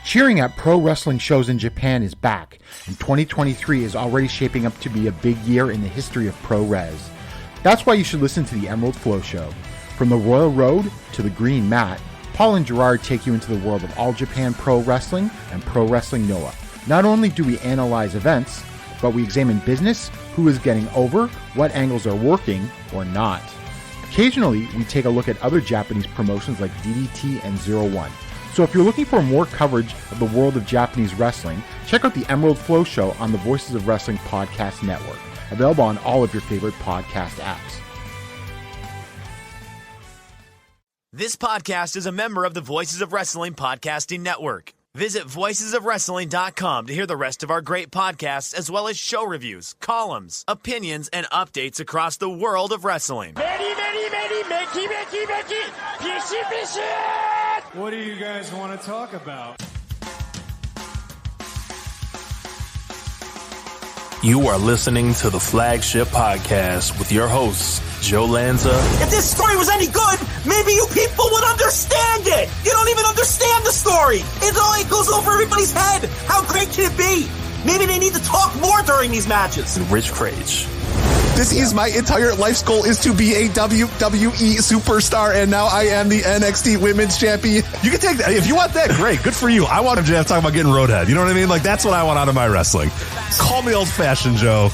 Cheering at pro wrestling shows in Japan is back, and 2023 is already shaping up to be a big year in the history of pro res. That's why you should listen to the Emerald Flow Show. From the Royal Road to the Green Mat, Paul and Gerard take you into the world of All Japan Pro Wrestling and Pro Wrestling Noah. Not only do we analyze events, but we examine business, who is getting over, what angles are working or not. Occasionally, we take a look at other Japanese promotions like DDT and Zero One. So if you're looking for more coverage of the world of Japanese wrestling, check out the Emerald Flow Show on the Voices of Wrestling Podcast Network, available on all of your favorite podcast apps. This podcast is a member of the Voices of Wrestling Podcasting Network. Visit voicesofwrestling.com to hear the rest of our great podcasts, as well as show reviews, columns, opinions, and updates across the world of wrestling. What do you guys want to talk about? You are listening to the Flagship Podcast with your hosts, Joe Lanza. If this story was any good, maybe you people would understand it. You don't even understand the story. It goes over everybody's head. How great can it be? Maybe they need to talk more during these matches. And Rich Crage. This is my entire life's goal, is to be a WWE superstar, and now I am the NXT Women's Champion. You can take that. If you want that, great. Good for you. I want him to talk about getting roadhead. You know what I mean? Like, that's what I want out of my wrestling. Call me old-fashioned, Joe.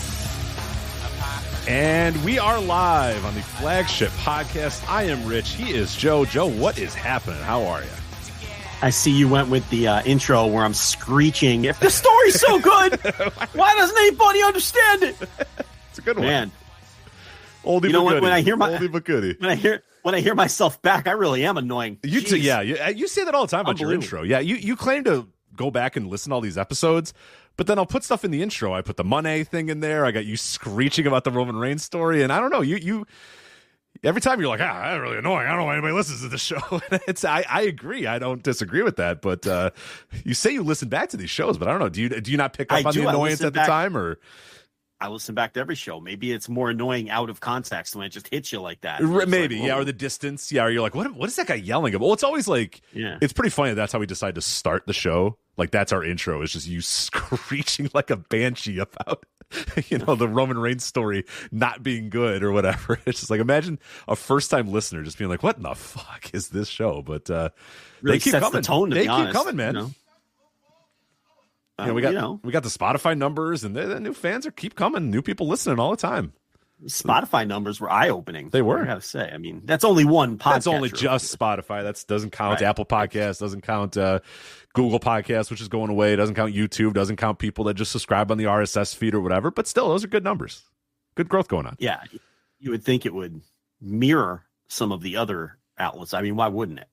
And we are live on the Flagship Podcast. I am Rich. He is Joe. Joe, what is happening? How are you? I see you went with the intro where I'm screeching. If the story's so good, why doesn't anybody understand it? It's a good one. Man. Oldie you know, but goodie. when I hear Oldie but goodie. When I hear myself back, I really am annoying. You say that all the time about your intro. Yeah, you claim to go back and listen to all these episodes, but then I'll put stuff in the intro. I put the Money thing in there. I got you screeching about the Roman Reigns story, and I don't know. You every time you're like, that's really annoying. I don't know why anybody listens to this show. I agree. I don't disagree with that, but you say you listen back to these shows, but I don't know. Do you not pick up on the annoyance at the time, or? I listen back to every show. Maybe it's more annoying out of context when it just hits you like that. Maybe, like, or the distance. Yeah, or you're like, what is that guy yelling about? Well, it's always like, it's pretty funny that's how we decide to start the show. Like, that's our intro, is just you screeching like a banshee about, the Roman Reigns story not being good or whatever. It's just like, imagine a first-time listener just being like, what in the fuck is this show? But really they keep sets coming. The tone, to they be honest, keep coming, man. We got the Spotify numbers, and the new fans keep coming. New people listening all the time. Spotify numbers were eye-opening. They were. I gotta say. I mean, that's only one podcast. That's only just Spotify. That doesn't count Apple Podcasts. Doesn't count Google Podcasts, which is going away. Doesn't count YouTube. Doesn't count people that just subscribe on the RSS feed or whatever. But still, those are good numbers. Good growth going on. Yeah, you would think it would mirror some of the other outlets. I mean, why wouldn't it?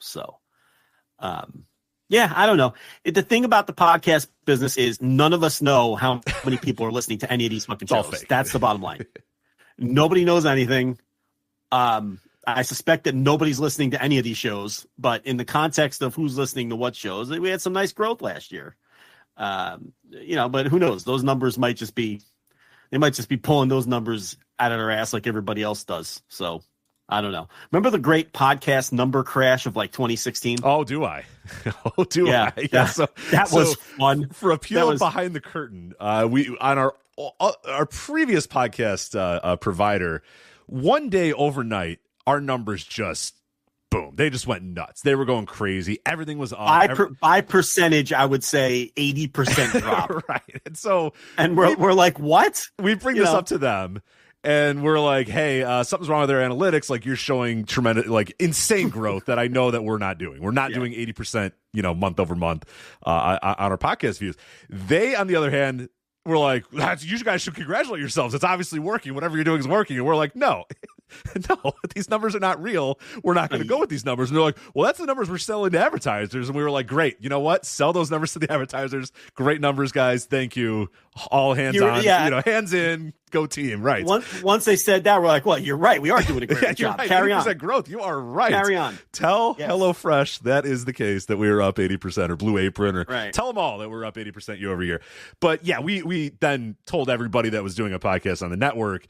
So. Yeah, I don't know. The thing about the podcast business is none of us know how many people are listening to any of these fucking shows. That's the bottom line. Nobody knows anything. I suspect that nobody's listening to any of these shows, but in the context of who's listening to what shows, we had some nice growth last year. But who knows? Those numbers might just be pulling those numbers out of their ass like everybody else does. So I don't know. Remember the great podcast number crash of like 2016? Oh, do I? I? Yeah. So that was fun. For a peel behind the curtain, we on our previous podcast provider, one day overnight, our numbers just boom. They just went nuts. They were going crazy. Everything was up. By percentage, I would say 80% drop. Right. And we're like, what? We bring this up to them. And we're like, hey, something's wrong with their analytics. Like, you're showing tremendous, like, insane growth that I know that we're not doing. We're not doing 80%, month over month on our podcast views. They, on the other hand, were like, you guys should congratulate yourselves. It's obviously working. Whatever you're doing is working. And we're like, no, these numbers are not real. We're not going to go with these numbers. And they're like, well, that's the numbers we're selling to advertisers. And we were like, great. You know what? Sell those numbers to the advertisers. Great numbers, guys. Thank you. All hands on. Hands in. Go team. Right. Once they said that, we're like, well, you're right. We are doing a great job. Right. Carry on. Growth. You are right. Carry on. Tell HelloFresh that is the case, that we were up 80%, or Blue Apron, or tell them all that we're up 80% year over year. But yeah, we then told everybody that was doing a podcast on the network,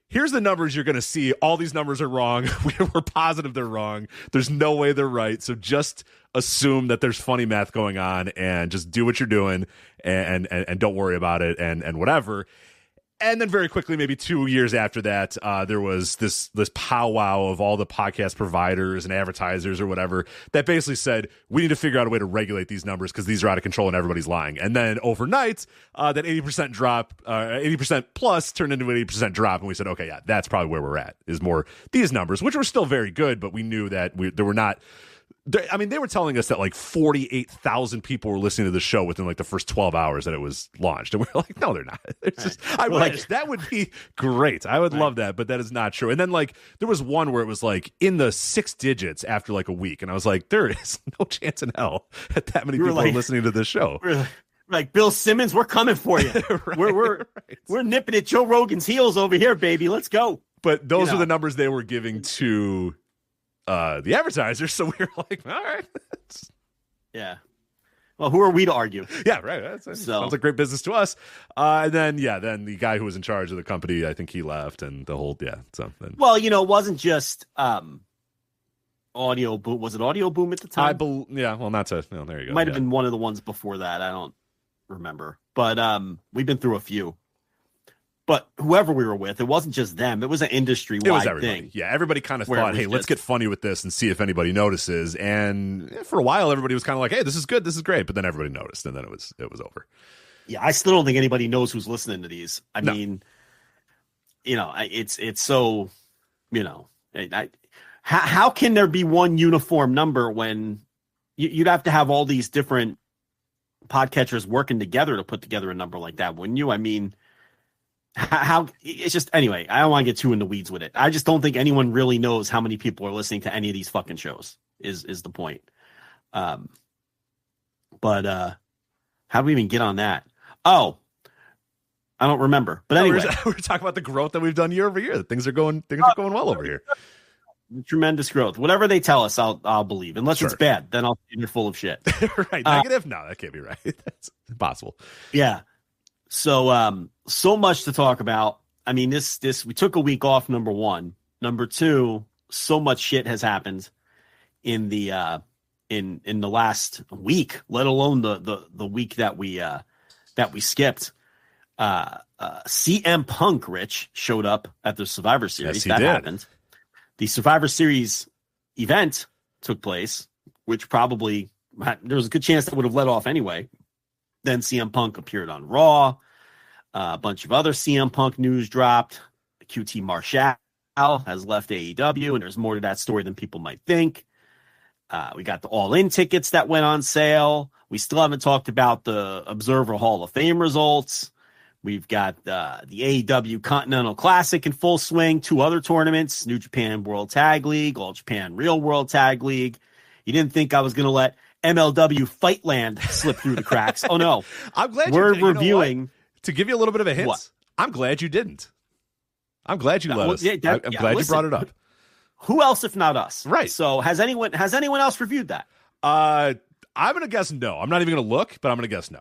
here's the numbers you're going to see. All these numbers are wrong. We're positive they're wrong. There's no way they're right. So just assume that there's funny math going on and just do what you're doing and don't worry about it and whatever. And then very quickly, maybe 2 years after that, there was this powwow of all the podcast providers and advertisers or whatever that basically said, we need to figure out a way to regulate these numbers because these are out of control and everybody's lying. And then overnight, that 80% drop, 80% plus turned into an 80% drop. And we said, okay, yeah, that's probably where we're at, is more these numbers, which were still very good, but we knew that there were not. I mean, they were telling us that like 48,000 people were listening to the show within like the first 12 hours that it was launched. And we're like, no, they're not. It's just, I wish that would be great. I would love that, but that is not true. And then like there was one where it was like in the 6 digits after like a week. And I was like, there is no chance in hell that many people are listening to this show. Like Bill Simmons, we're coming for you. We're nipping at Joe Rogan's heels over here, baby. Let's go. But those were the numbers they were giving to the advertisers, so we were like, all right. Yeah. Well, who are we to argue? Yeah, right. Sounds like great business to us. And then the guy who was in charge of the company, I think he left, and the whole Well, it wasn't just Audio Boom. Was it Audio Boom at the time? Well, not to. No, there you go. Might have been one of the ones before that. I don't remember, but we've been through a few. But whoever we were with, it wasn't just them. It was an industry-wide thing. Yeah, everybody kind of thought, hey, let's get funny with this and see if anybody notices. And for a while, everybody was kind of like, hey, this is good, this is great. But then everybody noticed, and then it was over. Yeah, I still don't think anybody knows who's listening to these. I mean, it's so, how can there be one uniform number when you'd have to have all these different podcatchers working together to put together a number like that, wouldn't you? I mean, how it's just anyway, I don't want to get too in the weeds with it. I just don't think anyone really knows how many people are listening to any of these fucking shows is the point. But how do we even get on that? Oh, I don't remember. But anyway, we're talking about the growth that we've done year over year. Things are going well over here. Tremendous growth. Whatever they tell us, I'll believe. Unless it's bad, then I'll say you're full of shit. Right. Negative? No, that can't be right. That's impossible. Yeah. So so much to talk about. I mean, this we took a week off, number one. Number two, so much shit has happened in the in the last week, let alone the week that we skipped. CM Punk, Rich, showed up at the Survivor Series. Yes, he did. Happened. The Survivor Series event took place, which probably there was a good chance that would have let off anyway. Then CM Punk appeared on Raw. A bunch of other CM Punk news dropped. QT Marshall has left AEW, and there's more to that story than people might think. We got the All-In tickets that went on sale. We still haven't talked about the Observer Hall of Fame results. We've got the AEW Continental Classic in full swing, 2 other tournaments, New Japan World Tag League, All Japan Real World Tag League. You didn't think I was going to let MLW Fightland slip through the cracks. Oh, no. I'm glad we're reviewing. To give you a little bit of a hint, I'm glad you didn't. I'm glad you let us. I'm glad you brought it up. Who else if not us? Right. So has anyone else reviewed that? I'm going to guess no. I'm not even going to look, but I'm going to guess no.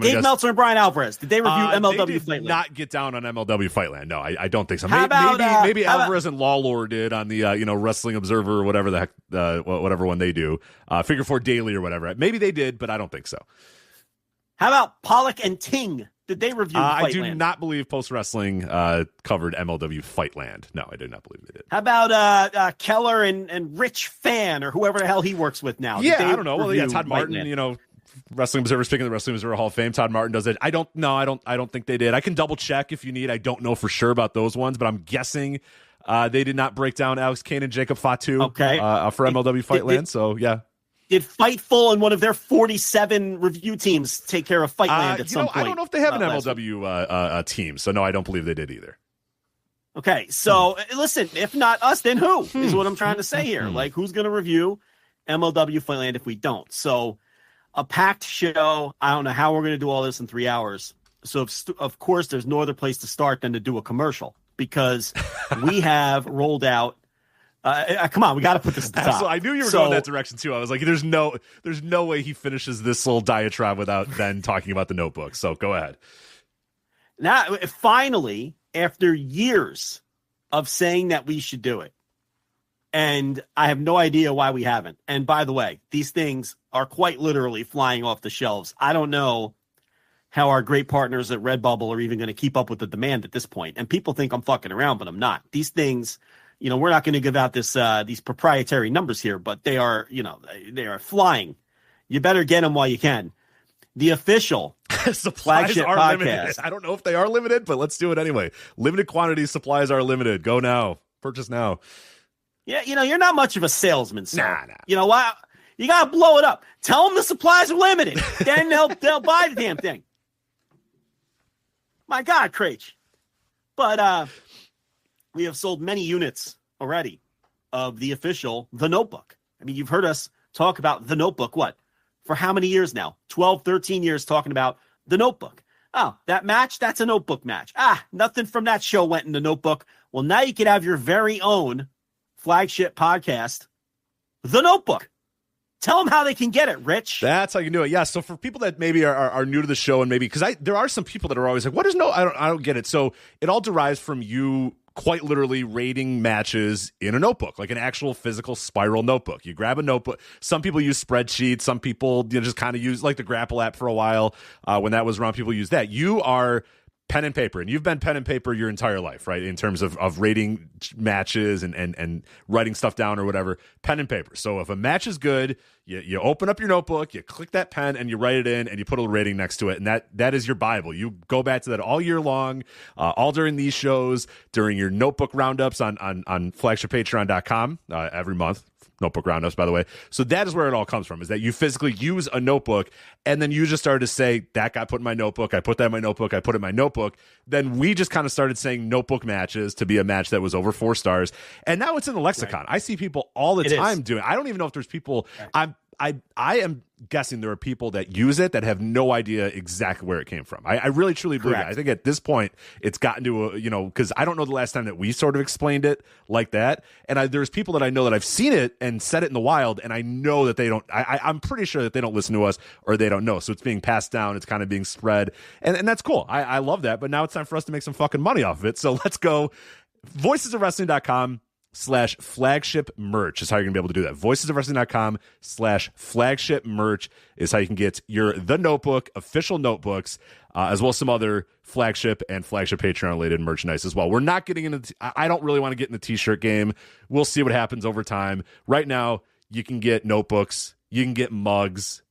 Dave Meltzer and Brian Alvarez, did they review MLW they did Fightland? Not get down on MLW Fightland. No, I don't think so. Maybe Alvarez and Lawlor did on the Wrestling Observer or whatever the heck, whatever one they do, Figure 4 Daily or whatever. Maybe they did, but I don't think so. How about Pollock and Ting? Did they review Fightland? I do not believe Post Wrestling covered MLW Fightland. No, I do not believe they did. How about Keller and Rich Fan or whoever the hell he works with now? Yeah, I don't know. Well, yeah, Todd Martin, Wrestling Observer, speaking of the Wrestling Observer Hall of Fame, Todd Martin does it. I don't think they did. I can double check if you need. I don't know for sure about those ones, but I'm guessing they did not break down Alex Kane and Jacob Fatu for MLW Fightland. So yeah. Did Fightful and one of their 47 review teams take care of Fightland at some point? I don't know if they have an MLW team, so no, I don't believe they did either. Okay, so listen, if not us, then who is what I'm trying to say here. Like, who's going to review MLW Fightland if we don't? So a packed show. I don't know how we're going to do all this in 3 hours. So, of course, there's no other place to start than to do a commercial because we have rolled out. Come on, we got to put this at the top. I knew you were going that direction too. I was like, there's no way he finishes this little diatribe without then talking about the Notebook. So go ahead. Now, finally, after years of saying that we should do it. And I have no idea why we haven't. And by the way, these things are quite literally flying off the shelves. I don't know how our great partners at Redbubble are even going to keep up with the demand at this point. And people think I'm fucking around, but I'm not. These things, we're not going to give out these proprietary numbers here, but they are, they are flying. You better get them while you can. The official supplies Flagship are podcast. limited. I don't know if they are limited, but let's do it anyway. Limited quantities, supplies are limited. Go now. Purchase now. Yeah, you're not much of a salesman, sir. Nah. You know what? You got to blow it up. Tell them the supplies are limited. Then they'll buy the damn thing. My God, Craig. But we have sold many units already of the official The Notebook. I mean, you've heard us talk about The Notebook, what? For how many years now? 12, 13 years talking about The Notebook. Oh, that match? That's a Notebook match. Nothing from that show went in The Notebook. Well, now you can have your very own flagship podcast, The Notebook. Tell them how they can get it, Rich. That's how you can do it. Yeah. So for people that maybe are new to the show, and maybe because there are some people that are always like, "What is I don't get it." So it all derives from you quite literally rating matches in a notebook, like an actual physical spiral notebook. You grab a notebook. Some people use spreadsheets. Some people just kind of use like the Grapple app for a while. When that was around, people use that. You are pen and paper, and you've been pen and paper your entire life, right? In terms of rating matches and writing stuff down or whatever, pen and paper. So if a match is good, you open up your notebook, you click that pen, and you write it in, and you put a rating next to it, and that is your Bible. You go back to that all year long, all during these shows, during your notebook roundups on flagshippatreon.com every month. Notebook roundups, by the way. So that is where it all comes from, is that you physically use a notebook, and then you just started to say, that got put in my notebook, I put that in my notebook, I put it in my notebook. Then we just kind of started saying notebook matches to be a match that was over 4 stars. And now it's in the lexicon. Right. I see people all the time doing it. I don't even know if there's people, right. I am guessing there are people that use it that have no idea exactly where it came from. I really, truly believe it. I think at this point, it's gotten to because I don't know the last time that we sort of explained it like that. And there's people that I know that I've seen it and said it in the wild, and I know that they don't, I'm pretty sure that they don't listen to us or they don't know. So it's being passed down. It's kind of being spread. And that's cool. I love that. But now it's time for us to make some fucking money off of it. So let's go. voicesofwrestling.com/flagship merch is how you're gonna be able to do that. voicesofwrestling.com/flagship merch is how you can get your The Notebook official notebooks, as well as some other flagship and flagship Patreon related merchandise as well. We're not getting into I don't really want to get in the t-shirt game. We'll see what happens over time. Right now, you can get notebooks, you can get mugs,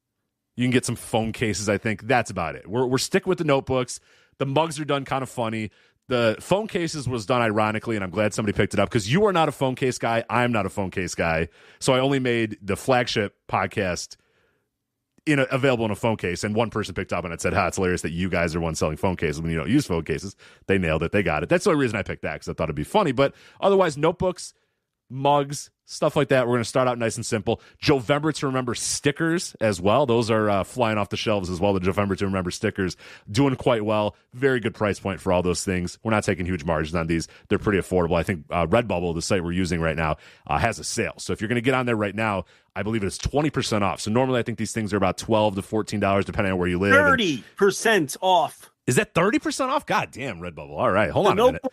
you can get some phone cases. I think that's about it. We're sticking with the notebooks. The mugs are done kind of funny. The phone cases was done ironically, and I'm glad somebody picked it up, because you are not a phone case guy. I'm not a phone case guy. So I only made the flagship podcast available in a phone case, and one person picked up and it said, it's hilarious that you guys are one selling phone cases when you don't use phone cases. They nailed it. They got it. That's the only reason I picked that, because I thought it'd be funny. But otherwise, notebooks, mugs, stuff like that. We're going to start out nice and simple. Jovember to Remember stickers as well. Those are flying off the shelves as well. The Jovember to Remember stickers doing quite well. Very good price point for all those things. We're not taking huge margins on these. They're pretty affordable. I think Redbubble, the site we're using right now, has a sale. So if you're going to get on there right now, I believe it's 20% off. So normally I think these things are about $12 to $14 depending on where you live. 30% off. Is that 30% off? God damn, Redbubble. All right, hold on a minute.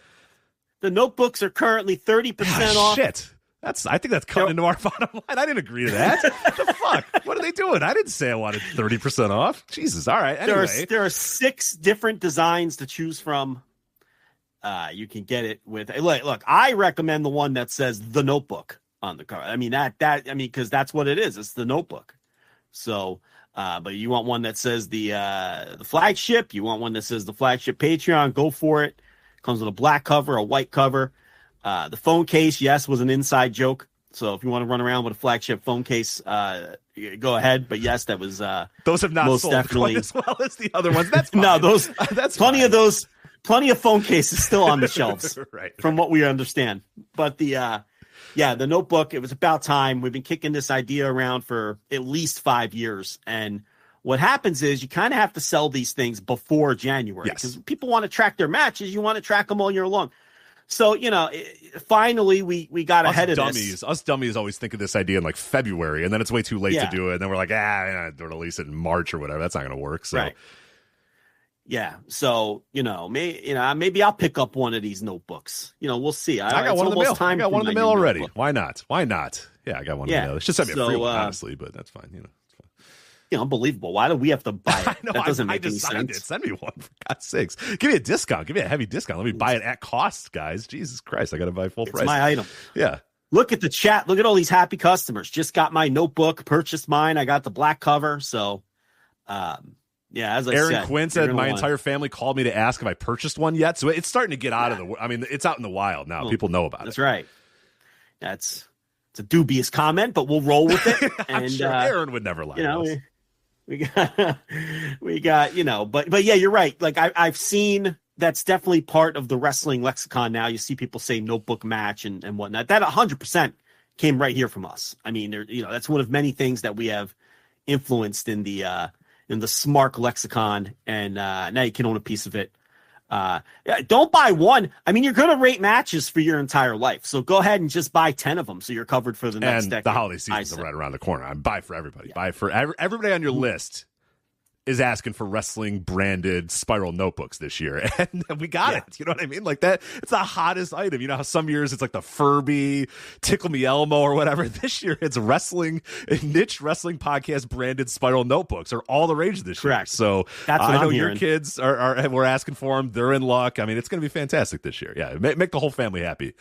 The notebooks are currently 30% off. Shit. I think that's cutting into our bottom line. I didn't agree to that. The fuck? What are they doing? I didn't say I wanted 30% off. Jesus. All right. Anyway. There are 6 different designs to choose from. You can get it with look, I recommend the one that says The Notebook on the cover. I mean, because that's what it is. It's The Notebook. So, but you want one that says the flagship, you want one that says the flagship Patreon, go for it. Comes with a black cover, a white cover. The phone case, yes, was an inside joke. So if you want to run around with a flagship phone case, go ahead. But yes, that was those have not most sold definitely quite as well as the other ones. That's fine. No, that's plenty fine. of those, plenty of phone cases still on the shelves, right. From what we understand. But the Notebook, it was about time. We've been kicking this idea around for at least 5 years, and what happens is you kind of have to sell these things before January, because people want to track their matches. You want to track them all year long. So, finally we got ahead of this. Us dummies always think of this idea in like February, and then it's way too late to do it. And then we're like, they'll release it in March or whatever. That's not going to work. So, right. Yeah. So, maybe I'll pick up one of these notebooks. We'll see. I got one in the mail. I got one in the mail already. Notebook. Why not? Yeah, I got one in the mail. It's just send me a free one, honestly, but that's fine. Unbelievable. Why do we have to buy it? That doesn't make any sense. Send me one, for God's sakes. Give me a discount. Give me a heavy discount. Let me buy it at cost, guys. Jesus Christ, I got to buy full price. It's my item. Yeah. Look at the chat. Look at all these happy customers. Just got my notebook, purchased mine. I got the black cover. So, as I said. Aaron Quinn said, my entire family called me to ask if I purchased one yet. So it's starting to get out of the, it's out in the wild now. People know about it. That's right. It's a dubious comment, but we'll roll with it. I'm sure Aaron would never lie to us. We got, but yeah, you're right. Like I've seen that's definitely part of the wrestling lexicon now. You see people say notebook match and whatnot. That 100% came right here from us. I mean, that's one of many things that we have influenced in the SMARC lexicon, and now you can own a piece of it. Don't buy one. I mean, you're going to rate matches for your entire life. So go ahead and just buy 10 of them. So you're covered for the next decade. The holiday season's right around the corner. Buy for everybody. Yeah. Buy for everybody on your list is asking for wrestling branded spiral notebooks this year. And we got it. You know what I mean? Like that. It's the hottest item. You know how some years it's like the Furby, Tickle Me Elmo or whatever. This year it's niche wrestling podcast branded spiral notebooks are all the rage this year. So that's what I know I'm your hearing. kids we're asking for them. They're in luck. I mean, it's going to be fantastic this year. Yeah. Make the whole family happy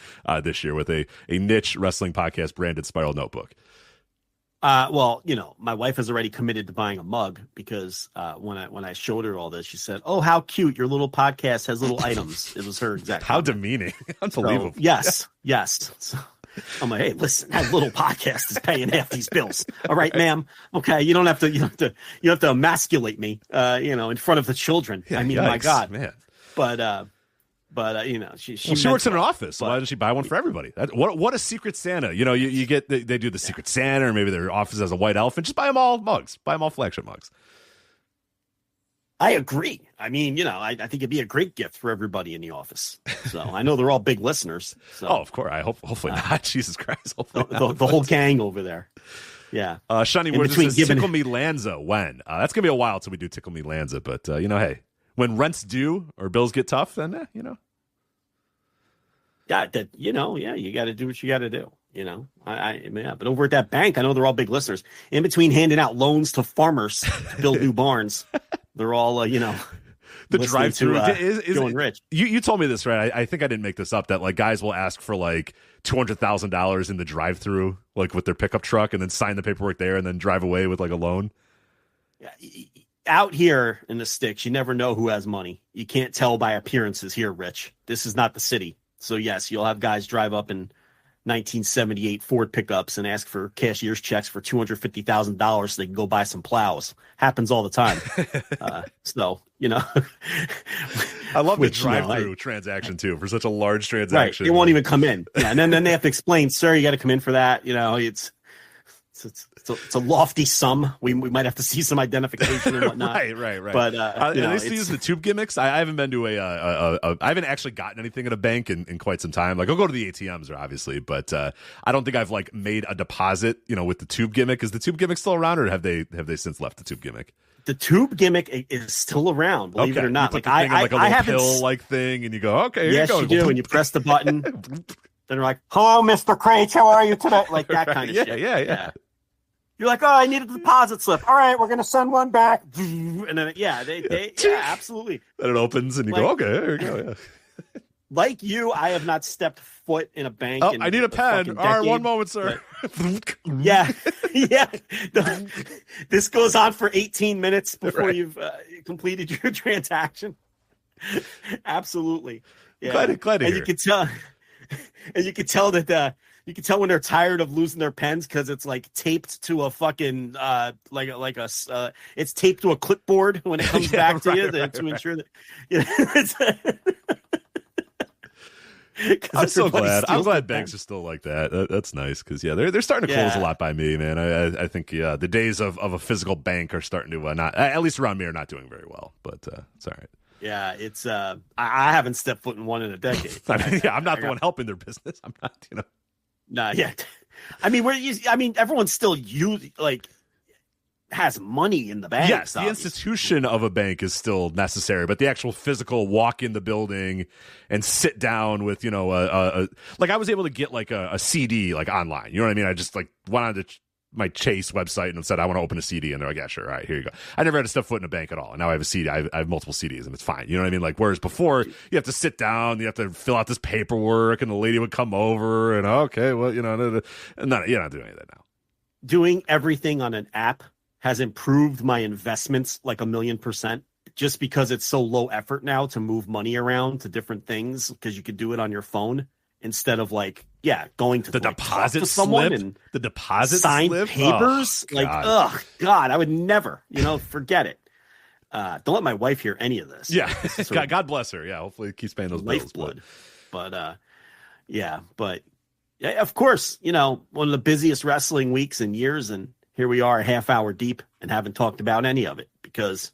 this year with a niche wrestling podcast branded spiral notebook. My wife has already committed to buying a mug because when I showed her all this, she said, "Oh, how cute! Your little podcast has little items." It was her exact. How demeaning! Unbelievable. So, yes. So, I'm like, hey, listen, that little podcast is paying half these bills. All right, ma'am. Okay, you don't have to emasculate me, in front of the children. Yeah, I mean, yikes, my God, man. But she works in an office, so why doesn't she buy one for everybody? What a secret Santa! You get they do the secret Santa, or maybe their office has a white elephant. Just buy them all mugs. Buy them all Flagship mugs. I agree. I mean, I think it'd be a great gift for everybody in the office. So I know they're all big listeners. So. Oh, of course. Hopefully not. Jesus Christ. The whole gang over there. Yeah. Shunny Woods says, Tickle Me Lanza when? That's going to be a while till we do Tickle Me Lanza. But, hey, when rent's due or bills get tough, then, Yeah, you got to do what you got to do. But over at that bank, I know they're all big listeners. In between handing out loans to farmers to build new barns, they're all, the drive-through is going rich. You told me this, right? I think I didn't make this up. That like guys will ask for like $200,000 in the drive-through, like with their pickup truck, and then sign the paperwork there, and then drive away with like a loan. Yeah. Out here in the sticks, you never know who has money. You can't tell by appearances here, Rich. This is not the city. So, yes, you'll have guys drive up in 1978 Ford pickups and ask for cashier's checks for $250,000 so they can go buy some plows. Happens all the time. I love the drive-through transaction, too, for such a large transaction. Right. They won't even come in. Yeah, and then they have to explain, sir, you got to come in for that. It's a lofty sum. We might have to see some identification and whatnot. right. But at least use the tube gimmicks. I haven't been to I haven't actually gotten anything at a bank in quite some time. Like I'll go to the ATMs, obviously, but I don't think I've like made a deposit. With the tube gimmick. Is the tube gimmick still around, or have they since left the tube gimmick? The tube gimmick is still around, believe it or not. Like I have a pill like thing, and you go, okay, yes, here you go. You do, and you press the button. Then they're like, "Hello, Mr. Craich, how are you today?" Like that kind of shit. Yeah. You're like, "Oh, I need a deposit slip. All right, we're gonna send one back." And then they absolutely. Then it opens, and you go, "Okay, there you go." Yeah. Like you, I have not stepped foot in a bank. Oh, I need a pen. All right, one moment, sir. Yeah. This goes on for 18 minutes before you've completed your transaction. Absolutely. Yeah. Glad to hear. You can tell. And you can tell that you can tell when they're tired of losing their pens because it's like taped to a fucking it's taped to a clipboard when it comes back to you to ensure that. I'm so glad. I'm glad banks are still like that. That's nice because they're starting to close a lot by me, man. I think the days of a physical bank are starting to not, at least around me, are not doing very well. But it's all right. Yeah, it's I haven't stepped foot in one in a decade. I'm not the one helping their business. I'm not, Not yet. I mean, everyone's still has money in the bank. Yes, the institution of a bank is still necessary, but the actual physical walk in the building and sit down with, you know, like I was able to get like a CD like online. You know what I mean? I just like went on to my Chase website and said, I want to open a CD. And they're like, yeah, sure. All right, here you go. I never had to step foot in a bank at all. And now I have a CD. I have multiple CDs and it's fine. You know what I mean? Like, whereas before you have to sit down, you have to fill out this paperwork and the lady would come over and okay, well, you know, and you're not doing any of that now. Doing everything on an app has improved my investments like 1,000,000% just because it's so low effort now to move money around to different things because you could do it on your phone instead of like, going to the like, deposit to someone slip, and the deposit sign slip? papers. Oh, like, God, I would never, forget it. Don't let my wife hear any of this. Yeah. God bless her. Yeah. Hopefully it keeps paying those bills. Lifeblood. But yeah, of course, one of the busiest wrestling weeks in years. And here we are a half hour deep and haven't talked about any of it because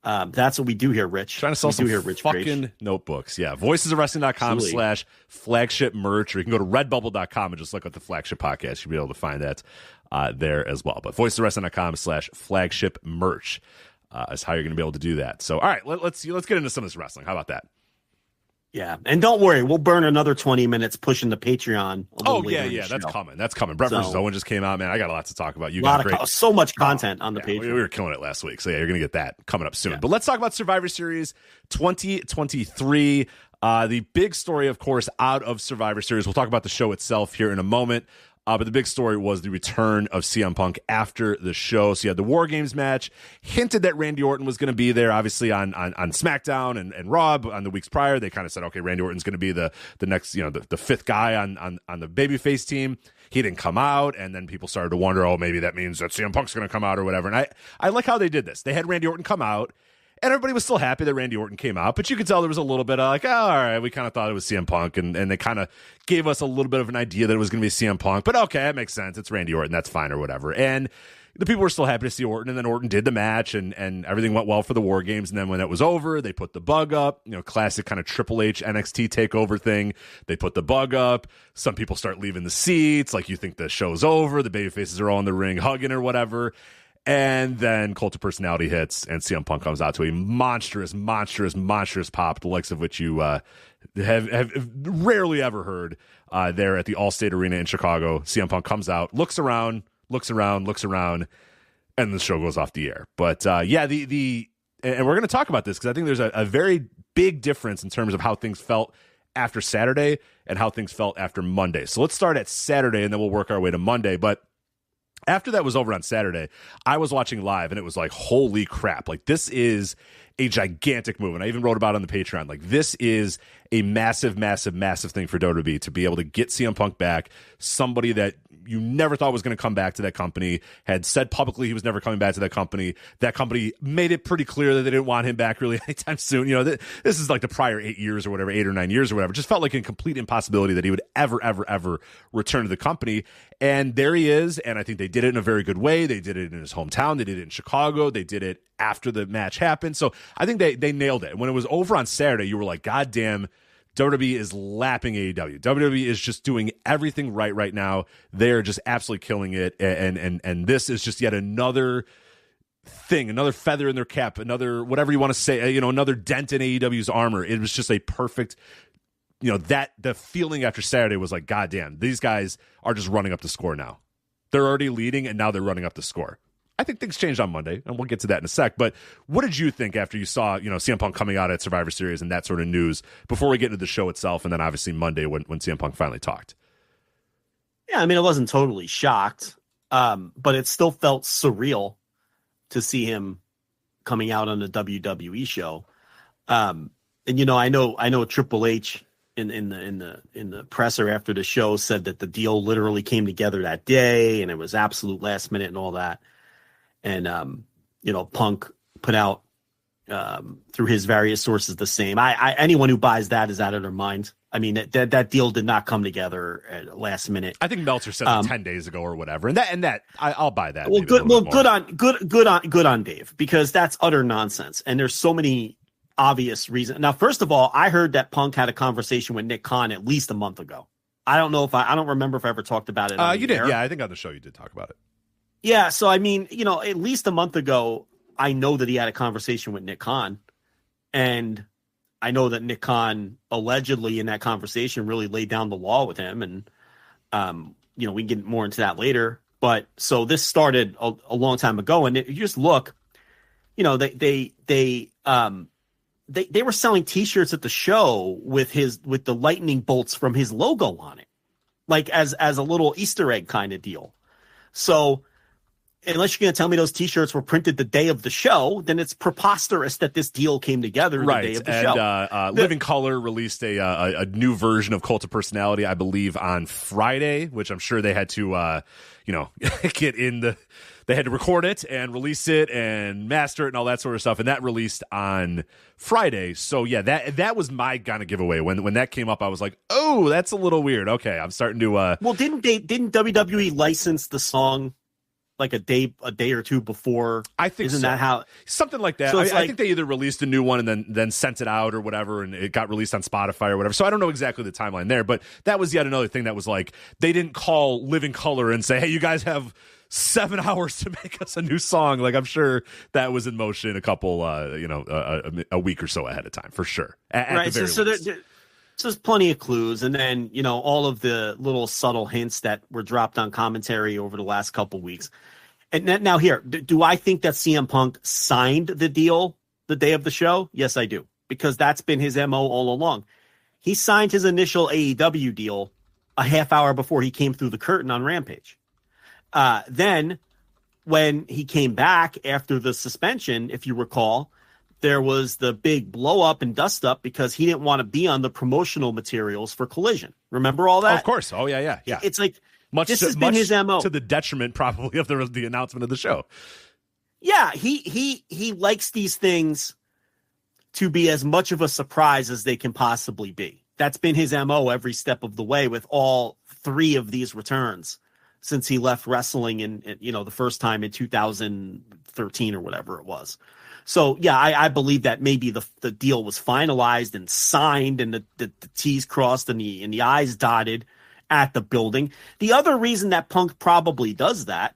that's what we do here, Rich. Trying to sell some fucking notebooks. Yeah. voicesofwrestling.com/flagship merch, or you can go to redbubble.com and just look at the Flagship Podcast. You'll be able to find that there as well. But voicesofwrestling.com/flagship merch is how you're going to be able to do that. So, all right, let's get into some of this wrestling. How about that? Yeah, and don't worry, we'll burn another 20 minutes pushing the Patreon. That's coming. That's coming. Brett versus Owen just came out, man. I got a lot to talk about. So much content on the Patreon. We were killing it last week, so you're going to get that coming up soon. Yeah. But let's talk about Survivor Series 2023. The big story, of course, out of Survivor Series. We'll talk about the show itself here in a moment. But the big story was the return of CM Punk after the show. So you had the War Games match, hinted that Randy Orton was going to be there, obviously on SmackDown and Raw on the weeks prior. They kind of said, okay, Randy Orton's going to be the next, the fifth guy on the babyface team. He didn't come out, and then people started to wonder, oh, maybe that means that CM Punk's going to come out or whatever. And I like how they did this. They had Randy Orton come out, and everybody was still happy that Randy Orton came out, but you could tell there was a little bit of like, all right, we kind of thought it was CM Punk, and they kind of gave us a little bit of an idea that it was going to be CM Punk, but okay, that makes sense. It's Randy Orton. That's fine or whatever. And the people were still happy to see Orton, and then Orton did the match, and everything went well for the War Games. And then when it was over, they put the bug up, classic kind of Triple H NXT takeover thing. They put the bug up. Some people start leaving the seats, like you think the show's over. The babyfaces are all in the ring hugging or whatever. And then Cult of Personality hits, and CM Punk comes out to a monstrous pop, the likes of which you have rarely ever heard there at the Allstate Arena in Chicago. CM Punk comes out, looks around, and the show goes off the air. But and we're going to talk about this because I think there's a very big difference in terms of how things felt after Saturday and how things felt after Monday. So let's start at Saturday, and then we'll work our way to Monday. But after that was over on Saturday, I was watching live, and it was like, holy crap. Like, this is a gigantic move. And I even wrote about it on the Patreon. Like, this is a massive thing for WWE to be able to get CM Punk back, somebody that you never thought was going to come back to that company, had said publicly he was never coming back to that company. That company made it pretty clear that they didn't want him back really anytime soon. This is like the prior 8 years or whatever, 8 or 9 years or whatever. It just felt like a complete impossibility that he would ever return to the company. And there he is. And I think they did it in a very good way. They did it in his hometown. They did it in Chicago. They did it after the match happened. So I think they nailed it. When it was over on Saturday, you were like, God damn, WWE is lapping AEW. WWE is just doing everything right now. They're just absolutely killing it. And this is just yet another thing, another feather in their cap, another whatever you want to say, another dent in AEW's armor. It was just a perfect, that the feeling after Saturday was like, God damn, these guys are just running up the score now. They're already leading, and now they're running up the score. I think things changed on Monday, and we'll get to that in a sec. But what did you think after you saw, CM Punk coming out at Survivor Series and that sort of news before we get into the show itself, and then obviously Monday when CM Punk finally talked? Yeah, I mean, I wasn't totally shocked, but it still felt surreal to see him coming out on a WWE show. And I know Triple H in the presser after the show said that the deal literally came together that day, and it was absolute last minute and all that. And, Punk put out through his various sources the same. Anyone who buys that is out of their mind. I mean, that deal did not come together at last minute. I think Meltzer said that 10 days ago or whatever. And I'll buy that. Well, good on Dave, because that's utter nonsense. And there's so many obvious reasons. Now, first of all, I heard that Punk had a conversation with Nick Khan at least a month ago. I don't remember if I ever talked about it. You did. Yeah, I think on the show you did talk about it. Yeah, so I mean, at least a month ago, I know that he had a conversation with Nick Khan, and I know that Nick Khan allegedly in that conversation really laid down the law with him, and we can get more into that later. But so this started a long time ago, and you just look, they were selling T-shirts at the show with the lightning bolts from his logo on it, like as a little Easter egg kind of deal. So unless you're going to tell me those T-shirts were printed the day of the show, then it's preposterous that this deal came together the day of the show. Living Color released a new version of Cult of Personality, I believe, on Friday, which I'm sure they had to, get in they had to record it and release it and master it and all that sort of stuff. And that released on Friday. So yeah, that was my kind of giveaway. When that came up, I was like, oh, that's a little weird. Okay. I'm starting to, well, didn't WWE license the song like a day or two before? I think isn't so. that how something like that? So I think they either released a new one and then sent it out or whatever, and it got released on Spotify or whatever. So I don't know exactly the timeline there, but that was yet another thing that was like they didn't call Living Color and say, hey, you guys have 7 hours to make us a new song. Like I'm sure that was in motion a couple, a week or so ahead of time for sure. At the very least. So there's plenty of clues, and then all of the little subtle hints that were dropped on commentary over the last couple weeks. And now here, do I think that CM Punk signed the deal the day of the show? Yes, I do, because that's been his MO all along. He signed his initial AEW deal a half hour before he came through the curtain on Rampage. Then when he came back after the suspension, if you recall, there was the big blow up and dust up because he didn't want to be on the promotional materials for Collision. Remember all that? Oh, of course. Oh, yeah. It's like this has been his MO. To the detriment probably of the announcement of the show. Yeah, he likes these things to be as much of a surprise as they can possibly be. That's been his MO every step of the way with all 3 of these returns since he left wrestling in the first time in 2013 or whatever it was. So, yeah, I believe that maybe the deal was finalized and signed and the T's crossed and the I's dotted at the building. The other reason that Punk probably does that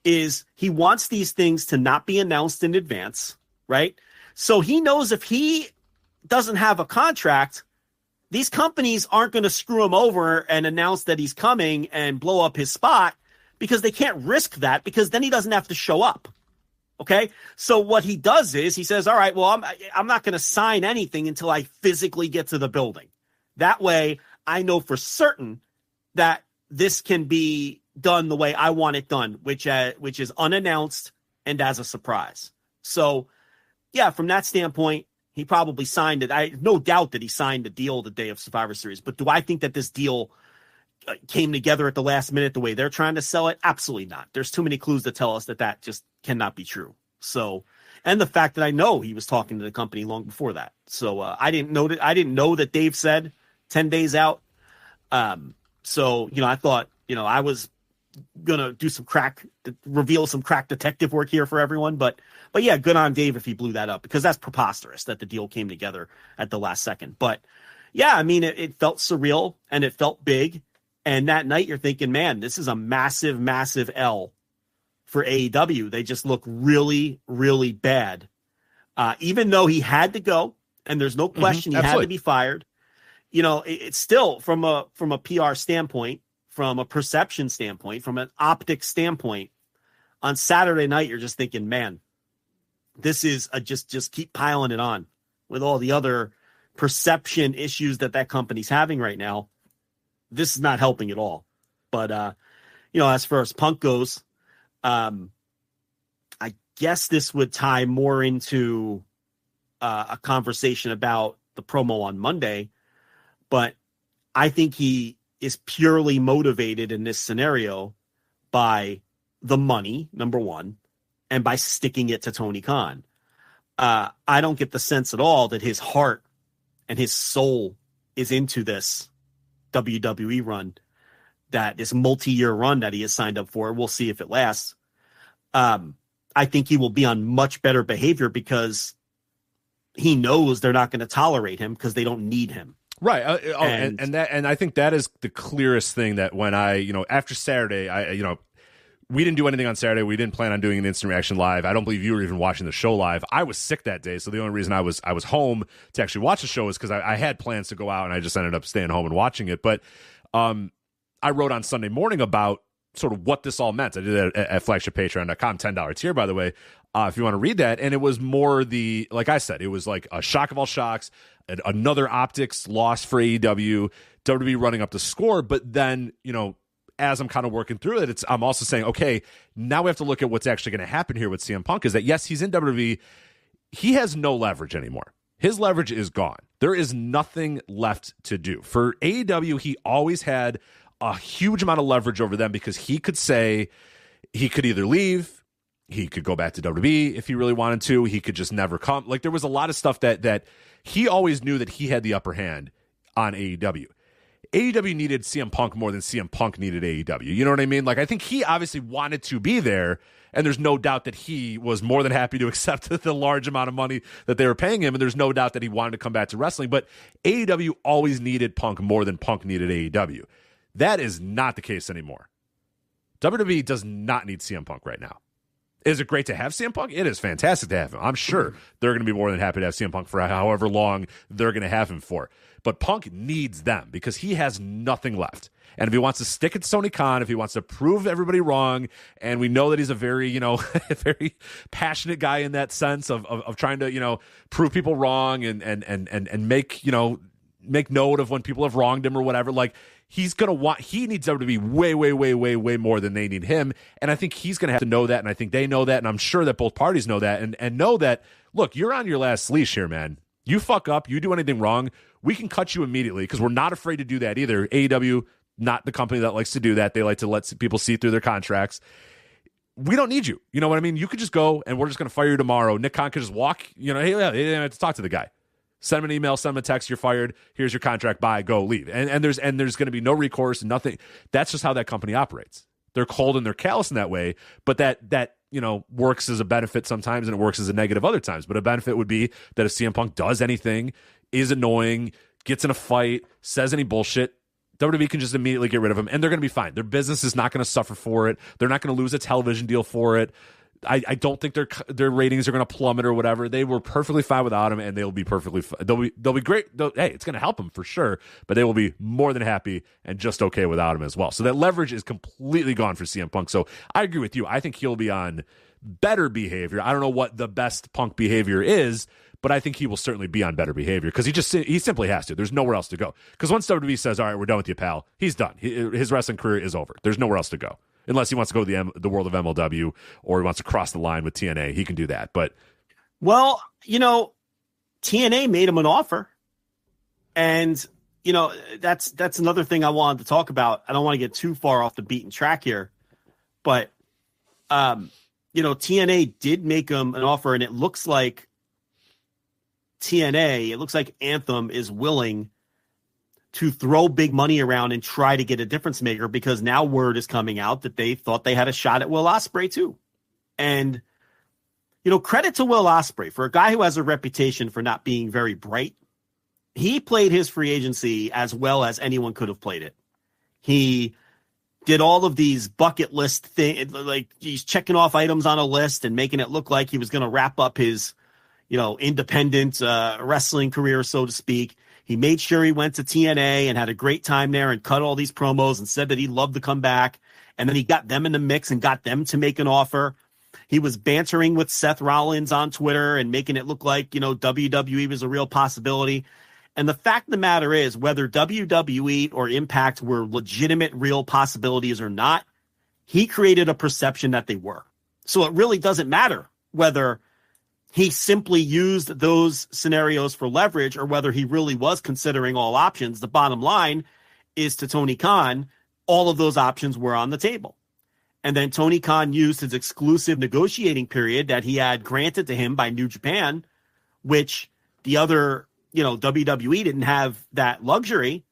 is he wants these things to not be announced in advance, right? So he knows if he doesn't have a contract, these companies aren't going to screw him over and announce that he's coming and blow up his spot because they can't risk that because then he doesn't have to show up. Okay, so what he does is he says, all right, well, I'm not going to sign anything until I physically get to the building. That way, I know for certain that this can be done the way I want it done, which is unannounced and as a surprise. So, yeah, from that standpoint, he probably signed it. I have no doubt that he signed the deal the day of Survivor Series. But do I think that this deal came together at the last minute the way they're trying to sell it? Absolutely not. There's too many clues to tell us that just cannot be true. So, and the fact that I know he was talking to the company long before that. So I didn't know that Dave said 10 days out. So, I thought, I was going to do reveal some crack detective work here for everyone. But yeah, good on Dave if he blew that up because that's preposterous that the deal came together at the last second. But yeah, I mean, it felt surreal and it felt big. And that night you're thinking, man, this is a massive, massive L for AEW. They just look really, really bad. Even though he had to go, and there's no question he had to be fired. It's still from a PR standpoint, from a perception standpoint, from an optics standpoint, on Saturday night, you're just thinking, man, this is just keep piling it on with all the other perception issues that company's having right now. This is not helping at all. But, as far as Punk goes, I guess this would tie more into a conversation about the promo on Monday. But I think he is purely motivated in this scenario by the money, number one, and by sticking it to Tony Khan. I don't get the sense at all that his heart and his soul is into this WWE run, that this multi-year run that he has signed up for. We'll see if it lasts. I think he will be on much better behavior because he knows they're not going to tolerate him because they don't need him. Right. And I think that is the clearest thing that when I, after Saturday, we didn't do anything on Saturday. We didn't plan on doing an instant reaction live. I don't believe you were even watching the show live. I was sick that day, so the only reason I was home to actually watch the show is because I had plans to go out, and I just ended up staying home and watching it. But I wrote on Sunday morning about sort of what this all meant. I did that at flagshippatreon.com, $10 tier, by the way, if you want to read that. And it was more like I said, it was like a shock of all shocks, another optics loss for AEW, WWE running up the score. But then, as I'm kind of working through it, I'm also saying, okay, now we have to look at what's actually going to happen here with CM Punk, is that, yes, he's in WWE. He has no leverage anymore. His leverage is gone. There is nothing left to do. For AEW, he always had a huge amount of leverage over them because he could say he could either leave, he could go back to WWE if he really wanted to, he could just never come. Like, there was a lot of stuff that he always knew that he had the upper hand on AEW. AEW needed CM Punk more than CM Punk needed AEW. You know what I mean? Like, I think he obviously wanted to be there, and there's no doubt that he was more than happy to accept the large amount of money that they were paying him, and there's no doubt that he wanted to come back to wrestling. But AEW always needed Punk more than Punk needed AEW. That is not the case anymore. WWE does not need CM Punk right now. Is it great to have CM Punk? It is fantastic to have him. I'm sure they're going to be more than happy to have CM Punk for however long they're going to have him for. But Punk needs them because he has nothing left. And if he wants to stick it to Tony Khan, if he wants to prove everybody wrong, and we know that he's a very, very passionate guy in that sense of trying to, prove people wrong and make, make note of when people have wronged him or whatever, like, he needs them to be way, way, way, way, way more than they need him. And I think he's going to have to know that. And I think they know that. And I'm sure that both parties know that and know that, look, you're on your last leash here, man. You fuck up, you do anything wrong, we can cut you immediately because we're not afraid to do that either. AEW, not the company that likes to do that. They like to let people see through their contracts. We don't need you. You know what I mean? You could just go and we're just going to fire you tomorrow. Nick Khan could just walk, hey, they didn't have to talk to the guy. Send him an email, send him a text, you're fired, here's your contract, bye, go, leave. And there's going to be no recourse, nothing. That's just how that company operates. They're cold and they're callous in that way, but that works as a benefit sometimes and it works as a negative other times. But a benefit would be that if CM Punk does anything, is annoying, gets in a fight, says any bullshit, WWE can just immediately get rid of him and they're going to be fine. Their business is not going to suffer for it. They're not going to lose a television deal for it. I don't think their ratings are going to plummet or whatever. They were perfectly fine without him, and they'll be perfectly fine. They'll be great. Hey, it's going to help them for sure, but they will be more than happy and just okay without him as well. So that leverage is completely gone for CM Punk. So I agree with you. I think he'll be on better behavior. I don't know what the best Punk behavior is, but I think he will certainly be on better behavior because he simply has to. There's nowhere else to go. Because once WWE says, all right, we're done with you, pal, he's done. His wrestling career is over. There's nowhere else to go. Unless he wants to go to the world of MLW or he wants to cross the line with TNA. He can do that. But well, TNA made him an offer. And, that's another thing I wanted to talk about. I don't want to get too far off the beaten track here. But, TNA did make him an offer, and it looks like Anthem is willing to throw big money around and try to get a difference maker because now word is coming out that they thought they had a shot at Will Ospreay too. And, credit to Will Ospreay for a guy who has a reputation for not being very bright. He played his free agency as well as anyone could have played it. He did all of these bucket list things, like he's checking off items on a list and making it look like he was going to wrap up his, independent wrestling career, so to speak. He made sure he went to TNA and had a great time there and cut all these promos and said that he'd love to come back. And then he got them in the mix and got them to make an offer. He was bantering with Seth Rollins on Twitter and making it look like, WWE was a real possibility. And the fact of the matter is, whether WWE or Impact were legitimate, real possibilities or not, he created a perception that they were. So it really doesn't matter whether he simply used those scenarios for leverage or whether he really was considering all options. The bottom line is, to Tony Khan, all of those options were on the table. And then Tony Khan used his exclusive negotiating period that he had granted to him by New Japan, which the other, WWE didn't have that luxury,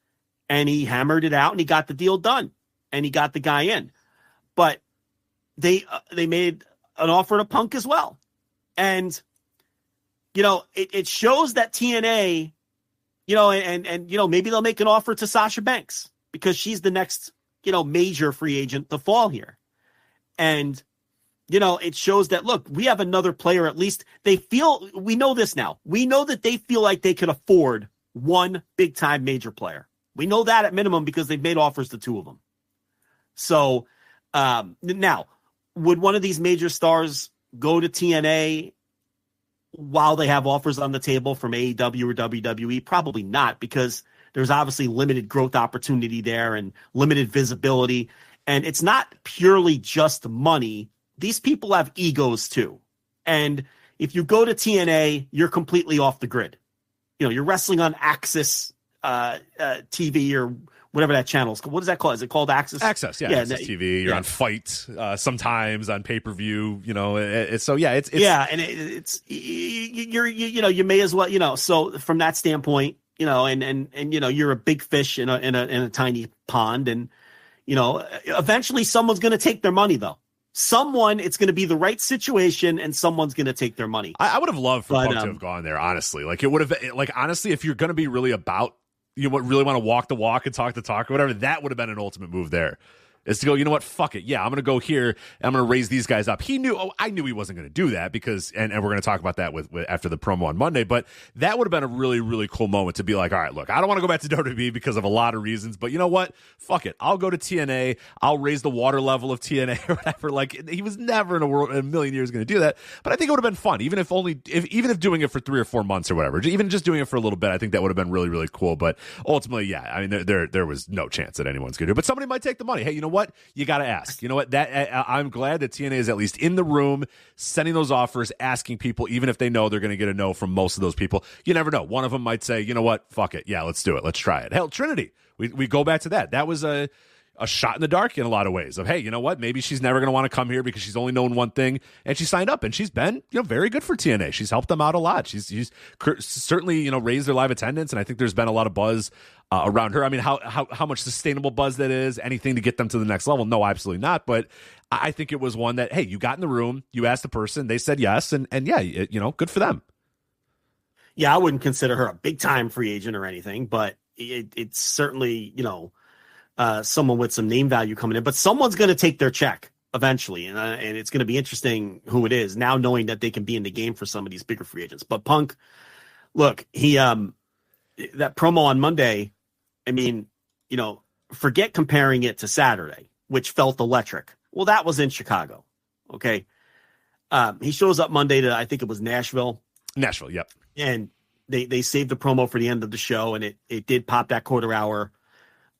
and he hammered it out and he got the deal done and he got the guy in. But they made an offer to Punk as well. And it shows that TNA, and maybe they'll make an offer to Sasha Banks because she's the next, major free agent to fall here. And, it shows that, look, we have another player, at least we know this now. We know that they feel like they could afford one big time major player. We know that at minimum because they've made offers to two of them. So now, would one of these major stars go to TNA while they have offers on the table from AEW or WWE? Probably not, because there's obviously limited growth opportunity there and limited visibility. And it's not purely just money. These people have egos too. And if you go to TNA, you're completely off the grid. You're wrestling on Axis TV or whatever that channel is called. What is that called? Is it called Axis? Access, yeah. Access TV. You're on Fight, sometimes on pay-per-view. It's you may as well. So from that standpoint, and you're a big fish in a tiny pond, and eventually someone's going to take their money though. It's going to be the right situation, and someone's going to take their money. I would have loved for Punk to have gone there, honestly. Like, it would have, honestly, if you're going to be really about, really want to walk the walk and talk the talk or whatever, that would have been an ultimate move there. Is to go, you know what, fuck it. Yeah, I'm going to go here, and I'm going to raise these guys up. I knew he wasn't going to do that because, and we're going to talk about that with after the promo on Monday, but that would have been a really, really cool moment to be like, all right, look, I don't want to go back to WWE because of a lot of reasons, but you know what? Fuck it. I'll go to TNA. I'll raise the water level of TNA or whatever. Like, he was never in a million years going to do that, but I think it would have been fun, even if doing it for 3 or 4 months or whatever, even just doing it for a little bit. I think that would have been really, really cool. But ultimately, yeah, I mean, there was no chance that anyone's going to do it, but somebody might take the money. Hey, you know what? You got to ask. You know what? I'm glad that TNA is at least in the room, sending those offers, asking people, even if they know they're going to get a no from most of those people. You never know. One of them might say, you know what? Fuck it. Yeah, let's do it. Let's try it. Hell, Trinity. We go back to that. That was a shot in the dark in a lot of ways of, hey, you know what? Maybe she's never going to want to come here because she's only known one thing, and she signed up, and she's been, very good for TNA. She's helped them out a lot. She's certainly, raised their live attendance, and I think there's been a lot of buzz around her. I mean, how much sustainable buzz that is, anything to get them to the next level? No, absolutely not. But I think it was one that, hey, you got in the room, you asked the person, they said yes, and yeah, good for them. Yeah, I wouldn't consider her a big time free agent or anything, but it's certainly, someone with some name value coming in, but someone's going to take their check eventually. And it's going to be interesting who it is now, knowing that they can be in the game for some of these bigger free agents. But Punk, look, that promo on Monday, I mean, forget comparing it to Saturday, which felt electric. Well, that was in Chicago. Okay. He shows up Monday to, I think it was Nashville. Yep. And they saved the promo for the end of the show, and it did pop that quarter hour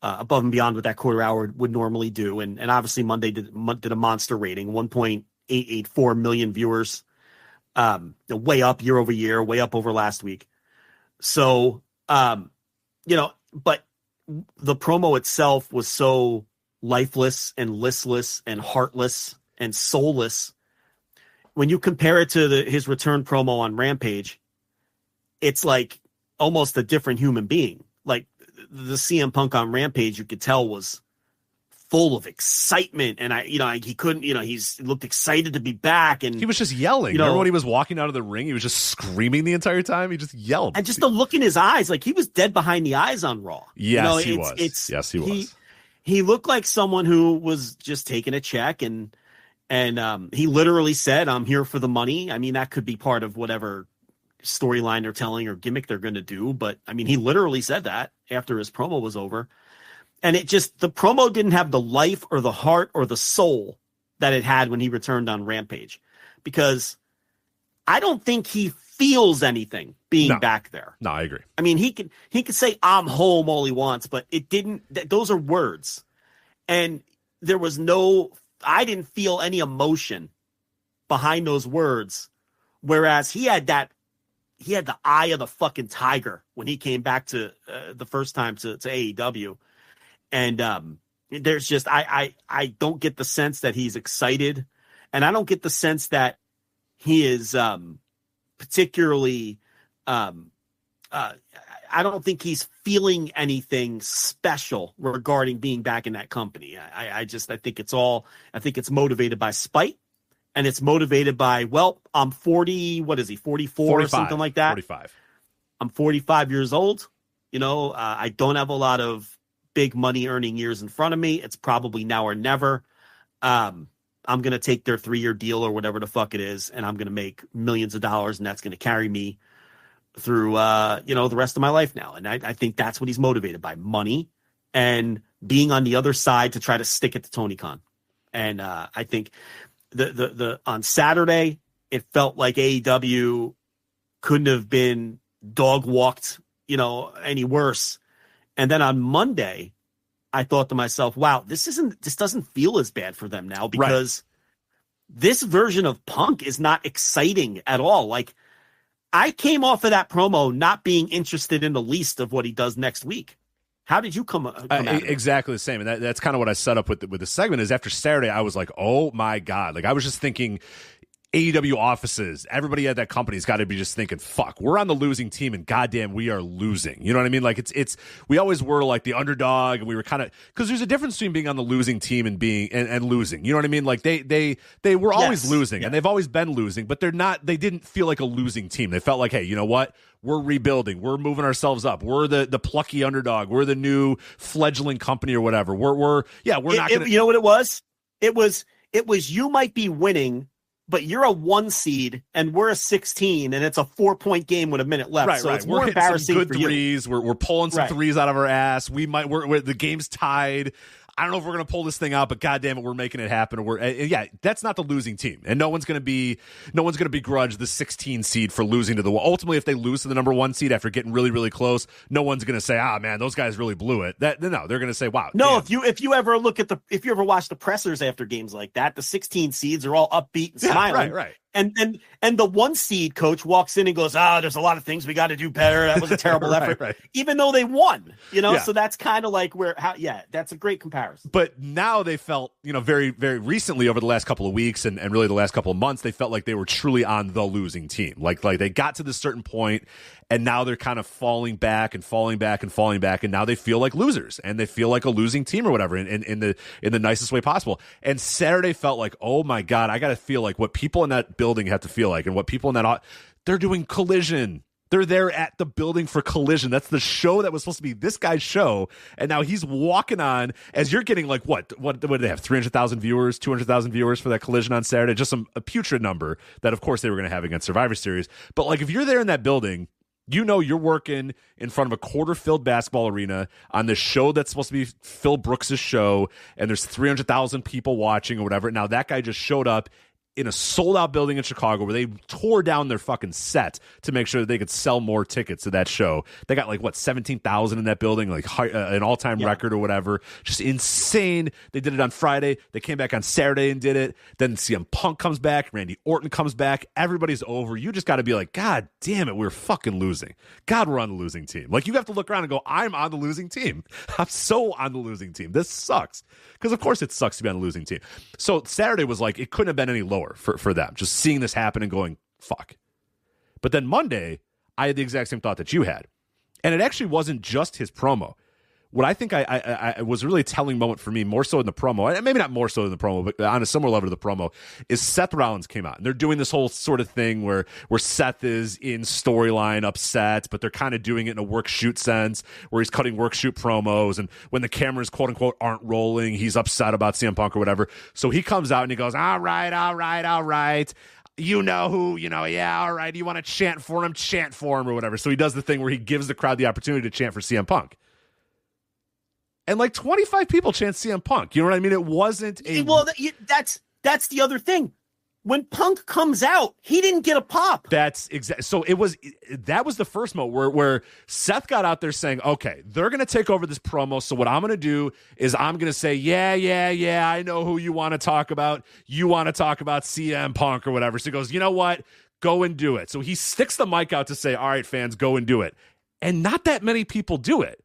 above and beyond what that quarter hour would normally do. And obviously Monday did a monster rating, 1.884 million viewers, way up year over year, way up over last week. So, but the promo itself was so lifeless and listless and heartless and soulless. When you compare it to his return promo on Rampage, it's like almost a different human being. Like, the CM Punk on Rampage, you could tell was full of excitement, and he couldn't, he looked excited to be back, and he was just yelling. Remember when he was walking out of the ring, he was just screaming the entire time. He just yelled, and just the look in his eyes, like he was dead behind the eyes on Raw. Yes, he was. Yes, he was. He looked like someone who was just taking a check, and he literally said, "I'm here for the money." I mean, that could be part of whatever storyline they're telling or gimmick they're going to do, but I mean, he literally said that after his promo was over. And the promo didn't have the life or the heart or the soul that it had when he returned on Rampage, because I don't think he feels anything being back there. No, I agree. I mean, he could say I'm home all he wants, but it didn't, those are words. And I didn't feel any emotion behind those words. Whereas he had the eye of the fucking tiger when he came back to the first time to AEW. And there's just, I don't get the sense that he's excited, and I don't get the sense that he is particularly, I don't think he's feeling anything special regarding being back in that company. I think it's motivated by spite, and it's motivated by, well, I'm 40, what is he, 44 or something like that? 45. I'm 45 years old. I don't have a lot of big money earning years in front of me. It's probably now or never. I'm going to take their 3-year deal or whatever the fuck it is, and I'm going to make millions of dollars, and that's going to carry me through, the rest of my life now. And I think that's what he's motivated by: money and being on the other side to try to stick it to Tony Khan. And I think the on Saturday, it felt like AEW couldn't have been dog walked, any worse. And then on Monday, I thought to myself, wow, this doesn't feel as bad for them now, because this version of Punk is not exciting at all. Like, I came off of that promo not being interested in the least of what he does next week. How did you come at it? Exactly the same. And that's kind of what I set up with the segment. Is after Saturday, I was like, oh my God. Like, I was just thinking, AEW offices, everybody at that company's got to be just thinking, fuck, we're on the losing team, and goddamn, we are losing. You know what I mean? Like, it's we always were like the underdog, and we were kind of, because there's a difference between being on the losing team and being and losing. You know what I mean? Like, they were always losing, and they've always been losing, but they didn't feel like a losing team. They felt like, hey, you know what? We're rebuilding. We're moving ourselves up. We're the plucky underdog. We're the new fledgling company or whatever. We're not going to. You know what it was? It was you might be winning, but you're a 1 seed and we're a 16, and it's a 4-point game with a minute left. Right, so right. it's more embarrassing some good for threes. you. We're pulling some threes out of our ass. We're the game's tied. I don't know if we're going to pull this thing out, but goddamn it, we're making it happen. That's not the losing team, and no one's going to begrudge the 16 seed for losing to the. Ultimately, if they lose to the number 1 seed after getting really, really close, no one's going to say, man, those guys really blew it. No, they're going to say, wow. No, damn. if you ever watch the pressers after games like that, the 16 seeds are all upbeat and smiling. Right. And the 1 seed coach walks in and goes, there's a lot of things we got to do better. That was a terrible effort, right. Even though they won, So that's kind of like that's a great comparison. But now they felt, very, very recently over the last couple of weeks and really the last couple of months, they felt like they were truly on the losing team. Like they got to this certain point, and now they're kind of falling back, and now they feel like losers, and they feel like a losing team or whatever in the nicest way possible. And Saturday felt like, oh my God, I got to feel like what people in that building have to feel like, and what people in that they're doing Collision. They're there at the building for Collision. That's the show that was supposed to be this guy's show, and now he's walking on as you're getting like what do they have? 300,000 viewers, 200,000 viewers for that Collision on Saturday. Just a putrid number that, of course, they were going to have against Survivor Series. But like, if you're there in that building, you're working in front of a quarter-filled basketball arena on this show that's supposed to be Phil Brooks' show, and there's 300,000 people watching or whatever. Now that guy just showed up in a sold-out building in Chicago where they tore down their fucking set to make sure that they could sell more tickets to that show. They got 17,000 in that building, an all-time record or whatever. Just insane. They did it on Friday. They came back on Saturday and did it. Then CM Punk comes back. Randy Orton comes back. Everybody's over. You just got to be like, God damn it, we're fucking losing. God, we're on the losing team. Like, you have to look around and go, I'm on the losing team. I'm so on the losing team. This sucks. Because, of course, it sucks to be on the losing team. So Saturday was like, it couldn't have been any lower for them, just seeing this happen and going, fuck. But then Monday, I had the exact same thought that you had. And it actually wasn't just his promo. What I think I was a really telling moment for me, more so in the promo, and maybe not more so in the promo, but on a similar level to the promo, is Seth Rollins came out. And they're doing this whole sort of thing where Seth is in storyline upset, but they're kind of doing it in a work-shoot sense, where he's cutting work-shoot promos, and when the cameras, quote-unquote, aren't rolling, he's upset about CM Punk or whatever. So he comes out and he goes, all right. You know who, all right, you want to chant for him or whatever. So he does the thing where he gives the crowd the opportunity to chant for CM Punk. And 25 people chant CM Punk. You know what I mean? It wasn't a... Well, that's the other thing. When Punk comes out, he didn't get a pop. That's exactly... So that was the first moment where Seth got out there saying, okay, they're going to take over this promo. So what I'm going to do is I'm going to say, yeah, I know who you want to talk about. You want to talk about CM Punk or whatever. So he goes, you know what? Go and do it. So he sticks the mic out to say, all right, fans, go and do it. And not that many people do it.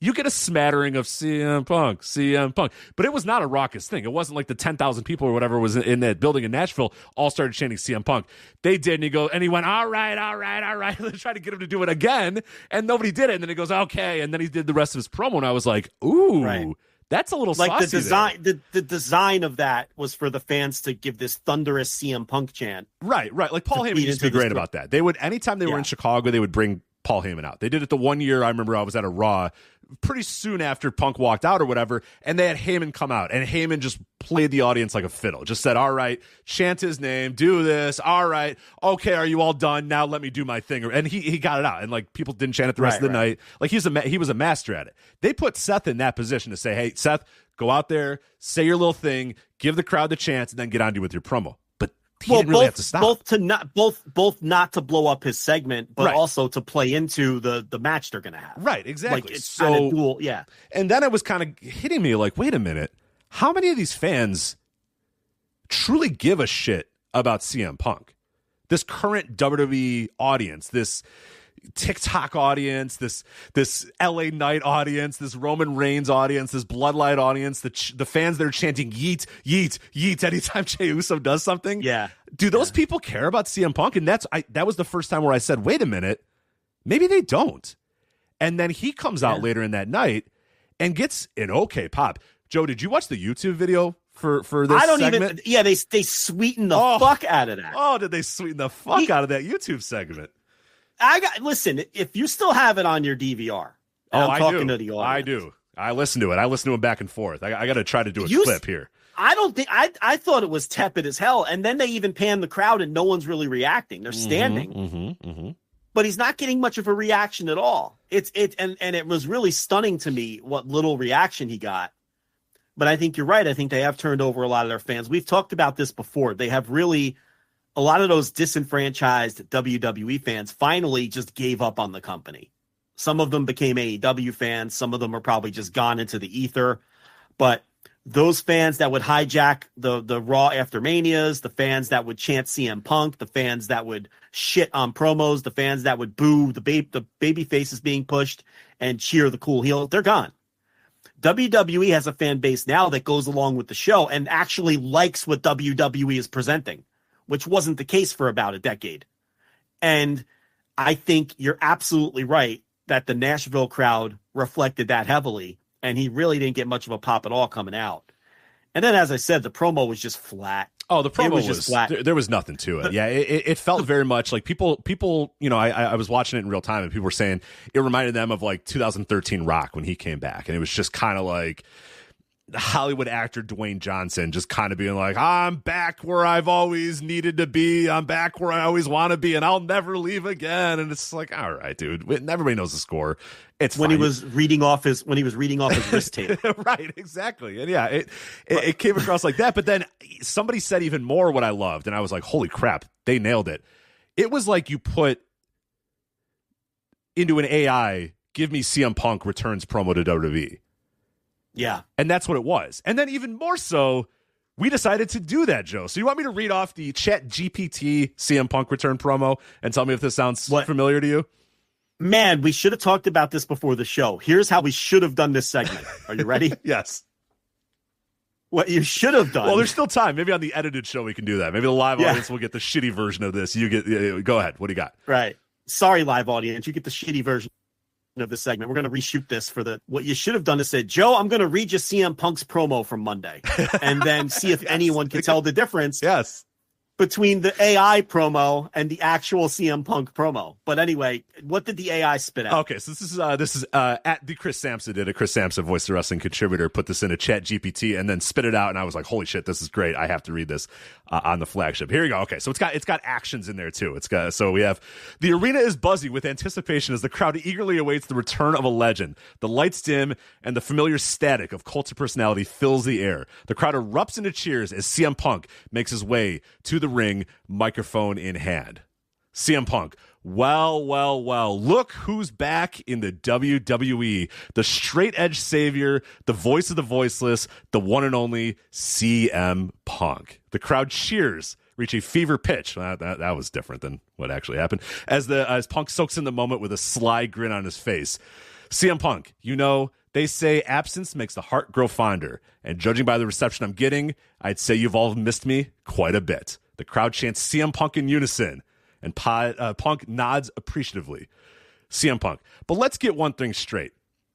You get a smattering of CM Punk. But it was not a raucous thing. It wasn't like the 10,000 people or whatever was in that building in Nashville all started chanting CM Punk. They did, and he went, all right. They tried to get him to do it again, and nobody did it. And then he goes, okay. And then he did the rest of his promo, and I was like, ooh. Right. That's a little like saucy. The design. The design of that was for the fans to give this thunderous CM Punk chant. Right. Like Paul Heyman used to be great about that. They would, anytime they were in Chicago, they would bring Paul Heyman out. They did it the one year I remember I was at a Raw pretty soon after Punk walked out or whatever, and they had Heyman come out, and Heyman just played the audience like a fiddle. Just said, all right, chant his name, do this. All right. Okay, are you all done? Now let me do my thing. And he got it out. And like people didn't chant it the rest of the night. Like he was a master at it. They put Seth in that position to say, hey, Seth, go out there, say your little thing, give the crowd the chance, and then get on to you with your promo. But he didn't really have to stop. Both not to blow up his segment, but also to play into the match they're gonna have. Right, exactly. Like it's kind of dual, yeah. And then it was kind of hitting me like, wait a minute. How many of these fans truly give a shit about CM Punk? This current WWE audience, this TikTok audience, this LA Knight audience, this Roman Reigns audience, this Bloodline audience, the fans that are chanting yeet, yeet, yeet anytime Jey Uso does something. Yeah. Do those people care about CM Punk? And that was the first time where I said, wait a minute, maybe they don't. And then he comes out later in that night and gets an okay pop. Joe, did you watch the YouTube video for this segment? They sweeten the fuck out of that. Oh, did they sweeten the fuck out of that YouTube segment? Listen, if you still have it on your DVR, I'm talking to the audience. I do. I listen to it. I listen to it back and forth. I got to try to do a clip here. I don't think I thought it was tepid as hell. And then they even pan the crowd and no one's really reacting. They're standing. But he's not getting much of a reaction at all. And it was really stunning to me what little reaction he got. But I think you're right. I think they have turned over a lot of their fans. We've talked about this before. They have really, a lot of those disenfranchised WWE fans finally just gave up on the company. Some of them became AEW fans. Some of them are probably just gone into the ether. But those fans that would hijack the Raw after Manias, the fans that would chant CM Punk, the fans that would shit on promos, the fans that would boo the baby faces being pushed and cheer the cool heel, they're gone. WWE has a fan base now that goes along with the show and actually likes what WWE is presenting, which wasn't the case for about a decade. And I think you're absolutely right that the Nashville crowd reflected that heavily, and he really didn't get much of a pop at all coming out. And then, as I said, the promo was just flat. Oh, the promo was just flat. There was nothing to it. Yeah, it felt very much like people. You know, I was watching it in real time, and people were saying it reminded them of like 2013 Rock when he came back, and it was just kind of like Hollywood actor Dwayne Johnson just kind of being like, I'm back where I've always needed to be. I'm back where I always want to be, and I'll never leave again. And it's like, all right, dude. Everybody knows the score. It's when fine. he was reading off his wrist tape. Right, exactly. And yeah, it came across like that. But then somebody said even more what I loved, and I was like, holy crap, they nailed it. It was like you put into an AI, give me CM Punk returns promo to WWE. Yeah. And that's what it was. And then even more so, we decided to do that, Joe. So you want me to read off the Chat GPT CM Punk return promo and tell me if this sounds familiar to you? Man, we should have talked about this before the show. Here's how we should have done this segment. Are you ready? Yes. What you should have done. Well, there's still time. Maybe on the edited show we can do that. Maybe the live audience will get the shitty version of this. Go ahead. What do you got? Right. Sorry, live audience. You get the shitty version of the segment. We're going to reshoot this for what you should have done is said, Joe, I'm going to read you CM Punk's promo from Monday and then see if anyone can tell the difference between the AI promo and the actual CM Punk promo. But anyway, what did the AI spit out? Okay, so this is at the Chris Sampson did it. Chris Sampson, Voice of Wrestling contributor, put this in a Chat GPT and then spit it out, and I was like, holy shit, this is great. I have to read this on the flagship. Here we go. Okay, so it's got actions in there too. So we have the arena is buzzy with anticipation as the crowd eagerly awaits the return of a legend. The lights dim and the familiar static of cult of personality fills the air. The crowd erupts into cheers as CM Punk makes his way to the ring, microphone in hand. CM Punk, well, look who's back in the WWE. The straight edge savior, the voice of the voiceless, the one and only CM Punk. The crowd cheers, reach a fever pitch. That was different than what actually happened. As Punk soaks in the moment with a sly grin on his face. CM Punk, you know, they say absence makes the heart grow fonder. And judging by the reception I'm getting, I'd say you've all missed me quite a bit. The crowd chants CM Punk in unison, and Punk nods appreciatively. CM Punk. But let's get one thing straight.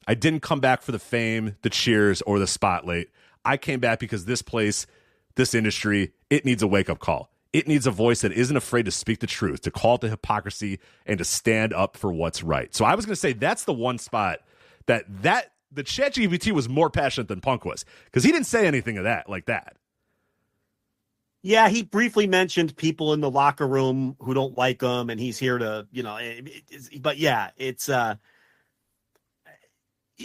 I didn't come back for the fame, the cheers, or the spotlight. I came back because this place, this industry, it needs a wake-up call. It needs a voice that isn't afraid to speak the truth, to call it the hypocrisy, and to stand up for what's right. So I was going to say that's the one spot that the ChatGPT was more passionate than Punk was, because he didn't say anything of that like that. Yeah, he briefly mentioned people in the locker room who don't like him, and he's here to, but yeah, it's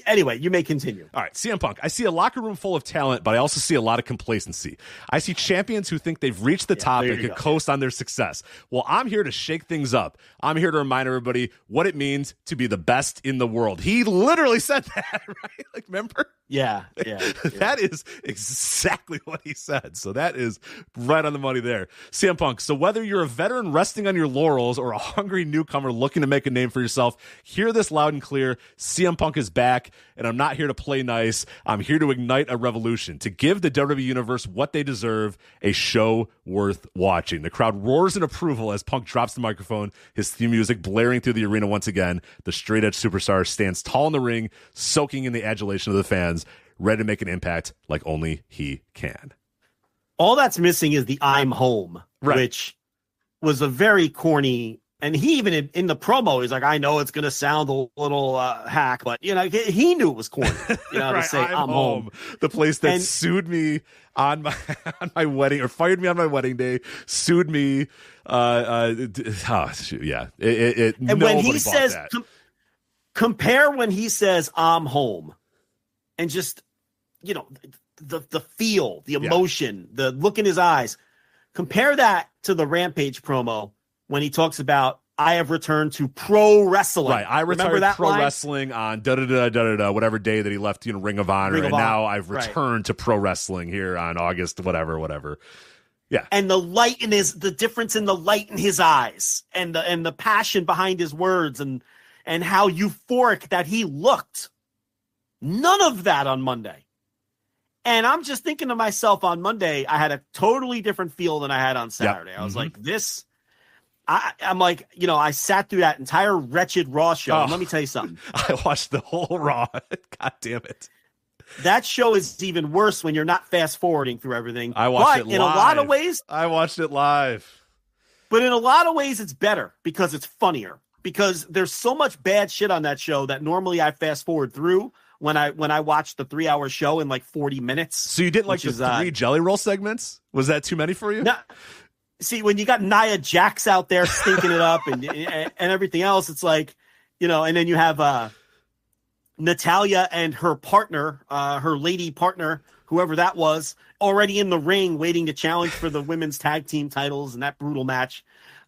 anyway, you may continue. All right, CM Punk. I see a locker room full of talent, but I also see a lot of complacency. I see champions who think they've reached the top and can coast on their success. Well, I'm here to shake things up. I'm here to remind everybody what it means to be the best in the world. He literally said that, right? Like, remember? Yeah. That is exactly what he said. So that is right on the money there. CM Punk, so whether you're a veteran resting on your laurels or a hungry newcomer looking to make a name for yourself, hear this loud and clear. CM Punk is back, and I'm not here to play nice. I'm here to ignite a revolution, to give the WWE Universe what they deserve, a show worth watching. The crowd roars in approval as Punk drops the microphone, his theme music blaring through the arena once again. The straight-edge superstar stands tall in the ring, soaking in the adulation of the fans, ready to make an impact like only he can. All that's missing is the "I'm home," right, which was a very corny. And he even in the promo, he's like, "I know it's going to sound a little hack, but he knew it was corny." Right, to say I'm home. The place that sued me on my wedding, or fired me on my wedding day, sued me. And when he says, compare when he says "I'm home," and just the feel, the emotion, the look in his eyes. Compare that to the Rampage promo when he talks about, "I have returned to pro wrestling." Right, I retired pro wrestling on whatever day that he left Ring of Honor, and now I've returned to pro wrestling here on August whatever. Yeah, and the light in the difference in the light in his eyes, and the passion behind his words, and how euphoric that he looked. None of that on Monday. And I'm just thinking to myself, on Monday, I had a totally different feel than I had on Saturday. Yep. I was like, I'm like, I sat through that entire wretched Raw show. And let me tell you something. I watched the whole Raw. God damn it. That show is even worse when you're not fast forwarding through everything. I watched it live. In a lot of ways. I watched it live. But in a lot of ways, it's better because it's funnier. Because there's so much bad shit on that show that normally I fast forward through when I watched the 3-hour show in like 40 minutes. So you didn't like the 3 Jelly Roll segments? Was that too many for you? No. See, when you got Nia Jax out there stinking it up and everything else, it's like, and then you have Natalya and her partner, her lady partner, whoever that was, already in the ring waiting to challenge for the women's tag team titles in that brutal match.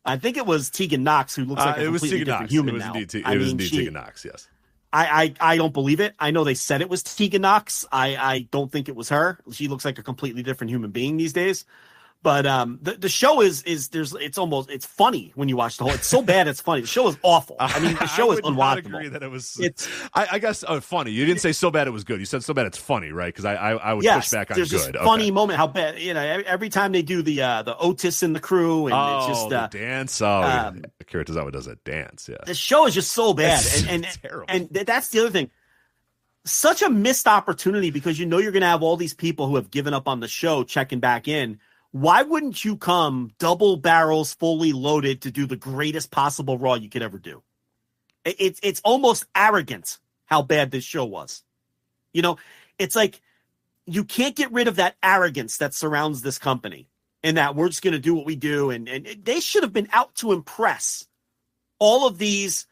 I think it was Tegan Nox, who looks like a completely different human now. It was indeed Tegan Nox, yes. I don't believe it. I know they said it was Tegan Nox. I don't think it was her. She looks like a completely different human being these days. But the show it's funny when you watch the whole. It's so bad it's funny. The show is awful. I mean, the show is unwatchable. I agree that it was. I guess funny. You didn't say so bad it was good. You said so bad it's funny, right? Because I would push back on there's good. This funny moment. How bad every time they do the Otis and the crew and it's just the dance. Akira Tozawa does a dance. Yeah, the show is just so bad and terrible. And that's the other thing. Such a missed opportunity because you're going to have all these people who have given up on the show checking back in. Why wouldn't you come double barrels fully loaded to do the greatest possible Raw you could ever do? It's almost arrogant how bad this show was. It's like you can't get rid of that arrogance that surrounds this company and that we're just going to do what we do. And they should have been out to impress all of these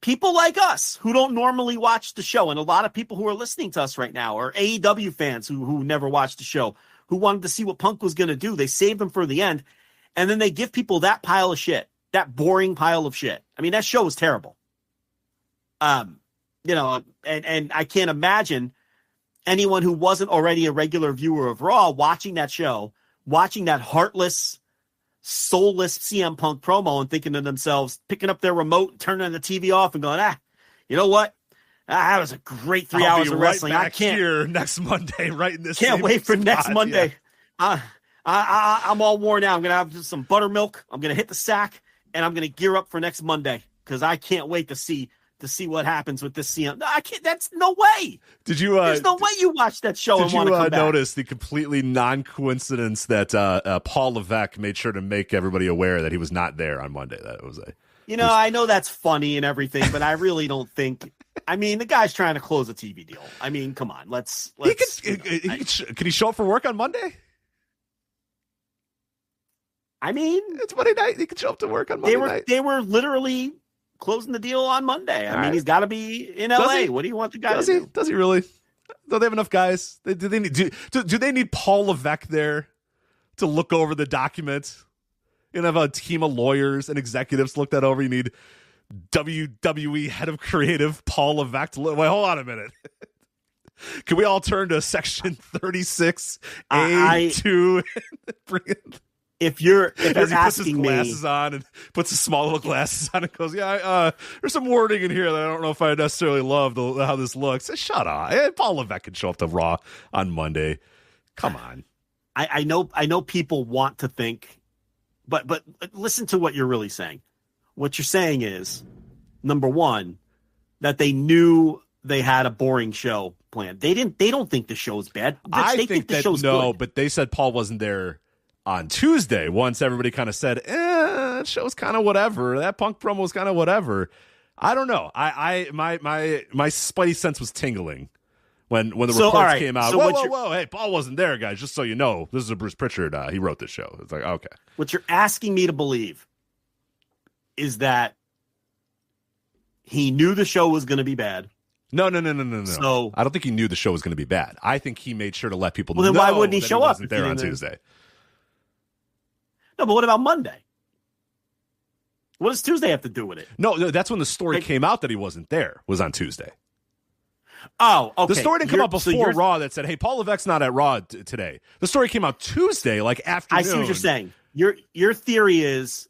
people like us who don't normally watch the show. And a lot of people who are listening to us right now are AEW fans who never watched the show, who wanted to see what Punk was going to do. They saved him for the end. And then they give people that pile of shit, that boring pile of shit. I mean, that show was terrible. And I can't imagine anyone who wasn't already a regular viewer of Raw watching that show, watching that heartless, soulless CM Punk promo and thinking to themselves, picking up their remote, turning the TV off and going, you know what? That was a great 3 hours of wrestling. I can't here next Monday, right in this. Can't wait for spot. Next Monday. Yeah. I'm all worn out. I'm gonna have some buttermilk. I'm gonna hit the sack, and I'm gonna gear up for next Monday because I can't wait to see what happens with this CM. I can't. That's no way. Did you? There's no way you watch that show and want to come back. Did you notice the completely non-coincidence that Paul Levesque made sure to make everybody aware that he was not there on Monday? That was I know that's funny and everything, but I really don't think I mean, the guy's trying to close a TV deal. I mean, come on, let's. Can he show up for work on Monday? I mean, it's Monday night. He can show up to work on Monday night. They were literally closing the deal on Monday. I mean, he's got to be in LA. What do you want the guy to do? Does he really? Don't they have enough guys? Do they need Paul Levesque there to look over the documents? You have a team of lawyers and executives look that over. You need WWE head of creative Paul Levesque to look. Wait, hold on a minute. Can we all turn to section 36A2 and bring it? If you're as he puts his asking glasses on and puts his small little glasses on and goes, there's some wording in here that I don't know if I necessarily love how this looks. Shut up. Paul Levesque can show up to Raw on Monday. Come on. I know people want to think, but listen to what you're really saying. What you're saying is, number one, that they knew they had a boring show planned. They don't think the show's bad. They think the show's good. But they said Paul wasn't there on Tuesday, once everybody kind of said, that show's kind of whatever. That Punk promo was kind of whatever. I don't know. My spidey sense was tingling when the reports came out. Whoa. Hey, Paul wasn't there, guys. Just so you know, this is a Bruce Pritchard. He wrote this show. It's like, okay. What you're asking me to believe is that he knew the show was going to be bad. No. So I don't think he knew the show was going to be bad. I think he made sure to let people know. Well, then why wouldn't he show up there on Tuesday? No, but what about Monday? What does Tuesday have to do with it? No, that's when the story came out that he wasn't there, was on Tuesday. Oh, okay. The story didn't come out before Raw that said, hey, Paul Levesque's not at Raw today. The story came out Tuesday, like afternoon. I see what you're saying. Your theory is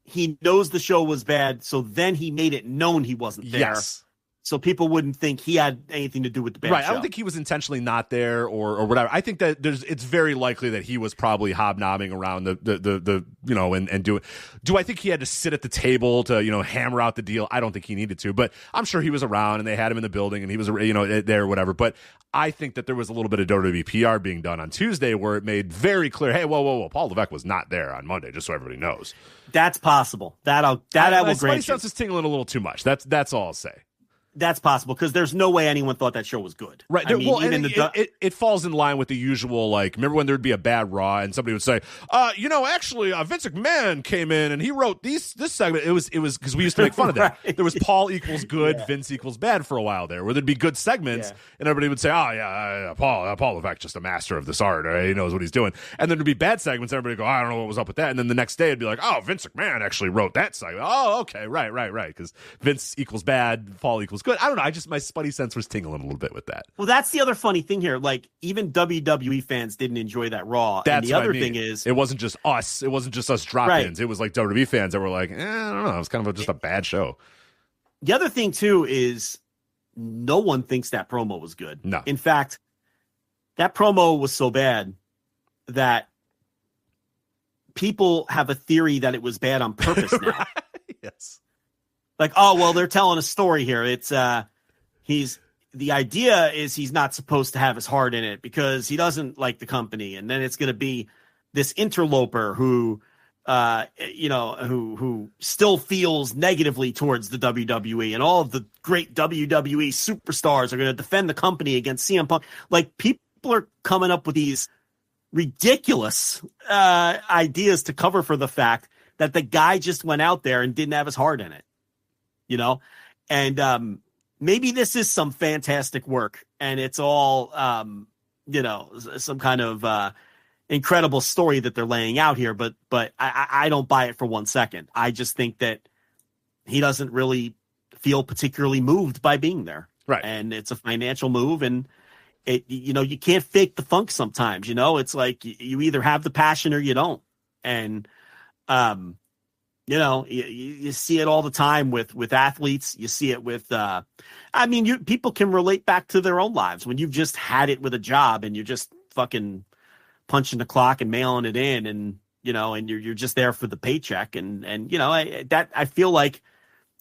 he knows the show was bad, so then he made it known he wasn't there. Yes. So people wouldn't think he had anything to do with the bad show. Right. I don't think he was intentionally not there or whatever. I think that it's very likely that he was probably hobnobbing around the and doing. Do I think he had to sit at the table to, hammer out the deal? I don't think he needed to, but I'm sure he was around and they had him in the building and he was, there or whatever. But I think that there was a little bit of WWE PR being done on Tuesday where it made very clear, hey, whoa, Paul Levesque was not there on Monday, just so everybody knows. That's possible. I will grant you. My sense is tingling a little too much. That's all I'll say. That's possible because there's no way anyone thought that show was good. Right. I mean, well, even it falls in line with the usual, like, remember when there'd be a bad Raw and somebody would say, actually, Vince McMahon came in and he wrote this segment. It was because we used to make fun of that. Right. There was Paul equals good, Vince equals bad for a while there, where there'd be good segments and everybody would say, Paul Levesque just a master of this art. He knows what he's doing. And then there'd be bad segments. And everybody would go, I don't know what was up with that. And then the next day it'd be like, Vince McMahon actually wrote that segment. Oh, okay. Right. Because Vince equals bad, Paul equals good. I don't know. My spidey sense was tingling a little bit with that. Well, that's the other funny thing here. Like, even WWE fans didn't enjoy that Raw. That's and the other thing is, it wasn't just us. It wasn't just us drop-ins. Right. It was like WWE fans that were like, I don't know. It was kind of just a bad show. The other thing, too, is no one thinks that promo was good. No. In fact, that promo was so bad that people have a theory that it was bad on purpose now. Right. Yes. Like, they're telling a story here. It's, the idea is he's not supposed to have his heart in it because he doesn't like the company. And then it's going to be this interloper who still feels negatively towards the WWE, and all of the great WWE superstars are going to defend the company against CM Punk. Like, people are coming up with these ridiculous ideas to cover for the fact that the guy just went out there and didn't have his heart in it, and, maybe this is some fantastic work and it's all, some kind of incredible story that they're laying out here. But I don't buy it for 1 second. I just think that he doesn't really feel particularly moved by being there. Right. And it's a financial move. And you can't fake the funk sometimes, it's like you either have the passion or you don't. And, you see it all the time with athletes. You see it with, people can relate back to their own lives when you've just had it with a job and you're just fucking punching the clock and mailing it in, and and you're just there for the paycheck, and I feel like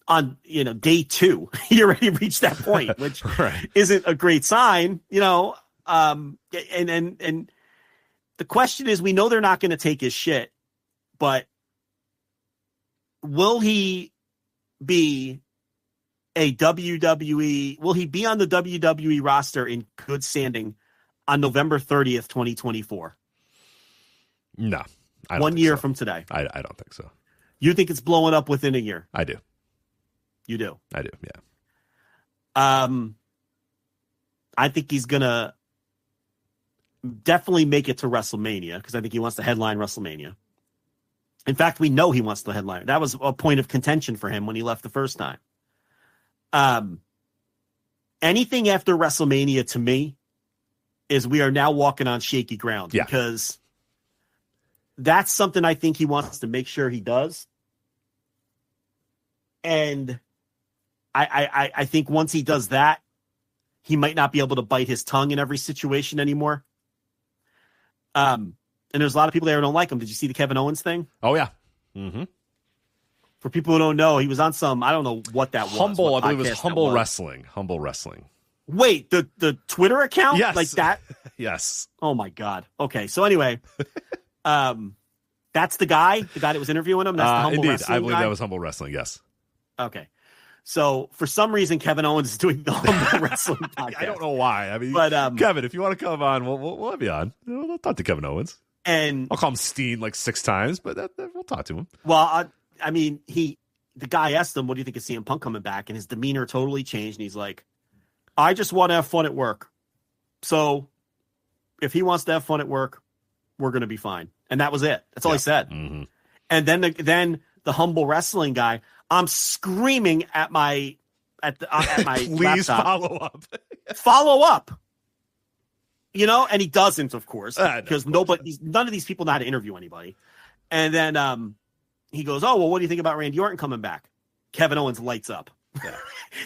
on day 2 you already reached that point, which right. isn't a great sign, and the question is, we know they're not going to take his shit, but will he be a WWE, will he be on the WWE roster in good standing on November 30th, 2024? No. I don't 1 think year so. from today. I don't think so. You think it's blowing up within a year? I do. You do? I do, yeah. I think he's going to definitely make it to WrestleMania because I think he wants to headline WrestleMania. In fact, we know he wants to headline. That was a point of contention for him when he left the first time. Anything after WrestleMania to me is we are now walking on shaky ground because that's something I think he wants to make sure he does. And I think once he does that, he might not be able to bite his tongue in every situation anymore. And there's a lot of people there who don't like him. Did you see the Kevin Owens thing? Oh, yeah. Mm-hmm. For people who don't know, he was on some, I don't know what that was. Humble, I believe it was Humble Wrestling. Humble Wrestling. Wait, the Twitter account? Yes. Like that? Yes. Oh, my God. Okay, so anyway, that's the guy that was interviewing him? That's the Humble indeed, Wrestling I believe guy? that was Humble Wrestling, yes. Okay. So for some reason, Kevin Owens is doing the Humble Wrestling podcast. I don't know why. I mean, but, Kevin, if you want to come on, we'll have you on. We'll talk to Kevin Owens. And I'll call him Steen like 6 times, but we'll talk to him. Well, I mean, the guy asked him, what do you think of CM Punk coming back? And his demeanor totally changed. And he's like, I just want to have fun at work. So if he wants to have fun at work, we're going to be fine. And that was it. That's all he said. Mm-hmm. And then the Humble Wrestling guy, I'm screaming at my Please laptop. follow up. Follow up. You know, and he doesn't, of course, because none of these people know how to interview anybody. And then he goes, oh, well, what do you think about Randy Orton coming back? Kevin Owens lights up. Yeah.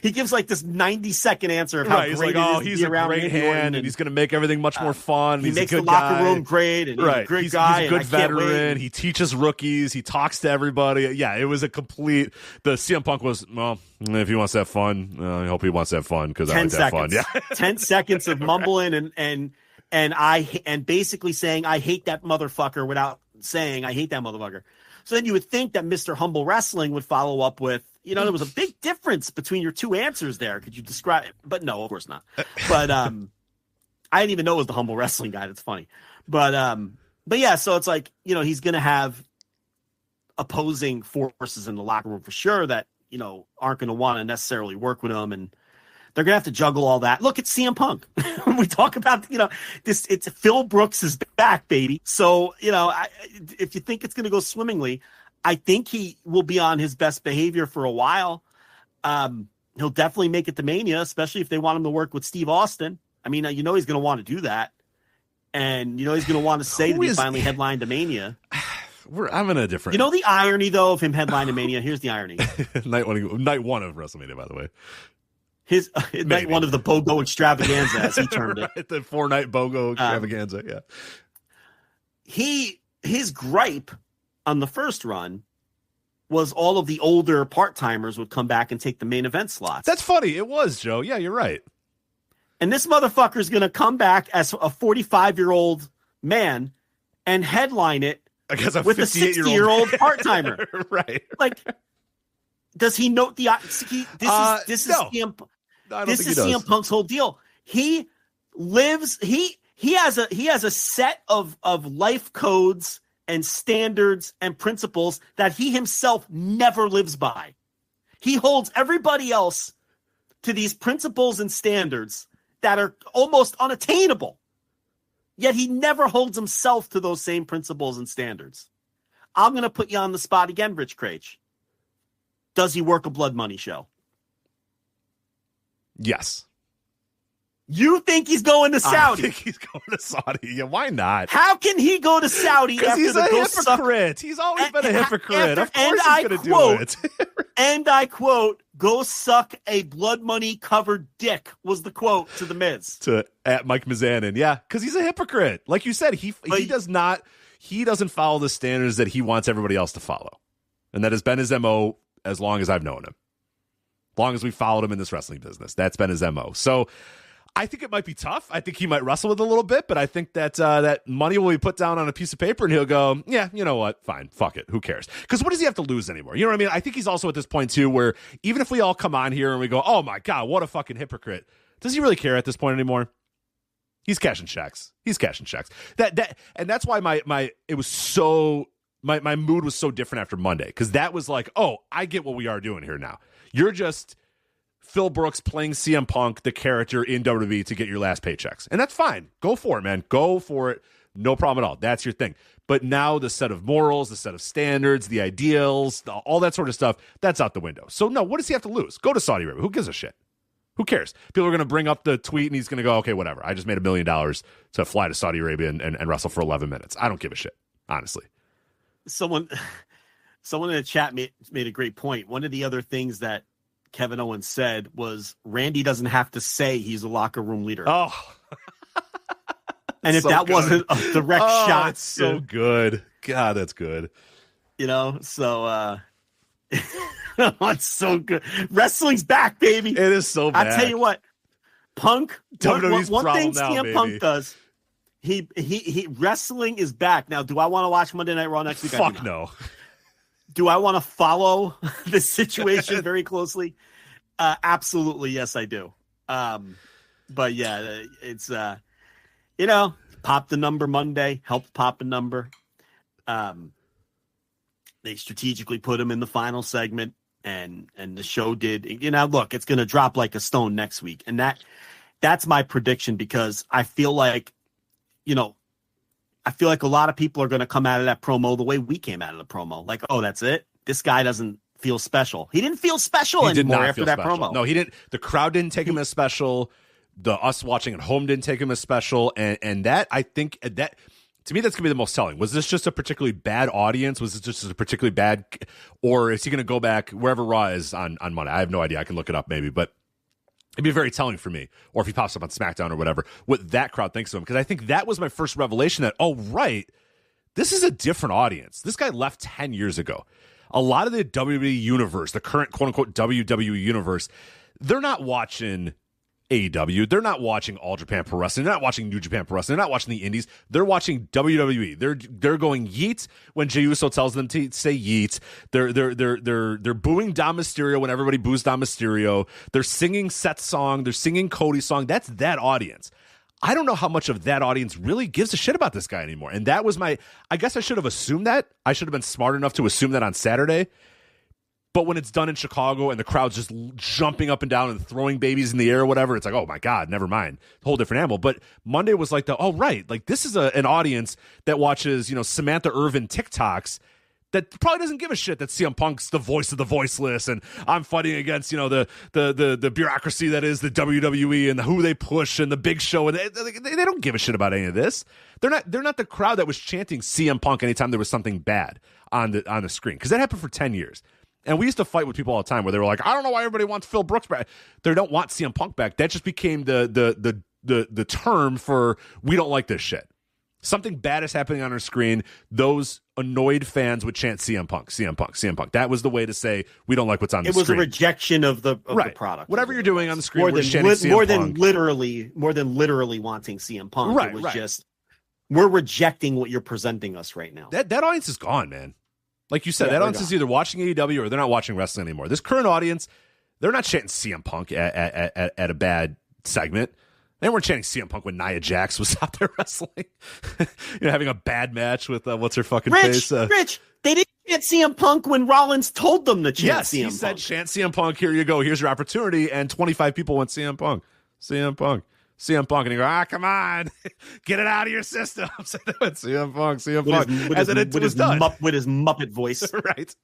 He gives like this 90-second answer of how he's great like, it is oh, to he's be a around great Randy hand, Orton, and he's going to make everything much more fun. He He's makes a good the locker guy. room great, and he's a great guy. He's a good and I can't veteran. wait. He teaches rookies. He talks to everybody. Yeah, it was a complete. The CM Punk was, well, if he wants to have fun, I hope he wants to have fun because I like to have fun. Yeah, 10 seconds of mumbling and basically saying I hate that motherfucker without saying I hate that motherfucker. So then you would think that Mr. Humble Wrestling would follow up with, you know, there was a big difference between your two answers there. Could you describe it? But no, of course not. But I didn't even know it was the Humble Wrestling guy. That's funny. But yeah, so it's like, you know, he's going to have opposing forces in the locker room for sure that, you know, aren't going to want to necessarily work with him. And they're going to have to juggle all that. Look at CM Punk. We talk about, you know, it's Phil Brooks is back, baby. So, you know, if you think it's going to go swimmingly, I think he will be on his best behavior for a while. He'll definitely make it to Mania, especially if they want him to work with Steve Austin. I mean, you know, he's going to want to do that. And, you know, he's going to want to say that he finally headlined to Mania. I'm in a different. You know the irony, though, of him headlining Mania? Here's the irony. night one of WrestleMania, by the way. His night one of the BOGO extravaganza, as he termed it. Right, the 4-night BOGO extravaganza, yeah. His gripe on the first run was all of the older part-timers would come back and take the main event slots. That's funny. It was, Joe. Yeah, you're right. And this motherfucker's going to come back as a 45-year-old man and headline it with a 60-year-old part-timer. Right. Like, does he note this is no. CM Punk's whole deal. He lives he has a set of life codes and standards and principles that he himself never lives by. He holds everybody else to these principles and standards that are almost unattainable. Yet he never holds himself to those same principles and standards. I'm going to put you on the spot again, Rich Craich. Does he work a Blood Money show? Yes. You think he's going to Saudi? I think he's going to Saudi. Yeah, why not? How can he go to Saudi because after he's the a Ghost hypocrite. He's always been a hypocrite. Of course he's going to do it. And I quote, "Go suck a Blood Money covered dick," was the quote to The Miz. At Mike Mizanin. Yeah, because he's a hypocrite. Like you said, he doesn't follow the standards that he wants everybody else to follow. And that has been his MO as long as I've known him. As long as we followed him in this wrestling business. That's been his MO. So I think it might be tough. I think he might wrestle with it a little bit, but I think that that money will be put down on a piece of paper, and he'll go, yeah, you know what? Fine, fuck it. Who cares? Because what does he have to lose anymore? You know what I mean? I think he's also at this point, too, where even if we all come on here and we go, oh, my God, what a fucking hypocrite. Does he really care at this point anymore? He's cashing checks. And that's why my mood was so different after Monday, because that was like, oh, I get what we are doing here now. You're just Phil Brooks playing CM Punk, the character in WWE, to get your last paychecks. And that's fine. Go for it, man. Go for it. No problem at all. That's your thing. But now the set of morals, the set of standards, the ideals, all that sort of stuff, that's out the window. So, no, what does he have to lose? Go to Saudi Arabia. Who gives a shit? Who cares? People are going to bring up the tweet, and he's going to go, okay, whatever. I just made $1 million to fly to Saudi Arabia and wrestle for 11 minutes. I don't give a shit, honestly. Someone in the chat made a great point. One of the other things that Kevin Owens said was Randy doesn't have to say he's a locker room leader. Oh, and if so that good. Wasn't a direct shot, it's so good. God, that's good. You know, so it's so good. Wrestling's back, baby. It is so bad. I tell you what, Punk. One thing now, CM Punk does. He wrestling is back. Now, do I want to watch Monday Night Raw next week? Fuck no. Do I want to follow the situation very closely? Absolutely, yes, I do. But yeah, it's popped the number Monday, helped pop a number. They strategically put him in the final segment, and the show did. Look, it's going to drop like a stone next week, and that's my prediction, because I feel like, a lot of people are going to come out of that promo the way we came out of the promo. Like, oh, that's it? This guy doesn't feel special. He didn't feel special anymore after that promo. No, he didn't. The crowd didn't take him as special. Us watching at home didn't take him as special. And that, I think, that to me, that's going to be the most telling. Was this just a particularly bad audience? Was it just a particularly bad, or is he going to go back wherever Raw is on Monday? I have no idea. I can look it up maybe, but it'd be very telling for me, or if he pops up on SmackDown or whatever, what that crowd thinks of him. Because I think that was my first revelation that, oh, right, this is a different audience. This guy left 10 years ago. A lot of the WWE universe, the current quote-unquote WWE universe, they're not watching AEW. They're not watching All Japan Pro Wrestling. They're not watching New Japan Pro Wrestling. They're not watching the Indies. They're watching WWE. They're going yeet when Jey Uso tells them to say yeet. They're booing Dom Mysterio when everybody boos Dom Mysterio. They're singing Seth's song. They're singing Cody's song. That's that audience. I don't know how much of that audience really gives a shit about this guy anymore. And that was I guess I should have assumed that. I should have been smart enough to assume that on Saturday. But when it's done in Chicago and the crowd's just jumping up and down and throwing babies in the air or whatever, it's like, oh my God, never mind. Whole different animal. But Monday was like right, like this is an audience that watches, Samantha Irvin TikToks that probably doesn't give a shit that CM Punk's the voice of the voiceless and I'm fighting against, the bureaucracy that is the WWE and who they push and the Big Show. And they don't give a shit about any of this. They're not the crowd that was chanting CM Punk anytime there was something bad on the screen, because that happened for 10 years. And we used to fight with people all the time where they were like, I don't know why everybody wants Phil Brooks back. They don't want CM Punk back. That just became the term for we don't like this shit. Something bad is happening on our screen. Those annoyed fans would chant CM Punk, CM Punk, CM Punk. That was the way to say we don't like what's on the screen. It was a rejection of the product. Whatever you're doing on the screen, more than literally wanting CM Punk. Right, it was just we're rejecting what you're presenting us right now. That audience is gone, man. Like you said, that audience is either watching AEW or they're not watching wrestling anymore. This current audience, they're not chanting CM Punk at a bad segment. They weren't chanting CM Punk when Nia Jax was out there wrestling. Having a bad match with what's her fucking face? Rich, they didn't chant CM Punk when Rollins told them to chant CM Punk. Yes, he said chant CM Punk. Here you go. Here's your opportunity. And 25 people went CM Punk. CM Punk. CM Punk, and you go, come on, get it out of your system. So CM Punk, CM Punk, with his Muppet voice, right?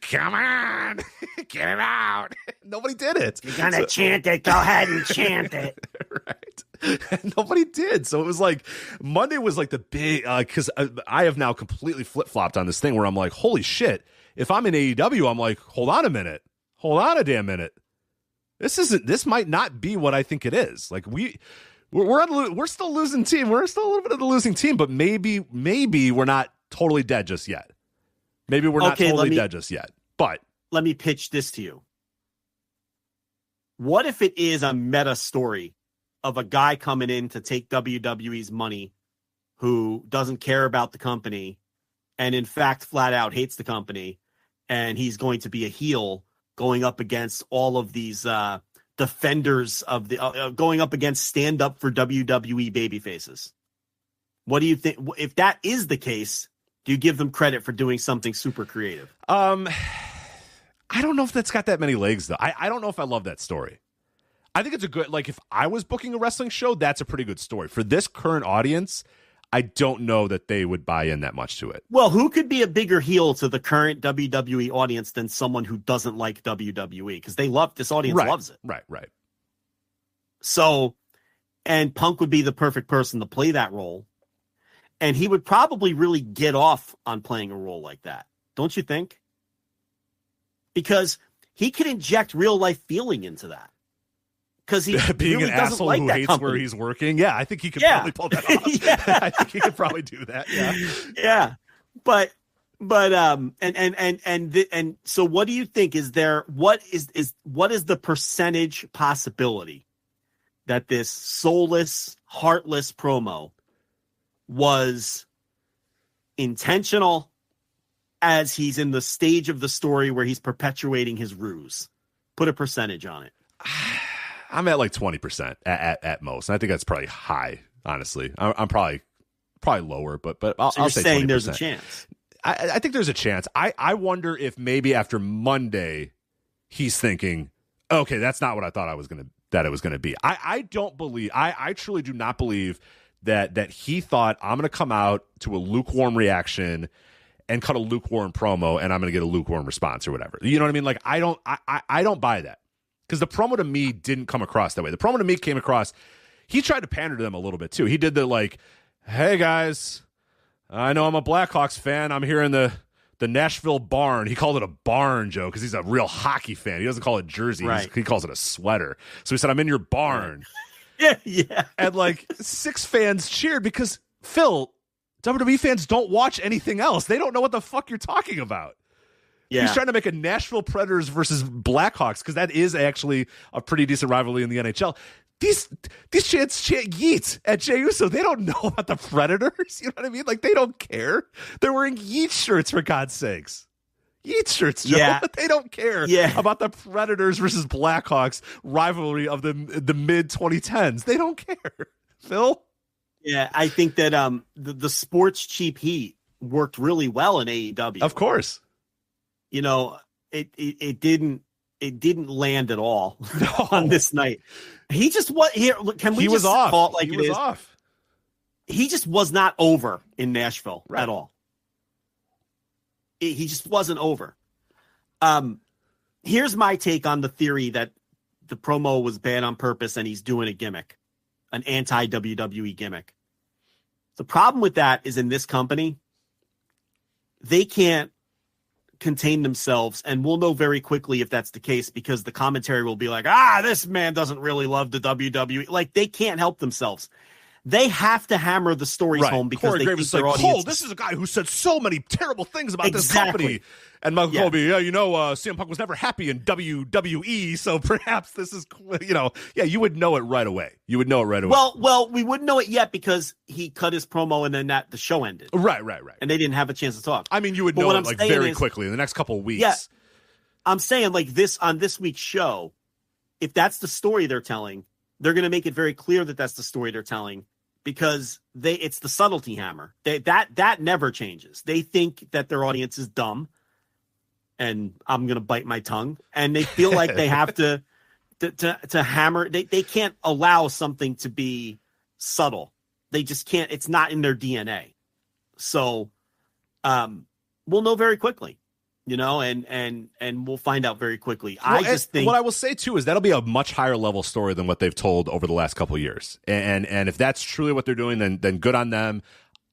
Come on, get it out. Nobody did it. You're gonna chant it. Go ahead and chant it. Right. And nobody did. So it was like Monday was like the big because I have now completely flip flopped on this thing where I'm like, holy shit. If I'm in AEW, I'm like, hold on a damn minute. This might not be what I think it is. Like we're still losing team. We're still a little bit of the losing team, but maybe we're not totally dead just yet. Maybe we're not totally dead just yet. But let me pitch this to you. What if it is a meta story of a guy coming in to take WWE's money who doesn't care about the company and in fact flat out hates the company, and he's going to be a heel going up against all of these defenders of the going up against stand up for WWE babyfaces. What do you think? If that is the case, do you give them credit for doing something super creative? I don't know if that's got that many legs, though. I don't know if I love that story. I think it's a good, like, if I was booking a wrestling show, that's a pretty good story. For this current audience, I don't know that they would buy in that much to it. Well, who could be a bigger heel to the current WWE audience than someone who doesn't like WWE? Because they love, this audience loves it. Right. So, and Punk would be the perfect person to play that role. And he would probably really get off on playing a role like that. Don't you think? Because he could inject real life feeling into that. Because he being really an asshole like who hates company. where he's working. Yeah, I think he could probably pull that off. I think he could probably do that. Yeah. But so what do you think? Is there, what is the percentage possibility that this soulless, heartless promo was intentional as he's in the stage of the story where he's perpetuating his ruse? Put a percentage on it. I'm at like 20% at most. And I think that's probably high, honestly. I'm probably lower, but I'll say saying 20%. There's a chance. I think there's a chance. I wonder if maybe after Monday he's thinking, okay, that's not what I thought it was gonna be. I don't believe, I truly do not believe that he thought, I'm gonna come out to a lukewarm reaction and cut a lukewarm promo and I'm gonna get a lukewarm response or whatever. You know what I mean? Like, I don't buy that. Because the promo to me didn't come across that way. The promo to me came across, he tried to pander to them a little bit too. He did the like, hey guys, I know I'm a Blackhawks fan. I'm here in the Nashville barn. He called it a barn, Joe, because he's a real hockey fan. He doesn't call it jersey. Right. He calls it a sweater. So he said, I'm in your barn. Yeah. And like 6 fans cheered because, Phil, WWE fans don't watch anything else. They don't know what the fuck you're talking about. Yeah. He's trying to make a Nashville Predators versus Blackhawks because that is actually a pretty decent rivalry in the NHL. These chants chant yeet at Jey Uso. They don't know about the Predators. You know what I mean? Like, they don't care. They're wearing yeet shirts, for God's sakes. Yeet shirts, Joe. Yeah. They don't care about the Predators versus Blackhawks rivalry of the mid-2010s. They don't care. Phil? Yeah, I think that the sports cheap heat worked really well in AEW. Of course. You know, it didn't land at all on this night. He just was here. Can we he just was off. call it like he it was is? Off. He just was not over in Nashville at all. He just wasn't over. Here's my take on the theory that the promo was bad on purpose and he's doing a gimmick, an anti-WWE gimmick. The problem with that is in this company, they can't contain themselves, and we'll know very quickly if that's the case because the commentary will be like, this man doesn't really love the WWE. Like, they can't help themselves. They have to hammer the stories home because Corey they Graves think their like, audience. this is a guy who said so many terrible things about this company. And Michael Colby, CM Punk was never happy in WWE, so perhaps this is, you would know it right away. You would know it right away. Well, we wouldn't know it yet because he cut his promo and then the show ended. Right. And they didn't have a chance to talk. I mean, you would know it like very quickly in the next couple of weeks. Yeah, I'm saying like this on this week's show, if that's the story they're telling, they're going to make it very clear that that's the story they're telling. Because it's the subtlety hammer. That never changes. They think that their audience is dumb, and I'm gonna bite my tongue. And they feel like they have to hammer. They can't allow something to be subtle. They just can't. It's not in their DNA. So, we'll know very quickly. And we'll find out very quickly. Well, I just think what I will say too is that'll be a much higher level story than what they've told over the last couple of years. And if that's truly what they're doing, then good on them.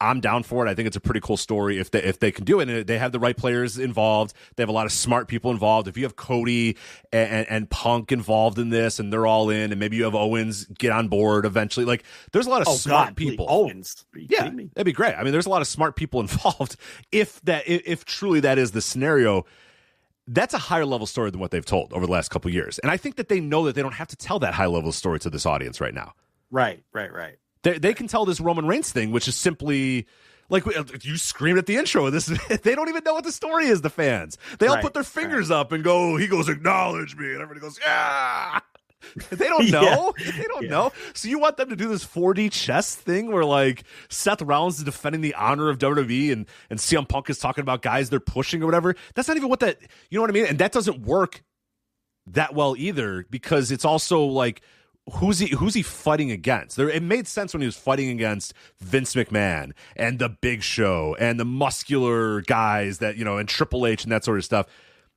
I'm down for it. I think it's a pretty cool story if they can do it. And they have the right players involved. They have a lot of smart people involved. If you have Cody and Punk involved in this, and they're all in, and maybe you have Owens get on board eventually. Like, there's a lot of smart people. Owens, are you kidding me? That'd be great. I mean, there's a lot of smart people involved. If truly that is the scenario, that's a higher level story than what they've told over the last couple of years. And I think that they know that they don't have to tell that high level story to this audience right now. Right. They can tell this Roman Reigns thing, which is simply like you screamed at the intro of this. They don't even know what the story is, the fans. They all put their fingers up and go, he goes, acknowledge me. And everybody goes, yeah. They don't know. They don't know. So you want them to do this 4D chess thing where like Seth Rollins is defending the honor of WWE and CM Punk is talking about guys they're pushing or whatever. That's not even what that, you know what I mean? And that doesn't work that well either, because it's also like, who's he fighting against? It made sense when he was fighting against Vince McMahon and the Big Show and the muscular guys that, you know, and Triple H and that sort of stuff.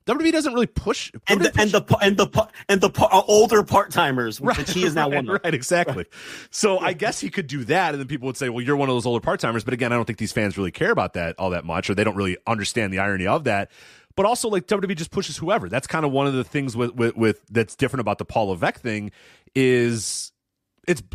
WWE doesn't really push, and the older part timers, which he is now one of. Right, exactly. So I guess he could do that, and then people would say, "Well, you're one of those older part timers." But again, I don't think these fans really care about that all that much, or they don't really understand the irony of that. But also, like, WWE just pushes whoever. That's kind of one of the things with that's different about the Paul Levesque thing is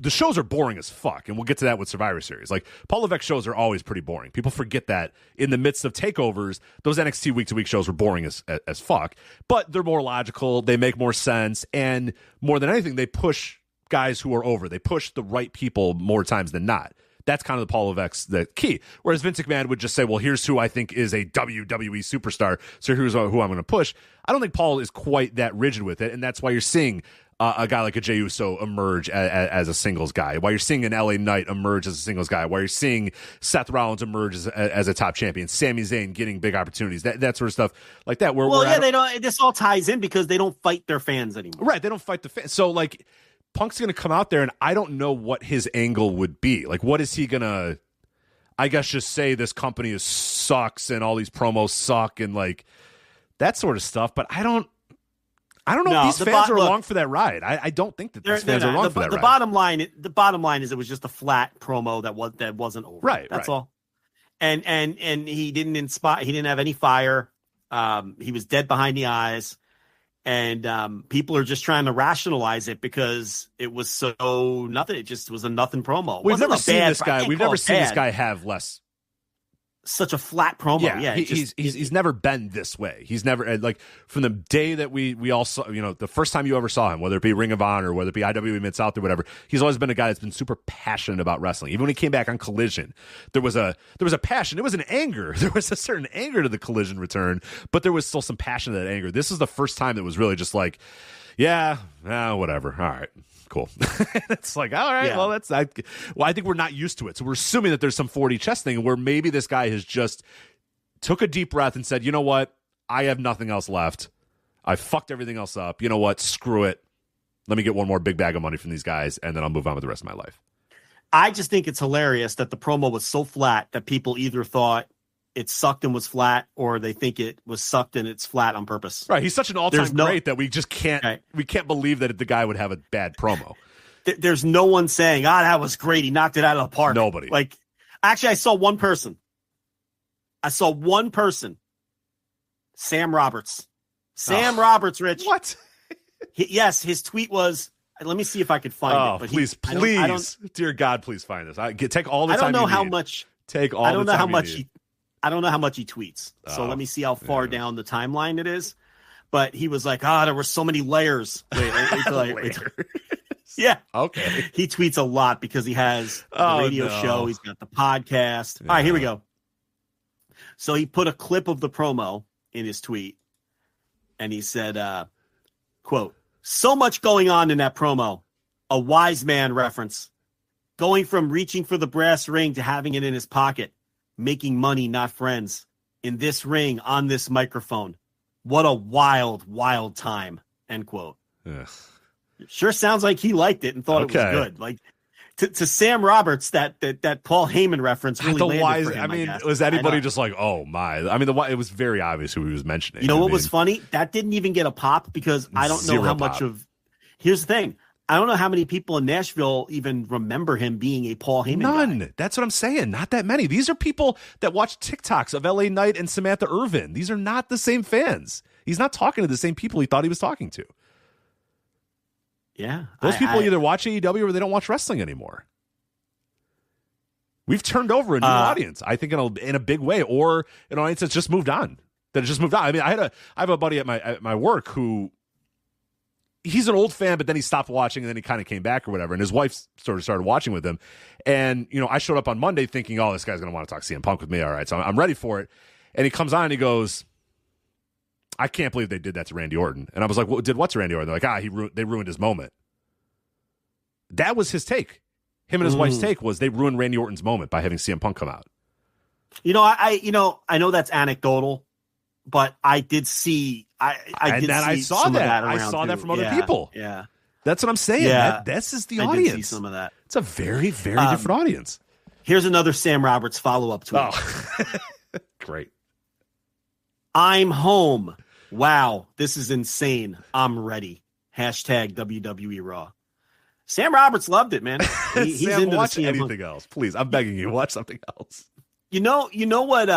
the shows are boring as fuck, and we'll get to that with Survivor Series. Like, Paul Levesque shows are always pretty boring. People forget that in the midst of takeovers, those NXT week-to-week shows were boring as fuck. But they're more logical, they make more sense, and more than anything, they push guys who are over. They push the right people more times than not. That's kind of the Paul Levesque's the key. Whereas Vince McMahon would just say, well, here's who I think is a WWE superstar, so here's who I'm going to push. I don't think Paul is quite that rigid with it, and that's why you're seeing a guy like a Jey Uso emerge as a singles guy, why you're seeing an LA Knight emerge as a singles guy, why you're seeing Seth Rollins emerge as a top champion, Sami Zayn getting big opportunities, that sort of stuff like that. They don't. This all ties in because they don't fight their fans anymore. Right, they don't fight the fans. So like, Punk's going to come out there, and I don't know what his angle would be. Like, what is he going to, I guess, just say this company sucks and all these promos suck and like that sort of stuff. But I don't know if these fans are along for that ride. I don't think that these fans are along for that ride. The bottom line is it was just a flat promo that wasn't over. Right. That's all. And he didn't inspire. He didn't have any fire. He was dead behind the eyes. And people are just trying to rationalize it because it was so nothing. It just was a nothing promo. We've never seen this guy. We've never seen this guy have such a flat promo. Yeah, he's never been this way. He's never, like, from the day that we all saw, you know, the first time you ever saw him, whether it be Ring of Honor, whether it be IWE Mid-South or whatever, he's always been a guy that's been super passionate about wrestling. Even when he came back on Collision, there was a passion. It was an anger. There was a certain anger to the Collision return, but there was still some passion to that anger. This is the first time that was really just like, whatever. All right. Cool. It's like, all right, well, I think we're not used to it. So we're assuming that there's some 4D chess thing where maybe this guy has just took a deep breath and said, you know what? I have nothing else left. I fucked everything else up. You know what? Screw it. Let me get one more big bag of money from these guys, and then I'll move on with the rest of my life. I just think it's hilarious that the promo was so flat that people either thought it sucked and was flat, or they think it was sucked and it's flat on purpose. Right. He's such an all-time great that we just can't we can't believe that the guy would have a bad promo. There's no one saying, that was great. He knocked it out of the park. Nobody. Like, actually, I saw one person. Sam Roberts. Roberts, Rich. What? Yes, his tweet was, let me see if I could find it. But please, dear God, please find this. Take all the time. I don't know how need. much. Take all. I don't know how much. Need. I don't know how much he tweets. So let me see how far down the timeline it is. But he was like, there were so many layers. Wait. Yeah. Okay. He tweets a lot because he has the radio show. He's got the podcast. Yeah. All right, here we go. So he put a clip of the promo in his tweet. And he said, quote, so much going on in that promo. A wise man reference. Going from reaching for the brass ring to having it in his pocket. Making money, not friends. In this ring, on this microphone. What a wild, wild time. End quote. Ugh. Sure sounds like he liked it and thought it was good. Like to Sam Roberts, that Paul Heyman reference really landed for him, I mean, was anybody just like, oh my? I mean, it was very obvious who he was mentioning. You know what was funny? That didn't even get a pop because I don't know how much of. Here's the thing. I don't know how many people in Nashville even remember him being a Paul Heyman guy. That's what I'm saying. Not that many. These are people that watch TikToks of LA Knight and Samantha Irvin. These are not the same fans. He's not talking to the same people he thought he was talking to. Yeah. Those people either watch AEW or they don't watch wrestling anymore. We've turned over a new audience, I think, in a big way, or an audience that's just moved on. I mean, I have a buddy at my work who he's an old fan, but then he stopped watching and then he kind of came back or whatever. And his wife sort of started watching with him. And, I showed up on Monday thinking, oh, this guy's going to want to talk CM Punk with me. All right. So I'm ready for it. And he comes on and he goes, I can't believe they did that to Randy Orton. And I was like, well, did what to Randy Orton? They're like, they ruined his moment. That was his take. Him and his wife's take was they ruined Randy Orton's moment by having CM Punk come out. I know that's anecdotal, but I did see, I saw that. I saw that from other people. Yeah. That's what I'm saying. Yeah. This is the I audience. did see some of that. It's a very, very different audience. Here's another Sam Roberts follow-up tweet. Oh. Great. I'm home. Wow, this is insane. I'm ready. Hashtag WWE Raw. Sam Roberts loved it, man. He's Sam, into watch the anything else, please. I'm begging you, watch something else. You know what?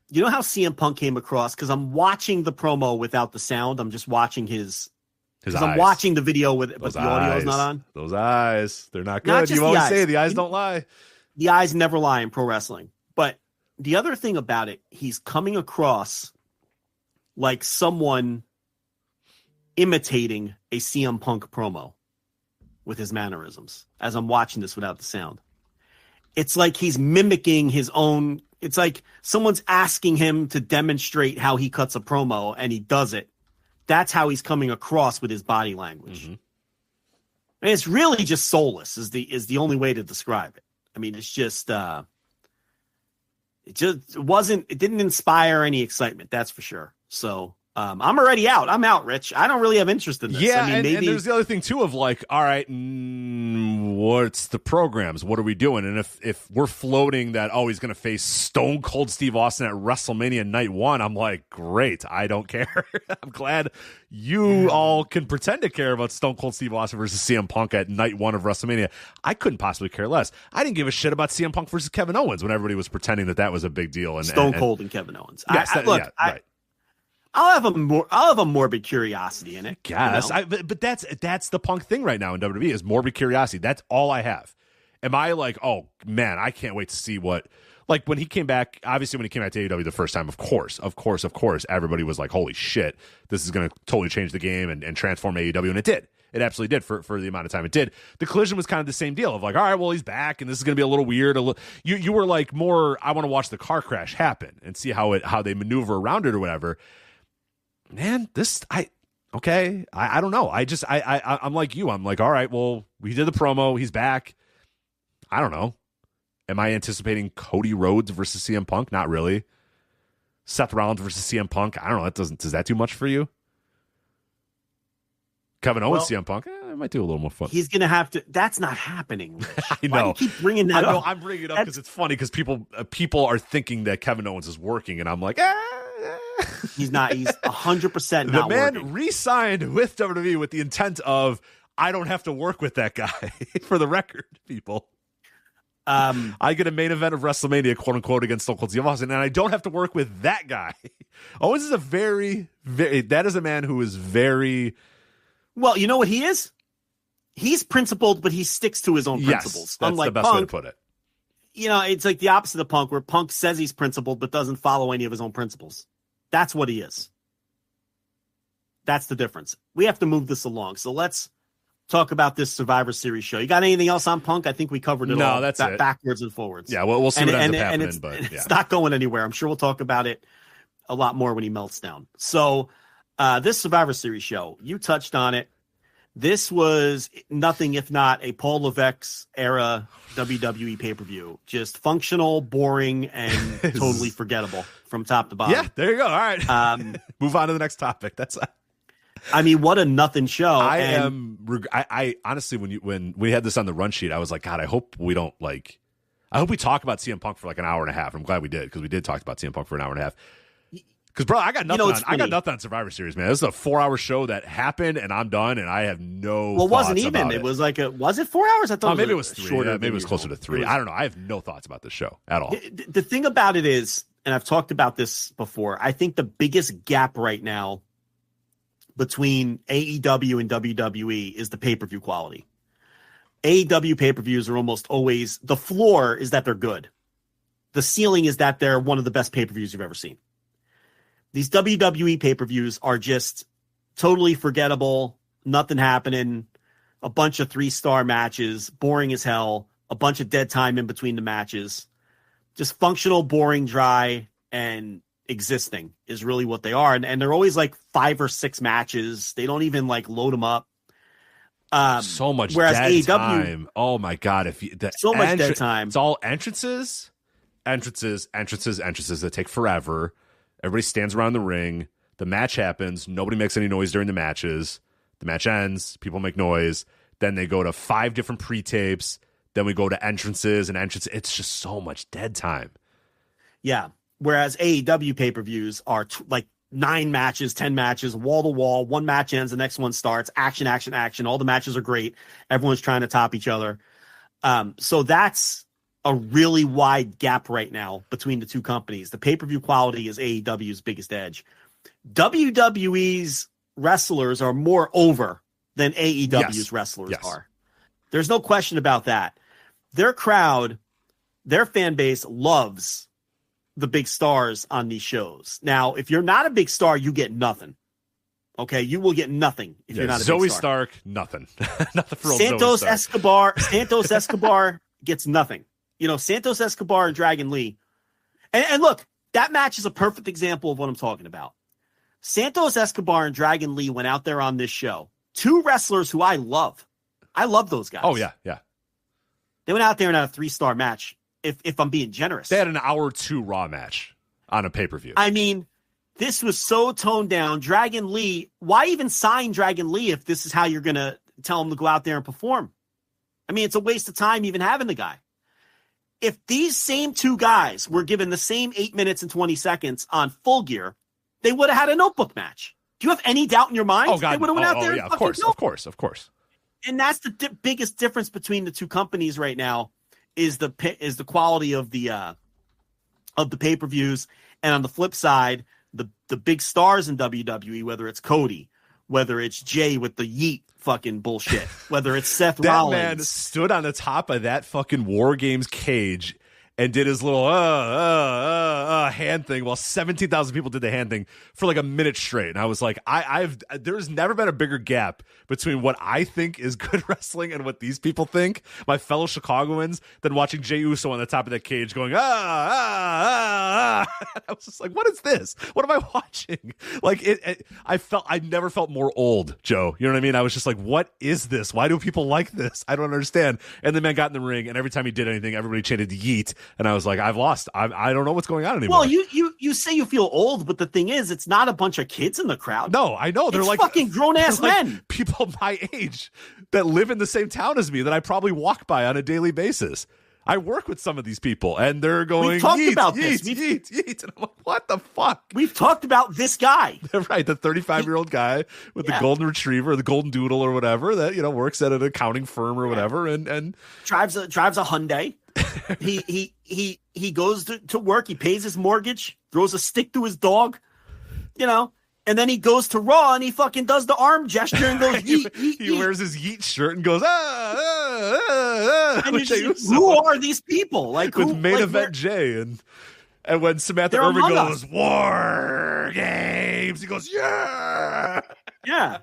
You know how CM Punk came across? Because I'm watching the promo without the sound. I'm just watching his eyes. I'm watching the video but the audio is not on. Those eyes, they're not good. You always say the eyes don't lie. The eyes never lie in pro wrestling. But the other thing about it, he's coming across like someone imitating a CM Punk promo with his mannerisms as I'm watching this without the sound. It's like he's mimicking his own. It's like someone's asking him to demonstrate how he cuts a promo and he does it. That's how he's coming across with his body language. Mm-hmm. And it's really just soulless is the only way to describe it. I mean, it's just, it didn't inspire any excitement. That's for sure. So, I'm already out. I'm out, Rich. I don't really have interest in this. Yeah, I mean, maybe... and there's the other thing, too, of like, all right, what's the programs? What are we doing? And if we're floating that, he's going to face Stone Cold Steve Austin at WrestleMania Night 1, I'm like, great. I don't care. I'm glad you all can pretend to care about Stone Cold Steve Austin versus CM Punk at Night 1 of WrestleMania. I couldn't possibly care less. I didn't give a shit about CM Punk versus Kevin Owens when everybody was pretending that was a big deal. And Stone Cold and Kevin Owens. Yes, right. I'll have a morbid curiosity in it. Yes, but that's the Punk thing right now in WWE is morbid curiosity. That's all I have. Am I like, oh man, I can't wait to see what, like when he came back. Obviously, when he came back to AEW the first time, of course, everybody was like, holy shit, this is going to totally change the game and transform AEW, and it did. It absolutely did for the amount of time it did. The Collision was kind of the same deal of like, all right, well, he's back, and this is going to be a little weird. You were like more, I want to watch the car crash happen and see how they maneuver around it or whatever. Man, I don't know. I'm like you. I'm like, all right, well, we did the promo. He's back. I don't know. Am I anticipating Cody Rhodes versus CM Punk? Not really. Seth Rollins versus CM Punk? I don't know. Does that do much for you? Kevin Owens, CM Punk? It might do a little more fun. He's going to have to. That's not happening, Rich. I know. Why do you keep bringing that up? I'm bringing it up because it's funny because people are thinking that Kevin Owens is working, and I'm like, He's not. He's 100% not. The man working. re-signed with WWE with the intent of I don't have to work with that guy. For the record, people, I get a main event of WrestleMania, quote unquote, against Stone Cold Steve Austin, and I don't have to work with that guy. Owens is that is a man who is very well. You know what he is? He's principled, but he sticks to his own principles. That's unlike the best Punk, way to put it. It's like the opposite of Punk, where Punk says he's principled but doesn't follow any of his own principles. That's what he is. That's the difference. We have to move this along. So let's talk about this Survivor Series show. You got anything else on Punk? I think we covered it all. No, that's it. Backwards and forwards. Yeah, we'll see what ends up happening. It's not going anywhere. I'm sure we'll talk about it a lot more when he melts down. So this Survivor Series show, you touched on it. This was nothing if not a Paul Levesque era WWE pay-per-view. Just functional, boring, and totally forgettable from top to bottom. Yeah, there you go. All right. Move on to the next topic. That's I mean, what a nothing show. I honestly, when we had this on the run sheet, I was like, God, I hope we talk about CM Punk for like an hour and a half. I'm glad we did because we did talk about CM Punk for an hour and a half. Because, bro, I got nothing. I got nothing on Survivor Series, man. This is a 4-hour show that happened, and I'm done, and I have no. Well, it wasn't even. It was like was it 4 hours? I thought maybe it was 3. Yeah, maybe it was closer to 3. I don't know. I have no thoughts about this show at all. The thing about it is, and I've talked about this before, I think the biggest gap right now between AEW and WWE is the pay-per-view quality. AEW pay-per-views are almost always, the floor is that they're good. The ceiling is that they're one of the best pay-per-views you've ever seen. These WWE pay-per-views are just totally forgettable, nothing happening, a bunch of 3-star matches, boring as hell, a bunch of dead time in between the matches, just functional, boring, dry, and existing is really what they are. And they're always like 5 or 6 matches. They don't even like load them up. So much whereas dead AEW, time. Oh my God. Much dead time. It's all entrances that take forever. Everybody stands around the ring. The match happens. Nobody makes any noise during the matches. The match ends. People make noise. Then they go to 5 different pre-tapes. Then we go to entrances and entrances. It's just so much dead time. Yeah. Whereas AEW pay-per-views are like 9 matches, 10 matches, wall to wall. One match ends, the next one starts. Action, action, action. All the matches are great. Everyone's trying to top each other. So that's a really wide gap right now between the two companies. The pay-per-view quality is AEW's biggest edge. WWE's wrestlers are more over than AEW's wrestlers are. There's no question about that. Their crowd, their fan base loves the big stars on these shows. Now, if you're not a big star, you get nothing. Okay, you will get nothing if you're not a Zoe big star. Stark, nothing. Nothing for old Santos Zoe Escobar. Santos Escobar gets nothing. You know, Santos Escobar and Dragon Lee. And look, that match is a perfect example of what I'm talking about. Santos Escobar and Dragon Lee went out there on this show. 2 wrestlers who I love. I love those guys. Oh, yeah, yeah. They went out there and had a 3-star match, if I'm being generous. They had an hour 2 Raw match on a pay-per-view. I mean, this was so toned down. Dragon Lee, why even sign Dragon Lee if this is how you're going to tell him to go out there and perform? I mean, it's a waste of time even having the guy. If these same 2 guys were given the same 8 minutes and 20 seconds on Full Gear, they would have had a notebook match. Do you have any doubt in your mind? Oh, God. They would have went out there. Yeah, of course. And that's the biggest difference between the two companies right now is the quality of the pay-per-views. And on the flip side, the big stars in WWE, whether it's Cody, whether it's Jay with the yeet fucking bullshit, whether it's Seth Rollins. That man stood on the top of that fucking War Games cage and did his little hand thing while 17,000 people did the hand thing for like a minute straight. And I was like, there's never been a bigger gap between what I think is good wrestling and what these people think, my fellow Chicagoans, than watching Jey Uso on the top of that cage going, I was just like, what is this? What am I watching? Like I never felt more old, Joe. You know what I mean? I was just like, what is this? Why do people like this? I don't understand. And the man got in the ring, and every time he did anything, everybody chanted yeet. And I was like, I've lost. I don't know what's going on anymore. Well, you say you feel old, but the thing is, it's not a bunch of kids in the crowd. No, I know. They're it's like fucking grown-ass men. Like people my age that live in the same town as me that I probably walk by on a daily basis. I work with some of these people, and they're going, we've talked about this. Yeet. And I'm like, what the fuck? We've talked about this guy. Right, the 35-year-old guy with the golden retriever, the golden doodle or whatever that, works at an accounting firm or whatever, and drives a Hyundai. He goes to work. He pays his mortgage, throws a stick to his dog, and then he goes to Raw and he fucking does the arm gesture and goes, yeet, yeet, he wears his yeet shirt and goes, And who are these people? Like with main event Jay and when Samantha Irvin goes, War Games, he goes, yeah. Yeah.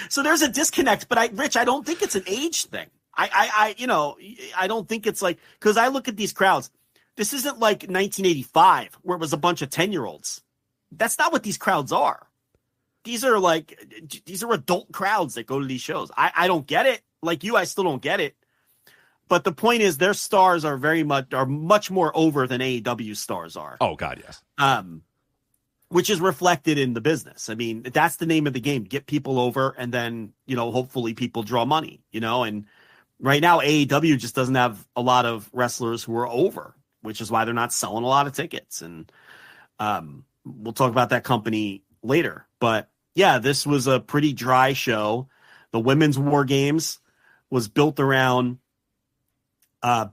So there's a disconnect, but Rich, I don't think it's an age thing. I don't think it's like, because I look at these crowds, this isn't like 1985 where it was a bunch of 10-year-olds. That's not what these crowds are. These are adult crowds that go to these shows. I don't get it. Like you, I still don't get it. But the point is, their stars are much more over than AEW stars are. Oh God, yes. Which is reflected in the business. I mean, that's the name of the game: get people over, and then hopefully people draw money. And right now AEW just doesn't have a lot of wrestlers who are over, which is why they're not selling a lot of tickets. And we'll talk about that company later. But yeah, this was a pretty dry show. The women's War Games was built around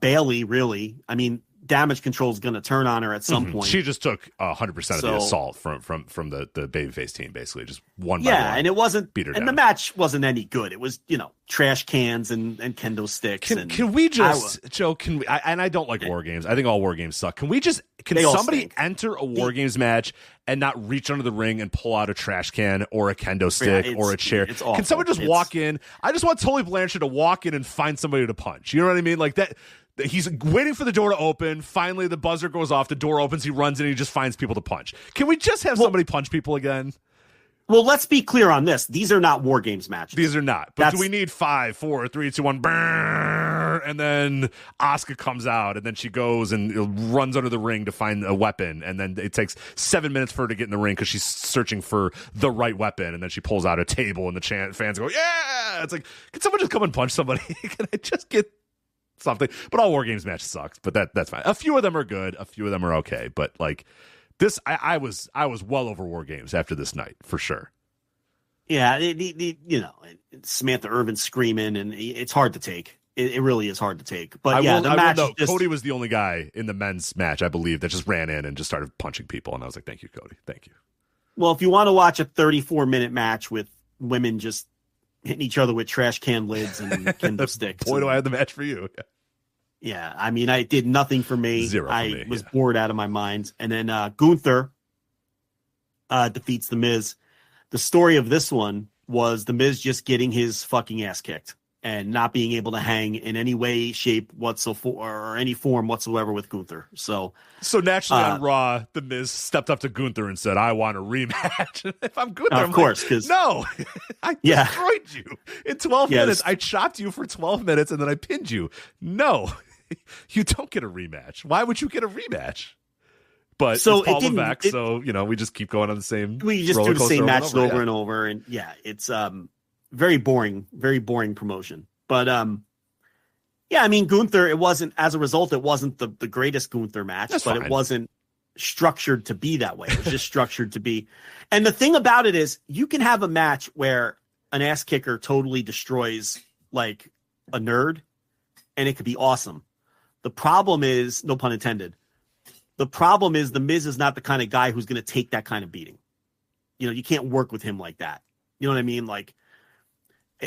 Bailey, really. I mean, damage control is going to turn on her at some point. She just took 100% of the assault from the babyface team, basically, just one by one. Yeah, and it wasn't, beat her and down. the match wasn't any good. It was, trash cans and kendo sticks. Can we just, Joe? Can we? I don't like war games. I think all war games suck. Can somebody stink. enter a war games match and not reach under the ring and pull out a trash can or a kendo stick or a chair? Can someone just walk in? I just want Tully Blanchard to walk in and find somebody to punch. You know what I mean? Like that. He's waiting for the door to open. Finally, the buzzer goes off. The door opens. He runs in. And he just finds people to punch. Can we just have somebody punch people again? Well, let's be clear on this. These are not war games matches. These are not. But do we need 5, 4, 3, 2, 1, and then Asuka comes out, and then she goes and runs under the ring to find a weapon, and then it takes 7 minutes for her to get in the ring because she's searching for the right weapon, and then she pulls out a table, and the fans go, yeah! It's like, can someone just come and punch somebody? Can I just get something? But all war games matches sucks, but that's fine. A few of them are good, a few of them are okay, but like this, I was well over war games after this night for sure. Yeah, Samantha Irvin screaming, and it's hard to take. It really is hard to take. But the match. Cody was the only guy in the men's match, I believe, that just ran in and just started punching people, and I was like, "Thank you, Cody. Thank you." Well, if you want to watch a 34-minute match with women just hitting each other with trash can lids and kendo sticks. Boy, do I have the match for you. Yeah, I mean, I did nothing for me. Zero for me, I was bored out of my mind. And then Gunther defeats The Miz. The story of this one was The Miz just getting his fucking ass kicked and not being able to hang in any way, shape, or any form whatsoever with Gunther. So naturally on Raw, The Miz stepped up to Gunther and said, "I want a rematch." If I'm Gunther, of course, because no, I destroyed you in 12 minutes. I chopped you for 12 minutes and then I pinned you. No, you don't get a rematch. Why would you get a rematch? But so it's Paul Levesque, so we just keep going on the same. We just do the same match over and over, and it's very boring promotion. But I mean, Gunther, it wasn't, as a result, it wasn't the greatest Gunther match. That's but fine. It wasn't structured to be that way. It was just structured to be. And the thing about it is, you can have a match where an ass kicker totally destroys like a nerd, and it could be awesome. The problem is, no pun intended, the problem is The Miz is not the kind of guy who's going to take that kind of beating. You can't work with him like that. You know what I mean? Like,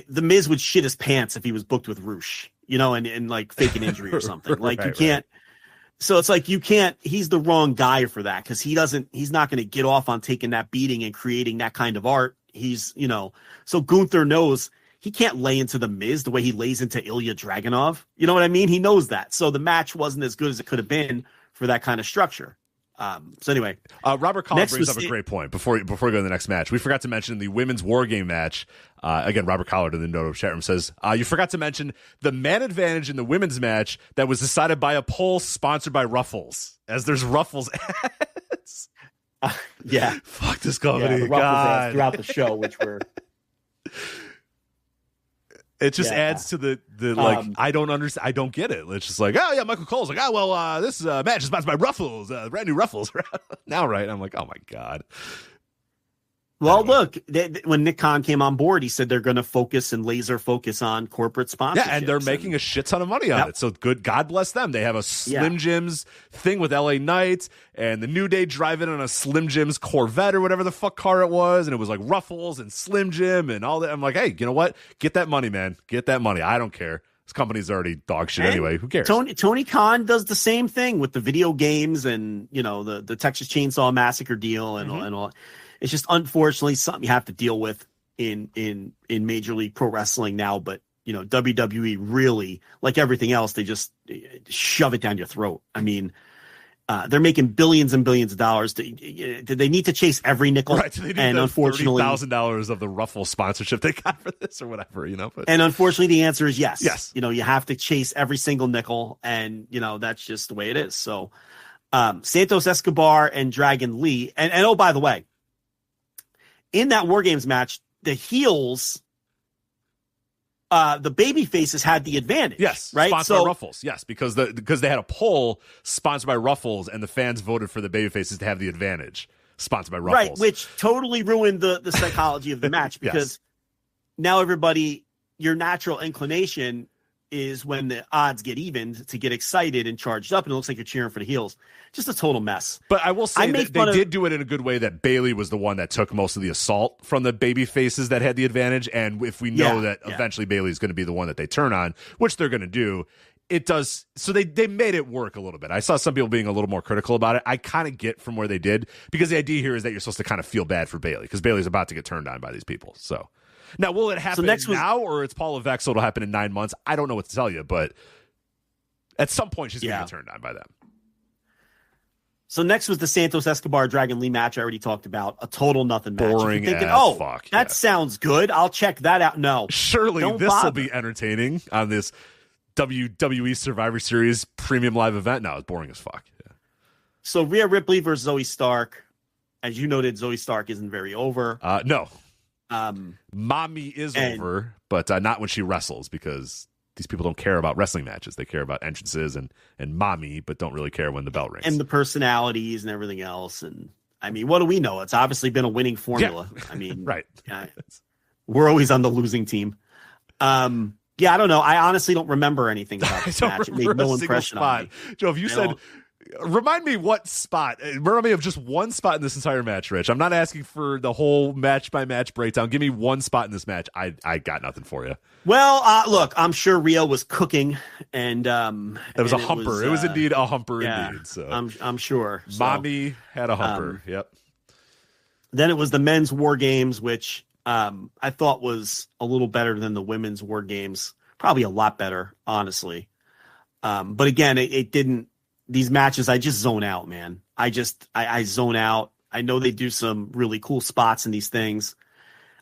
The Miz would shit his pants if he was booked with Roosh, and like fake an injury or something. Like you can't. Right. So it's like you can't. He's the wrong guy for that because he's not going to get off on taking that beating and creating that kind of art. So Gunther knows he can't lay into The Miz the way he lays into Ilya Dragunov. You know what I mean? He knows that. So the match wasn't as good as it could have been for that kind of structure. So anyway, Robert Collins brings up a great point before we go to the next match. We forgot to mention the women's war game match. Again, Robert Collard in the Noto chat room says, you forgot to mention the man advantage in the women's match that was decided by a poll sponsored by Ruffles, as there's Ruffles ads. Yeah. Fuck this company. Yeah, the Ruffles ads throughout the show, which were... It just adds to the like, I don't understand. I don't get it. It's just like, oh yeah, Michael Cole's like, this match is sponsored by Ruffles, brand new Ruffles. Now, right? I'm like, oh my God. Well, look, when Nick Khan came on board, he said they're going to focus and laser focus on corporate sponsorships. Yeah, and they're making a shit ton of money on it. So good, God bless them. They have a Slim Jims thing with LA Knight, and the New Day drive in on a Slim Jims Corvette or whatever the fuck car it was, and it was like Ruffles and Slim Jim and all that. I'm like, hey, you know what? Get that money, man. Get that money. I don't care. This company's already dog shit anyway. Who cares? Tony Khan does the same thing with the video games and the Texas Chainsaw Massacre deal and all. It's just unfortunately something you have to deal with in Major League Pro Wrestling now. But WWE really, like everything else, they just shove it down your throat. I mean, they're making billions and billions of dollars. Did they need to chase every nickel? Right. So they need unfortunately $30,000 of the Ruffles sponsorship they got for this or whatever. But, and unfortunately, the answer is yes. Yes. You have to chase every single nickel, and that's just the way it is. So, Santos Escobar and Dragon Lee, and oh, by the way, in that War Games match, the heels, the baby faces had the advantage. Yes, right. Sponsored by Ruffles. Yes, because they had a poll sponsored by Ruffles, and the fans voted for the baby faces to have the advantage. Sponsored by Ruffles, right? Which totally ruined the psychology of the match because now everybody, your natural inclination is when the odds get evened to get excited and charged up, and it looks like you're cheering for the heels. Just a total mess. But I will say that they did do it in a good way, that Bayley was the one that took most of the assault from the baby faces that had the advantage. And if we know that eventually Bayley's going to be the one that they turn on, which they're going to do, it does. So they made it work a little bit. I saw some people being a little more critical about it. I kind of get from where they did, because the idea here is that you're supposed to kind of feel bad for Bayley, because Bayley's about to get turned on by these people. So now, will it happen now, or it's Paul Levesque, so it'll happen in 9 months? I don't know what to tell you, but at some point she's going to get turned on by them. So next was the Santos Escobar Dragon Lee match I already talked about. A total nothing match. Boring thinking, as fuck. That sounds good. I'll check that out. No. Surely this will be entertaining on this WWE Survivor Series premium live event. No, it's boring as fuck. Yeah. So Rhea Ripley versus Zoe Stark. As you noted, Zoe Stark isn't very over. No. Mommy is over, but not when she wrestles, because these people don't care about wrestling matches. They care about entrances and mommy, but don't really care when the bell rings. And the personalities and everything else. And I mean, what do we know? It's obviously been a winning formula. Yeah. I mean, right. We're always on the losing team. I don't know. I honestly don't remember anything about this match. It made no impression on me. Joe, if you said, remind me what spot. Remind me of just one spot in this entire match, Rich. I'm not asking for the whole match-by-match breakdown. Give me one spot in this match. I got nothing for you. Well, look, I'm sure Rio was cooking, and it was a humper. It was indeed a humper, indeed. So I'm sure. Mommy had a humper. Yep. Then it was the men's War Games, which I thought was a little better than the women's War Games. Probably a lot better, honestly. But again, it didn't. These matches, I just zone out, man. I zone out. I know they do some really cool spots in these things.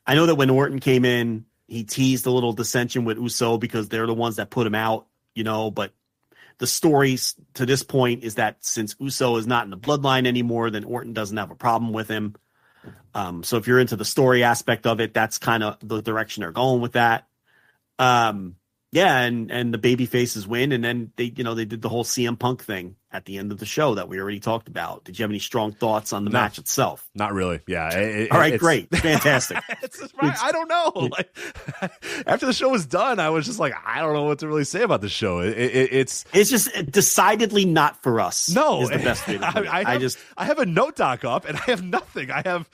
I know that when Orton came in, he teased a little dissension with Uso because they're the ones that put him out, but the story to this point is that since Uso is not in the bloodline anymore, then Orton doesn't have a problem with him. So if you're into the story aspect of it, that's kind of the direction they're going with that. And the baby faces win, and then they did the whole CM Punk thing at the end of the show that we already talked about. Did you have any strong thoughts on the match itself? Not really. Yeah. All right, great, fantastic. I don't know. Like, after the show was done, I was just like, I don't know what to really say about the show. It's just decidedly not for us. No, is the best way to put it. I have a note doc up, and I have nothing. I have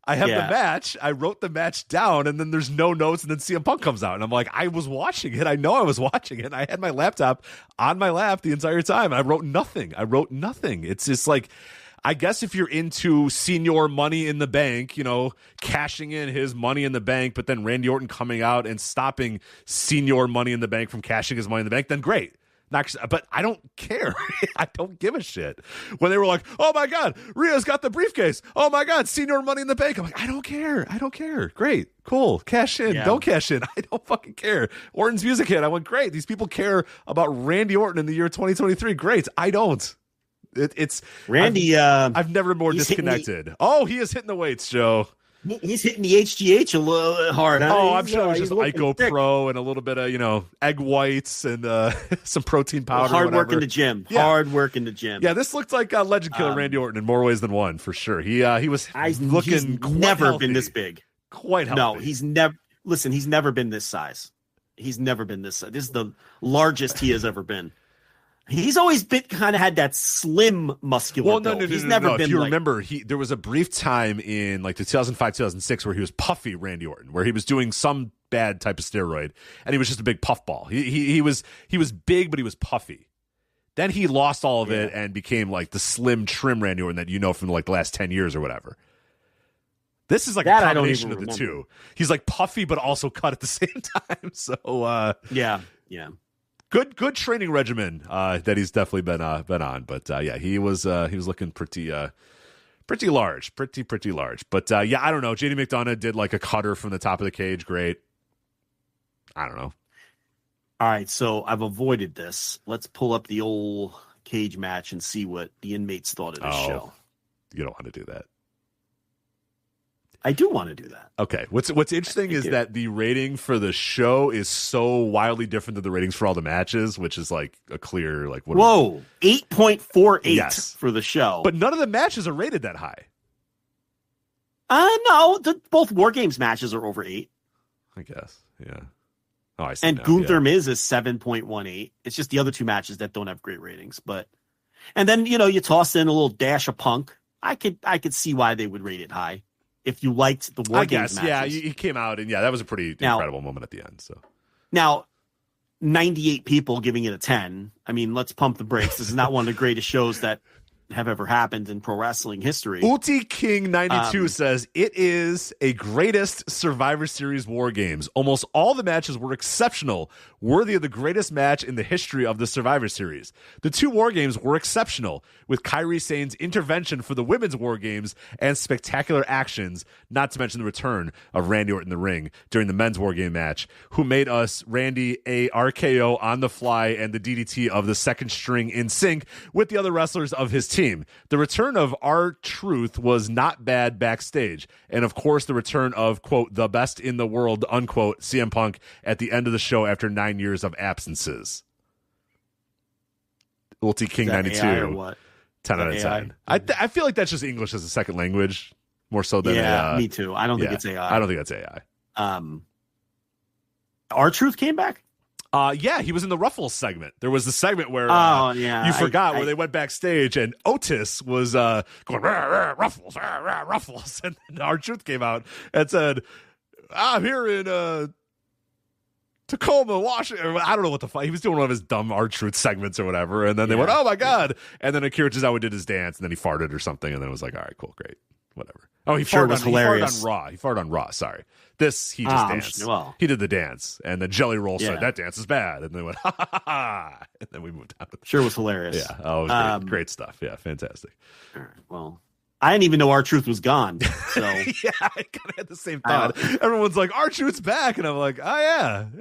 the match. I wrote the match down, and then there's no notes, and then CM Punk comes out, and I'm like, I was watching it. I know I was watching it. And I had my laptop on my lap the entire time. I wrote nothing. It's just like, I guess if you're into Senior Money in the Bank, cashing in his Money in the Bank, but then Randy Orton coming out and stopping Senior Money in the Bank from cashing his Money in the Bank, then great. But I don't care. I don't give a shit. When they were like, oh my God, Rhea's got the briefcase. Oh my God, Senior Money in the Bank. I'm like, I don't care. Great. Cool. Cash in. Yeah. Don't cash in. I don't fucking care. Orton's music hit. I went, great. These people care about Randy Orton in the year 2023. Great. I don't. It's Randy. I've never been more disconnected. He is hitting the weights, Joe. He's hitting the HGH a little hard. Huh? I'm sure it was just Ico Pro and a little bit of, egg whites and some protein powder. Hard work in the gym. Yeah. Hard work in the gym. Yeah, this looked like Legend Killer Randy Orton in more ways than one, for sure. He was looking he's never healthy. Been this big. Quite healthy. No, he's never. Listen, he's never been this size. He's never been this size. This is the largest he has ever been. He's always been kind of had that slim muscular build. No. He's never been. If you remember, there was a brief time in like 2005, 2006 where he was puffy Randy Orton, where he was doing some bad type of steroid, and he was just a big puffball. He was big, but he was puffy. Then he lost all of it and became like the slim, trim Randy Orton that from like the last 10 years or whatever. This is like a combination of the two. He's like puffy, but also cut at the same time. So yeah. Good training regimen that he's definitely been on, but he was looking pretty large, pretty large. But I don't know. JD McDonough did like a cutter from the top of the cage. Great. I don't know. All right, so I've avoided this. Let's pull up the old cage match and see what the inmates thought of this show. You don't want to do that. I do want to do that. Okay. What's interesting is that the rating for the show is so wildly different than the ratings for all the matches, which is like a clear 8.48 for the show. But none of the matches are rated that high. No, both War Games matches are over 8. I guess. Yeah. Oh, I see. And now, Gunther Miz is 7.18. It's just the other two matches that don't have great ratings. And then, you toss in a little dash of Punk. I could see why they would rate it high if you liked the War Games matches. Yeah, he came out, and that was a pretty incredible moment at the end. So now, 98 people giving it a 10. I mean, let's pump the brakes. This is not one of the greatest shows that have ever happened in pro wrestling history. Ulti King 92 says it is a greatest Survivor Series War Games. Almost all the matches were exceptional, worthy of the greatest match in the history of the Survivor Series. The two War Games were exceptional, with Kairi Sane's intervention for the women's War Games and spectacular actions, not to mention the return of Randy Orton in the ring during the men's War Game match, who made us Randy a RKO on the fly and the DDT of the second string in sync with the other wrestlers of his team. The return of R-Truth was not bad backstage. And of course, the return of, quote, the best in the world, unquote, CM Punk at the end of the show after 9 years of absences. Ulti King 92. 10 out of 10. I feel like that's just English as a second language more so than me too. I don't think it's AI. I don't think that's AI. R-Truth came back? He was in the Ruffles segment. There was the segment where you forgot where they went backstage and Otis was going rah, rah, Ruffles, rah, rah, Ruffles, and then R-Truth came out and said, "I'm here in Tacoma, Washington." I don't know what the fuck he was doing, one of his dumb R-Truth segments or whatever. And then they went, "Oh my god!" And then Akira Tozawa did his dance, and then he farted or something, and then it was like, "All right, cool, great, whatever." Oh, he farted on Raw. He farted on Raw. Sorry. He just danced. He did the dance, and then Jelly Roll said that dance is bad, and they went ha ha ha, ha. And then we moved on. Sure was hilarious. Yeah, it was great stuff. Yeah, fantastic. All right, well, I didn't even know R-Truth was gone. So yeah, I kind of had the same thought. Everyone's like, R-Truth's back, and I'm like, oh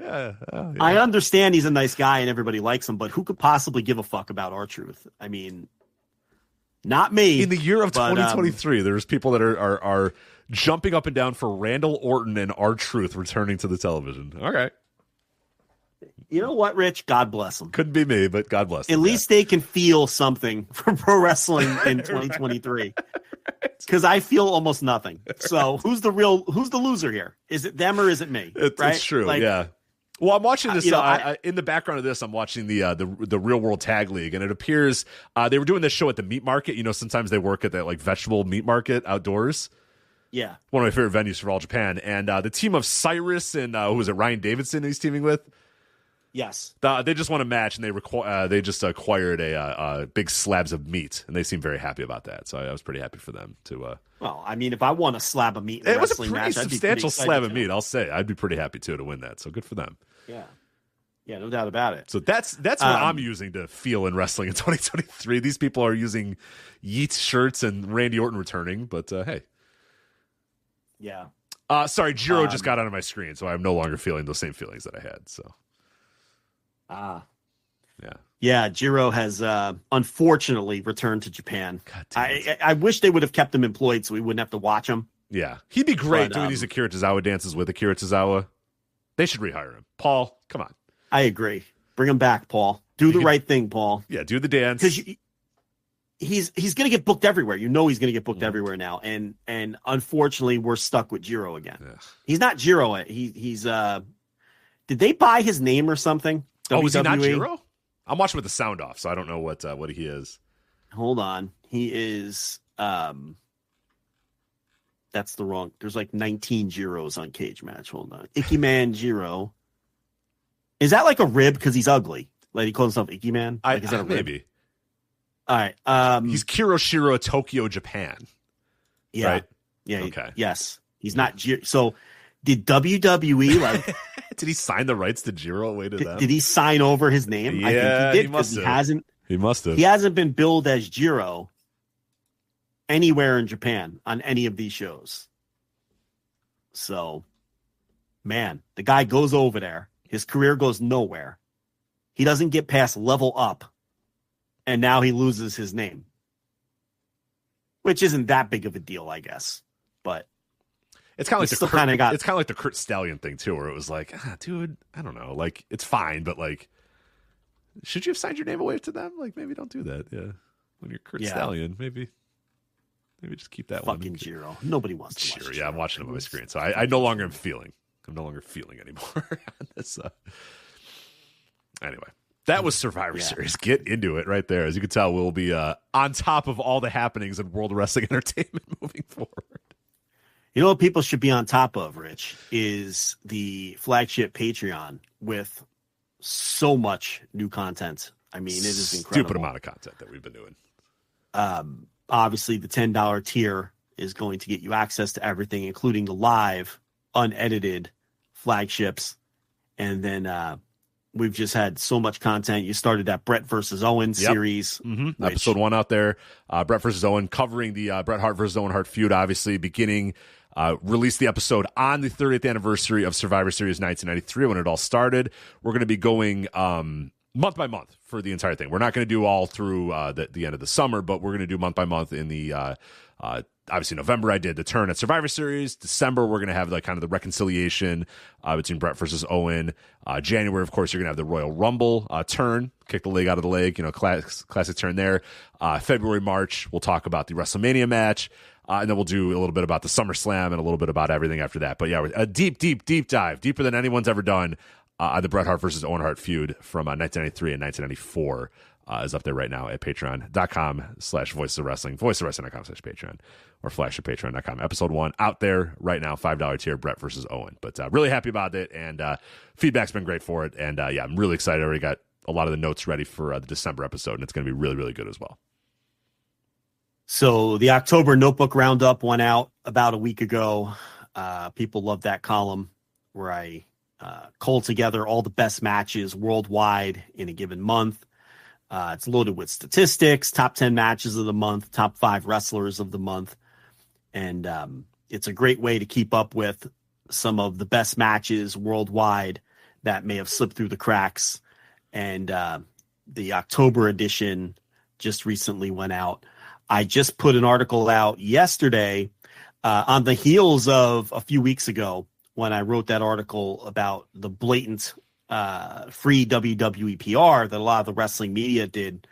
yeah. I understand he's a nice guy and everybody likes him, but who could possibly give a fuck about R-Truth? I mean, not me. In the year of 2023, there's people that are jumping up and down for Randall Orton and R-Truth returning to the television. All right. You know what, Rich? God bless them. Couldn't be me, but God bless them. At least they can feel something from pro wrestling in 2023. Because I feel almost nothing. So who's the loser here? Is it them or is it me? It's true, yeah. Well, I'm watching this. In the background of this, I'm watching the Real World Tag League, and it appears they were doing this show at the meat market. You know, sometimes they work at that like vegetable meat market outdoors. Yeah, one of my favorite venues for All Japan. And the team of Cyrus and who was it, Ryan Davidson? He's teaming with. Yes, they just won a match, and they just acquired a big slabs of meat, and they seem very happy about that. So I was pretty happy for them to. Well, I mean, if I won a slab of meat, in it was a pretty match, substantial slab of meat. I'll say I'd be pretty happy to win that. So good for them. Yeah, no doubt about it. So that's what I'm using to feel in wrestling in 2023. These people are using Yeet shirts and Randy Orton returning, but hey. Yeah. Sorry, Jiro just got onto my screen, so I'm no longer feeling those same feelings that I had. So. Yeah, Jiro has unfortunately returned to Japan. I wish they would have kept him employed so we wouldn't have to watch him. Yeah, he'd be great doing these Akira Tozawa dances with Akira Tozawa. They should rehire him. Paul, come on. I agree. Bring him back, Paul. Do the right thing, Paul. Yeah, do the dance. Because he's going to get booked everywhere. You know he's going to get booked everywhere now. And unfortunately, we're stuck with Jiro again. Yeah. He's not Jiro. He's did they buy his name or something? WWE? Is he not Jiro? I'm watching with the sound off, so I don't know what he is. Hold on. He is that's the wrong. There's like 19 Jiros on Cage Match. Hold on. Icky Man Jiro. Is that like a rib because he's ugly? Like he calls himself Icky Man? Like, is that a rib? Maybe. All right. He's Kiroshiro, Tokyo, Japan. Yeah. Right? Yeah. Okay. Yes. He's not Jiro. So did WWE like did he sign the rights to Jiro away to them? Did he sign over his name? Yeah, I think he did. He must have. He hasn't been billed as Jiro anywhere in Japan on any of these shows. So, man, the guy goes over there. His career goes nowhere. He doesn't get past level up. And now he loses his name. Which isn't that big of a deal, I guess. But it's kind of like it's kind of like the Kurt Stallion thing too, where it was like, dude, I don't know, like it's fine, but like, should you have signed your name away to them? Like, maybe don't do that. Yeah, when you're Kurt Stallion, maybe just keep that fucking one. Jiro. Nobody wants to watch Jiro. Yeah, I'm watching him on my screen, so I no longer am feeling. I'm no longer feeling anymore on this. Anyway, that was Survivor Series. Get into it right there. As you can tell, we'll be on top of all the happenings in World Wrestling Entertainment moving forward. You know what people should be on top of, Rich, is the Flagship Patreon with so much new content. I mean, it is incredible. Stupid amount of content that we've been doing. Obviously, the $10 tier is going to get you access to everything, including the live, unedited flagships. And then we've just had so much content. You started that Bret versus Owen series. Mm-hmm. Episode 1 out there. Bret versus Owen, covering the Bret Hart versus Owen Hart feud, obviously, beginning... released the episode on the 30th anniversary of Survivor Series 1993 when it all started. We're going to be going month by month for the entire thing. We're not going to do all through the end of the summer, but we're going to do month by month in the obviously November I did the turn at Survivor Series. December we're going to have like kind of the reconciliation between Bret versus Owen. January, of course, you're going to have the Royal Rumble turn, kick the leg out of the leg, classic turn there. February, March, we'll talk about the WrestleMania match. And then we'll do a little bit about the SummerSlam and a little bit about everything after that. But yeah, a deep dive, deeper than anyone's ever done on the Bret Hart versus Owen Hart feud from 1993 and 1994 is up there right now at patreon.com/voices of wrestling, voicesofwrestling.com/patreon, or flash@patreon.com. Episode 1 out there right now, $5 tier, Bret versus Owen. But really happy about it, and feedback's been great for it. And yeah, I'm really excited. I already got a lot of the notes ready for the December episode, and it's going to be really, really good as well. So the October Notebook Roundup went out about a week ago. People love that column where I cull together all the best matches worldwide in a given month. It's loaded with statistics, top 10 matches of the month, top 5 wrestlers of the month. And it's a great way to keep up with some of the best matches worldwide that may have slipped through the cracks. And the October edition just recently went out. I just put an article out yesterday on the heels of a few weeks ago when I wrote that article about the blatant free WWE PR that a lot of the wrestling media did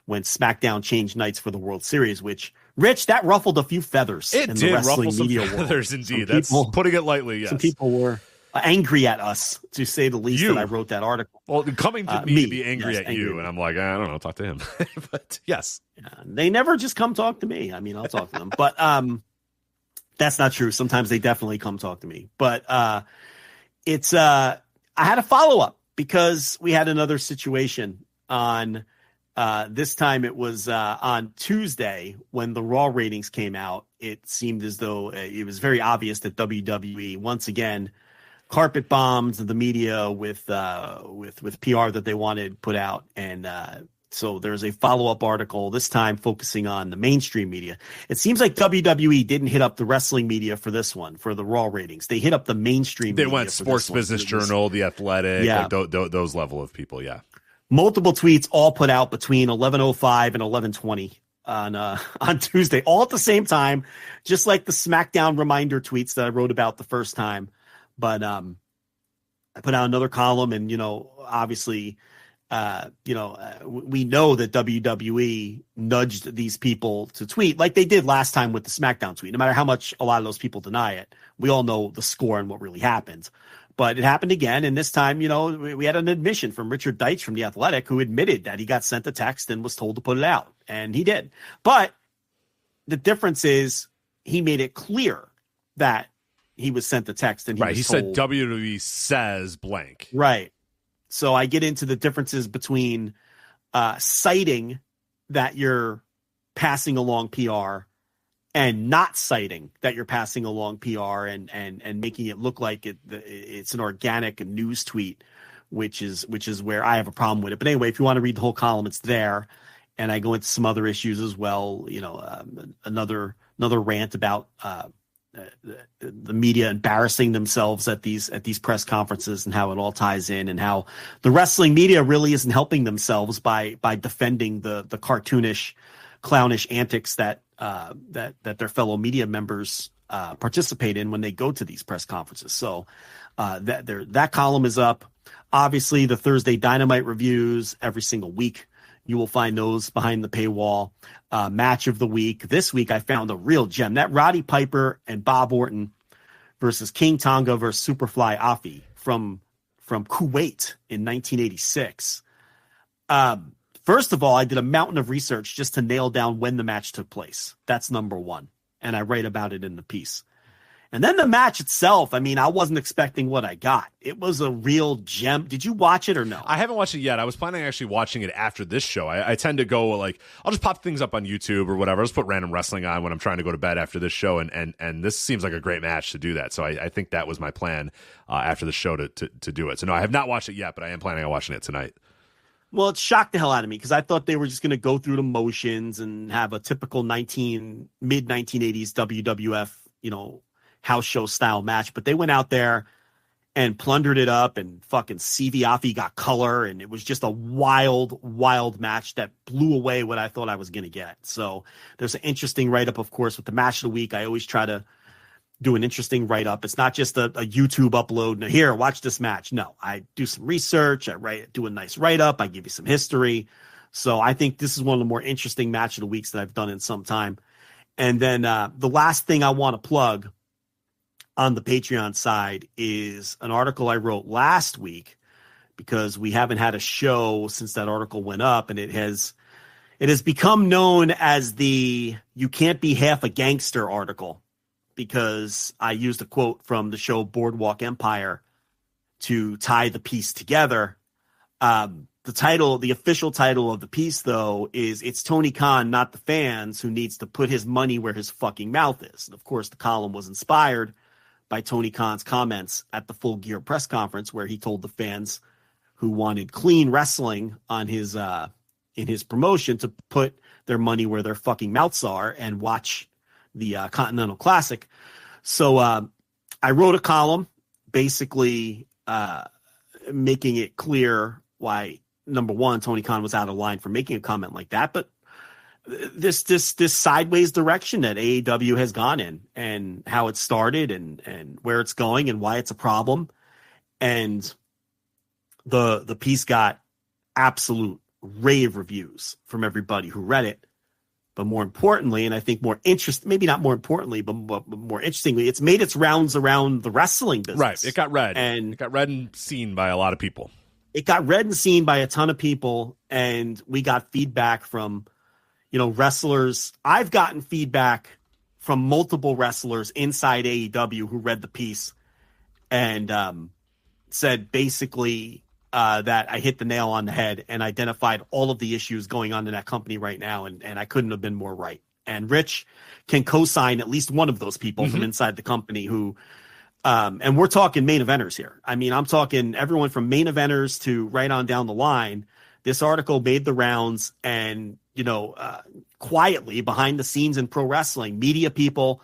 when SmackDown changed nights for the World Series, which, Rich, that ruffled a few feathers in the wrestling media world. Feathers, indeed. That's putting it lightly, yes. Some people were angry at us, to say the least, that I wrote that article. Well, coming to me to be angry at you, and I'm like, I don't know, talk to him. But yes. They never just come talk to me. I mean, I'll talk to them. But that's not true. Sometimes they definitely come talk to me. But it's I had a follow-up because we had another situation on this time. It was on Tuesday when the Raw ratings came out. It seemed as though it was very obvious that WWE once again carpet bombed the media with PR that they wanted put out. And so there's a follow-up article, this time focusing on the mainstream media. It seems like WWE didn't hit up the wrestling media for this one, for the Raw ratings. They hit up the mainstream media. They went Sports Business Journal, The Athletic, like those level of people, yeah. Multiple tweets all put out between 11:05 and 11:20 on Tuesday, all at the same time, just like the SmackDown reminder tweets that I wrote about the first time. But I put out another column, and obviously, we know that WWE nudged these people to tweet like they did last time with the SmackDown tweet. No matter how much a lot of those people deny it, we all know the score and what really happened. But it happened again, and this time, we had an admission from Richard Deitch from The Athletic, who admitted that he got sent a text and was told to put it out, and he did. But the difference is he made it clear that he was sent the text, and he said WWE says blank. Right. So I get into the differences between citing that you're passing along PR and not citing that you're passing along PR and making it look like it's an organic news tweet, which is where I have a problem with it. But anyway, if you want to read the whole column, it's there. And I go into some other issues as well. Another rant about the media embarrassing themselves at these press conferences and how it all ties in, and how the wrestling media really isn't helping themselves by defending the cartoonish, clownish antics that their fellow media members participate in when they go to these press conferences. So that column is up. Obviously, the Thursday Dynamite reviews every single week. You will find those behind the paywall. Match of the week. This week, I found a real gem. That Roddy Piper and Bob Orton versus King Tonga versus Superfly Afi from Kuwait in 1986. First of all, I did a mountain of research just to nail down when the match took place. That's number one. And I write about it in the piece. And then the match itself, I mean, I wasn't expecting what I got. It was a real gem. Did you watch it or no? I haven't watched it yet. I was planning on actually watching it after this show. I tend to go like, I'll just pop things up on YouTube or whatever. I'll just put random wrestling on when I'm trying to go to bed after this show. And this seems like a great match to do that. So I think that was my plan after the show to do it. So no, I have not watched it yet, but I am planning on watching it tonight. Well, it shocked the hell out of me because I thought they were just going to go through the motions and have a typical mid-1980s WWF, house show style match, but they went out there and plundered it up, and fucking CV Afi got color, and it was just a wild match that blew away what I thought I was going to get. So there's an interesting write-up, of course, with the match of the week. I always try to do an interesting write-up. It's not just a YouTube upload. Now, here, watch this match. No, I do some research. Do a nice write-up. I give you some history. So I think this is one of the more interesting match of the weeks that I've done in some time. And then the last thing I want to plug on the Patreon side is an article I wrote last week, because we haven't had a show since that article went up, and it has become known as the "You Can't Be Half a Gangster" article, because I used a quote from the show Boardwalk Empire to tie the piece together. The official title of the piece, though, is "It's Tony Khan, Not the Fans, Who Needs to Put His Money Where His Fucking Mouth Is." And of course, the column was inspired by Tony Khan's comments at the Full Gear press conference, where he told the fans who wanted clean wrestling on his in his promotion to put their money where their fucking mouths are and watch the Continental Classic. So I wrote a column basically making it clear why, number one, Tony Khan was out of line for making a comment like that, but this sideways direction that AEW has gone in, and how it started, and where it's going, and why it's a problem. And the piece got absolute rave reviews from everybody who read it. But more importantly, and I think maybe not more importantly, but more interestingly, it's made its rounds around the wrestling business. Right. It got read. And it got read and seen by a lot of people. It got read and seen by a ton of people. And we got feedback from, wrestlers. I've gotten feedback from multiple wrestlers inside AEW who read the piece and said basically that I hit the nail on the head and identified all of the issues going on in that company right now. And I couldn't have been more right. And Rich can co-sign at least one of those people from inside the company who, and we're talking main eventers here. I mean, I'm talking everyone from main eventers to right on down the line. This article made the rounds, and, quietly behind the scenes in pro wrestling, media people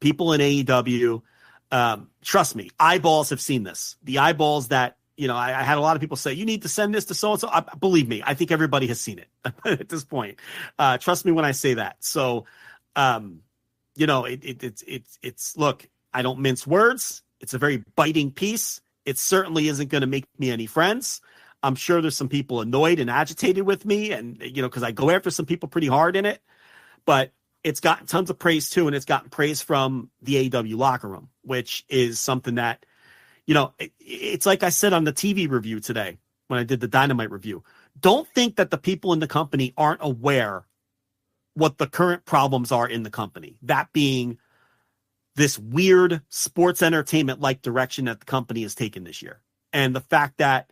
in AEW, trust me, eyeballs have seen this. The eyeballs that, I had a lot of people say, you need to send this to so-and-so. Believe me, I think everybody has seen it at this point. Trust me when I say that. So, it's look, I don't mince words. It's a very biting piece. It certainly isn't going to make me any friends. I'm sure there's some people annoyed and agitated with me, and, because I go after some people pretty hard in it, but it's gotten tons of praise too. And it's gotten praise from the AEW locker room, which is something that, it's like I said on the TV review today, when I did the Dynamite review, don't think that the people in the company aren't aware what the current problems are in the company. That being this weird sports entertainment-like direction that the company has taken this year. And the fact that,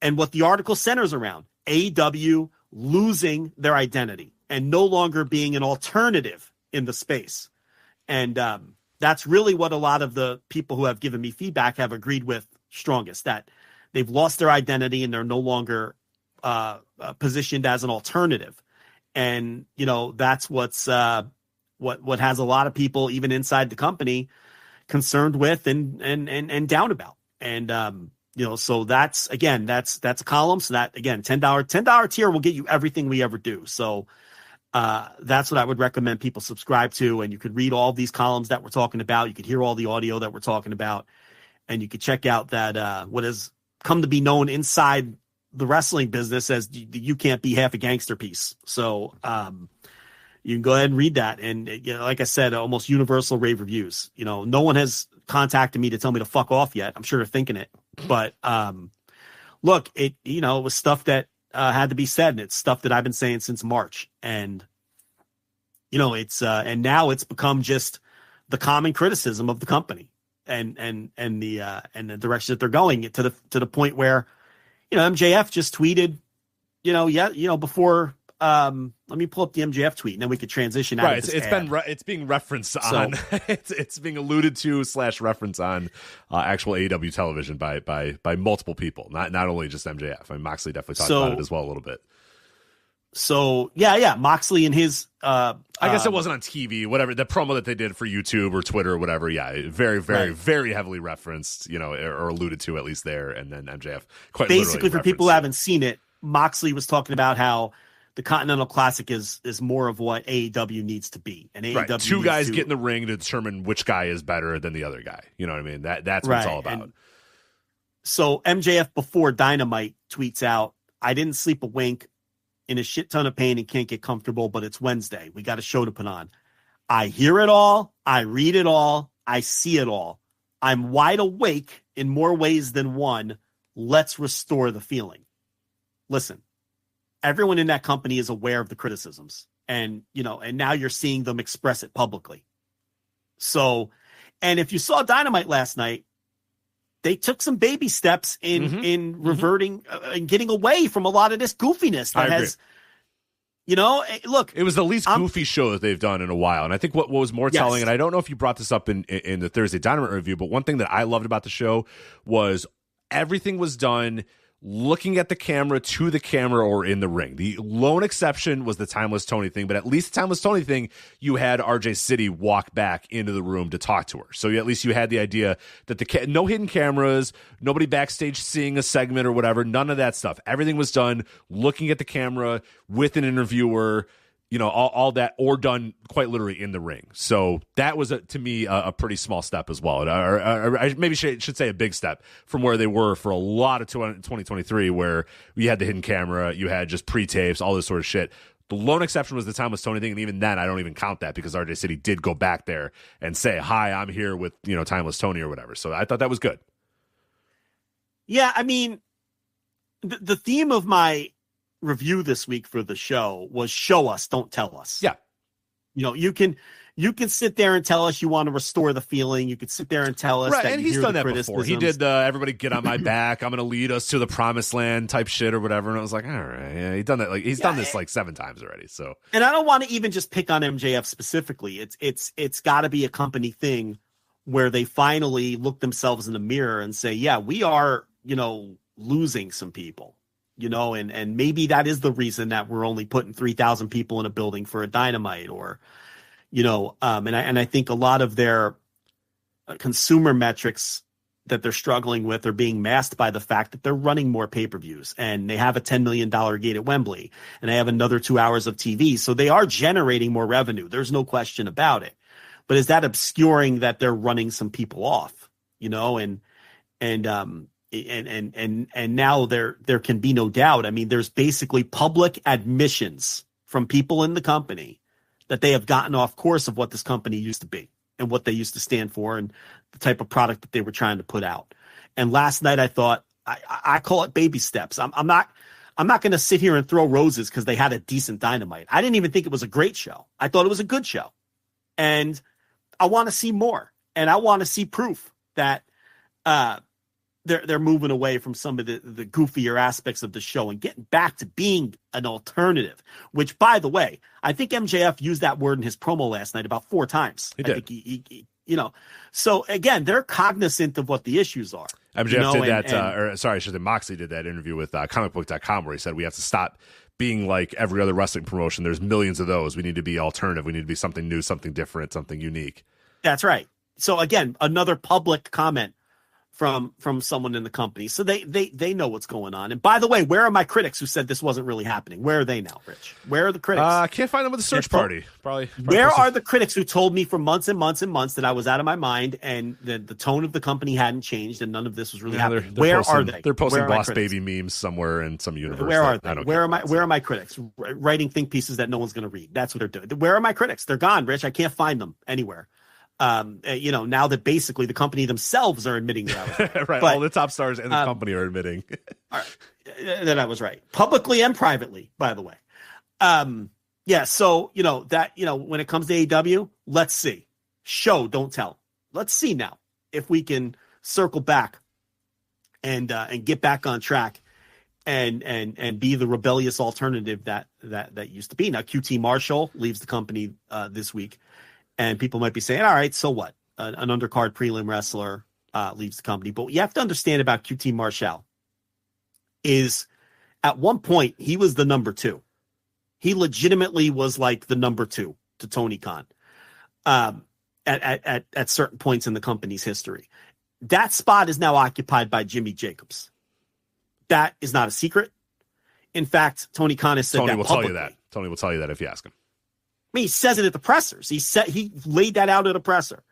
and what the article centers around, AEW losing their identity and no longer being an alternative in the space. And that's really what a lot of the people who have given me feedback have agreed with strongest, that they've lost their identity and they're no longer positioned as an alternative. And, that's what's what has a lot of people, even inside the company, concerned with and down about. And, so that's a column. So that, again, $10 tier will get you everything we ever do. So that's what I would recommend people subscribe to. And you could read all these columns that we're talking about. You could hear all the audio that we're talking about, and you could check out that, what has come to be known inside the wrestling business as the "You Can't Be Half a Gangster" piece. So, you can go ahead and read that. And, like I said, almost universal rave reviews. No one has contacted me to tell me to fuck off yet. I'm sure they're thinking it, but look, it was stuff that had to be said, and it's stuff that I've been saying since March, and it's and now it's become just the common criticism of the company and the direction that they're going to the point where MJF just tweeted before. Let me pull up the MJF tweet, and then we could transition out. Right, it's being referenced on. It's being alluded to / reference on actual AEW television by multiple people, not only just MJF. I mean, Moxley definitely talked about it as well a little bit. So yeah, Moxley and his. I guess it wasn't on TV, whatever the promo that they did for YouTube or Twitter or whatever. Yeah, very, very, very heavily referenced, or alluded to at least there, and then MJF quite basically for people who haven't seen it. Moxley was talking about how the Continental Classic is more of what AEW needs to be. And AEW two guys get in the ring to determine which guy is better than the other guy. You know what I mean? That's what it's all about. And so MJF before Dynamite tweets out, "I didn't sleep a wink, in a shit ton of pain and can't get comfortable, but it's Wednesday. We got a show to put on. I hear it all. I read it all. I see it all. I'm wide awake in more ways than one. Let's restore the feeling." Listen. Everyone in that company is aware of the criticisms, and now you're seeing them express it publicly. So, and if you saw Dynamite last night, they took some baby steps in reverting and getting away from a lot of this goofiness that has, look, it was the least goofy show that they've done in a while. And I think what was more telling, and I don't know if you brought this up in the Thursday Dynamite review, but one thing that I loved about the show was everything was done looking at the camera, to the camera, or in the ring. The lone exception was the Timeless Tony thing, but at least the Timeless Tony thing, you had RJ City walk back into the room to talk to her. So at least you had the idea that no hidden cameras, nobody backstage seeing a segment or whatever, none of that stuff. Everything was done looking at the camera with an interviewer, all that, or done quite literally in the ring. So that was, to me, a pretty small step as well. Or I maybe should say a big step from where they were for a lot of 2023, where you had the hidden camera, you had just pre-tapes, all this sort of shit. The lone exception was the Timeless Tony thing, and even then, I don't even count that because RJ City did go back there and say, "Hi, I'm here with Timeless Tony" or whatever. So I thought that was good. Yeah, I mean, the theme of my review this week for the show was show us, don't tell us. Yeah. You can sit there and tell us you want to restore the feeling. You could sit there and tell us that and he's done that before. He did everybody get on my back. I'm going to lead us to the promised land type shit or whatever. And I was like, all right, yeah, he's done that. He's done this 7 times already. So, and I don't want to even just pick on MJF specifically. It's got to be a company thing where they finally look themselves in the mirror and say, yeah, we are, losing some people. And maybe that is the reason that we're only putting 3,000 people in a building for a Dynamite, or, and I think a lot of their consumer metrics that they're struggling with are being masked by the fact that they're running more pay-per-views, and they have a $10 million gate at Wembley, and they have another 2 hours of TV. So they are generating more revenue. There's no question about it. But is that obscuring that they're running some people off, and now there can be no doubt. I mean, there's basically public admissions from people in the company that they have gotten off course of what this company used to be and what they used to stand for and the type of product that they were trying to put out. And last night I thought, I call it baby steps. I'm not going to sit here and throw roses because they had a decent Dynamite. I didn't even think it was a great show. I thought it was a good show, and I want to see more, and I want to see proof that, they're moving away from some of the goofier aspects of the show and getting back to being an alternative, which, by the way, I think MJF used that word in his promo last night about 4 times. He did. I think he so again, they're cognizant of what the issues are. MJF did that, I should say Moxley did that interview with comicbook.com where he said we have to stop being like every other wrestling promotion. There's millions of those. We need to be alternative. We need to be something new, something different, something unique. That's right. So again, another public comment from someone in the company. So they know what's going on. And by the way, where are my critics who said this wasn't really happening? Where are they now, Rich? Where are the critics? I can't find them with the search party. Probably where are the critics who told me for months and months and months that I was out of my mind and the tone of the company hadn't changed and none of this was really happening? Where are they? They're posting Boss Baby memes somewhere in some universe. Where are they? Where are my critics? Writing think pieces that no one's going to read. That's what they're doing. Where are my critics? They're gone, Rich. I can't find them anywhere. Now that basically the company themselves are admitting that I was right. Right. All the top stars and the company are admitting that I was right, publicly and privately, by the way. So, when it comes to AEW, let's see. Show, don't tell. Let's see now if we can circle back and get back on track and be the rebellious alternative that used to be. Now, QT Marshall leaves the company this week, and people might be saying, all right, so what? An undercard prelim wrestler leaves the company. But what you have to understand about QT Marshall is at one point he was the number 2. He legitimately was like the number 2 to Tony Khan at certain points in the company's history. That spot is now occupied by Jimmy Jacobs. That is not a secret. In fact, Tony Khan has said Tony that will publicly. tell you that. Tony will tell you that if you ask him. I mean, he says it at the pressers. He laid that out at a presser.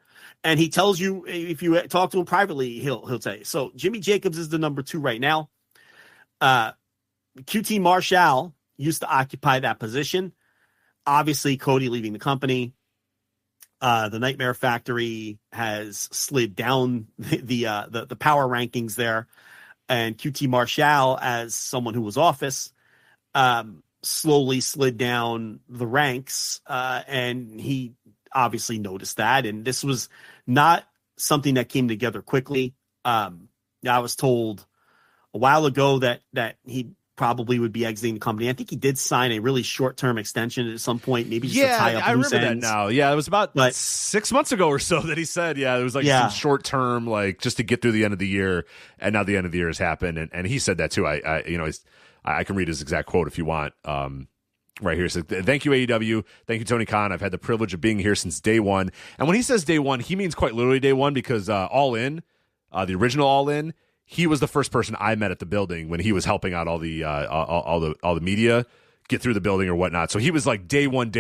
And he tells you, if you talk to him privately, he'll tell you. So Jimmy Jacobs is the number 2 right now. QT Marshall used to occupy that position. Obviously, Cody leaving the company. The Nightmare Factory has slid down the power rankings there. And QT Marshall, as someone who was office, slowly slid down the ranks. And he obviously noticed that. And this was not something that came together quickly. I was told a while ago that he probably would be exiting the company. I think he did sign a really short-term extension at some point, maybe just to tie up I loose remember ends. that now. Yeah, it was about 6 months ago or so that he said, it was like some short-term, like just to get through the end of the year, and now the end of the year has happened, and he said that too. I can read his exact quote if you want. Right here, it says, "Thank you, AEW. Thank you, Tony Khan. I've had the privilege of being here since day one." And when he says day one, he means quite literally day one, because All In, the original All In, he was the first person I met at the building when he was helping out all the media get through the building or whatnot. So he was like day one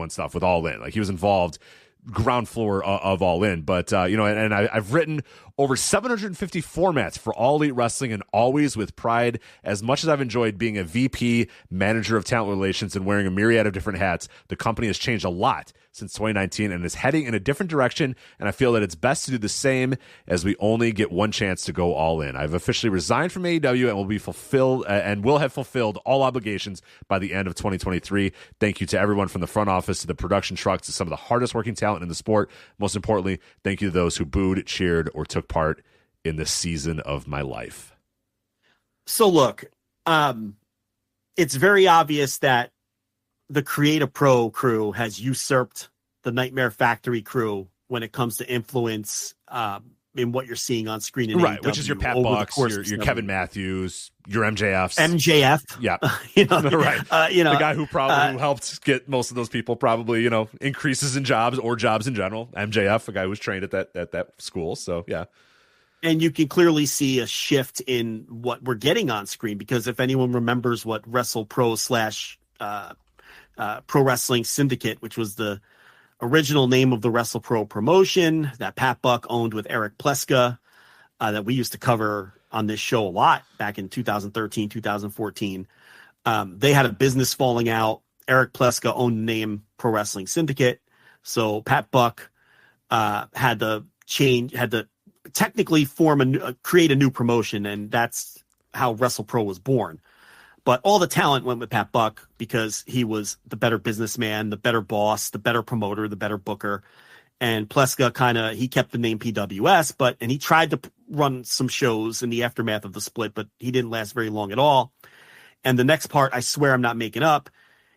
stuff with All In. Like he was involved ground floor of All In. But I've written over 750 formats for All Elite Wrestling, and always with pride. As much as I've enjoyed being a VP, manager of talent relations, and wearing a myriad of different hats, the company has changed a lot since 2019 and is heading in a different direction, and I feel that it's best to do the same, as we only get one chance to go all in. I've officially resigned from AEW and will have fulfilled all obligations by the end of 2023. Thank you to everyone from the front office to the production trucks to some of the hardest working talent in the sport. Most importantly, thank you to those who booed, cheered, or took part in this season of my life. So look, it's very obvious that the Creative Pro crew has usurped the Nightmare Factory crew when it comes to influence in what you're seeing on screen in right, AEW, which is your Pat Bucks, your Kevin Matthews, your MJFs. MJF. Yeah. Right. The guy who probably who helped get most of those people probably, increases in jobs or jobs in general. MJF, a guy who was trained at that school. So, yeah. And you can clearly see a shift in what we're getting on screen, because if anyone remembers what WrestlePro / Pro Wrestling Syndicate, which was the original name of the WrestlePro promotion that Pat Buck owned with Eric Pleska, that we used to cover on this show a lot back in 2013, 2014. They had a business falling out. Eric Pleska owned the name Pro Wrestling Syndicate. So Pat Buck had to technically create a new promotion, and that's how WrestlePro was born. But all the talent went with Pat Buck because he was the better businessman, the better boss, the better promoter, the better booker. And Pleska he kept the name PWS, and he tried to run some shows in the aftermath of the split, but he didn't last very long at all. And the next part, I swear I'm not making up,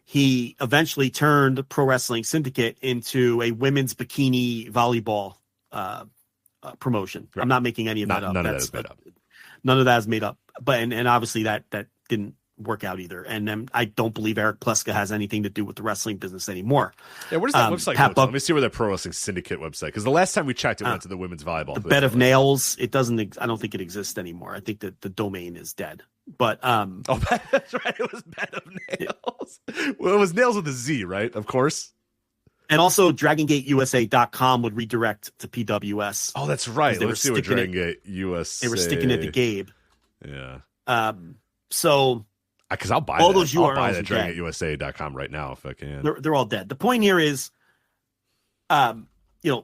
he eventually turned Pro Wrestling Syndicate into a women's bikini volleyball promotion. Right. I'm not making any of that up. None of that is made up. None of that is made up. But and obviously that didn't work out either. And then I don't believe Eric Pleska has anything to do with the wrestling business anymore. Yeah, where does that website go to? Let me see where the Pro Wrestling Syndicate website, because the last time we checked, it went to the women's volleyball. The Bed of Nails, it doesn't. I don't think it exists anymore. I think that the domain is dead. But that's right. It was Bed of Nails. Well, it was Nails with a Z, right? Of course. And also, DragonGateUSA.com would redirect to PWS. Oh, that's right. Let's see what Dragon Gate USA. They were sticking it to Gabe. Yeah. So. Because I'll buy all that. those URLs I'll buy that dead. DragonGateUSA.com right now if I can. They're all dead. The point here is,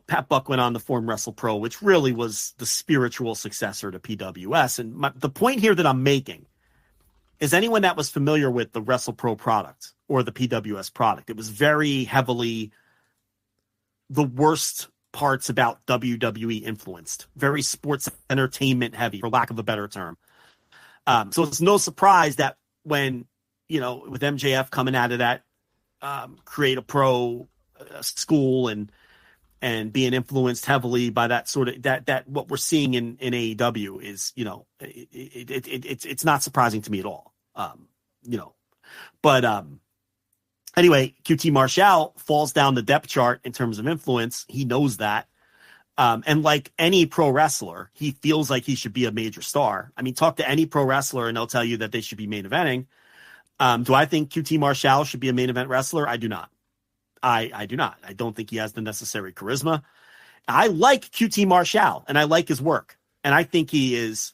Pat Buck went on to form Wrestle Pro, which really was the spiritual successor to PWS. And the point here that I'm making is anyone that was familiar with the Wrestle Pro product or the PWS product, it was very heavily the worst parts about WWE influenced, very sports entertainment heavy, for lack of a better term. So it's no surprise that when, with MJF coming out of that Create a Pro school and being influenced heavily by that sort of that what we're seeing in AEW is, it's not surprising to me at all. Anyway, QT Marshall falls down the depth chart in terms of influence. He knows that. And like any pro wrestler, he feels like he should be a major star. I mean, talk to any pro wrestler and they'll tell you that they should be main eventing. Do I think QT Marshall should be a main event wrestler? I do not. I do not. I don't think he has the necessary charisma. I like QT Marshall and I like his work. And I think he is,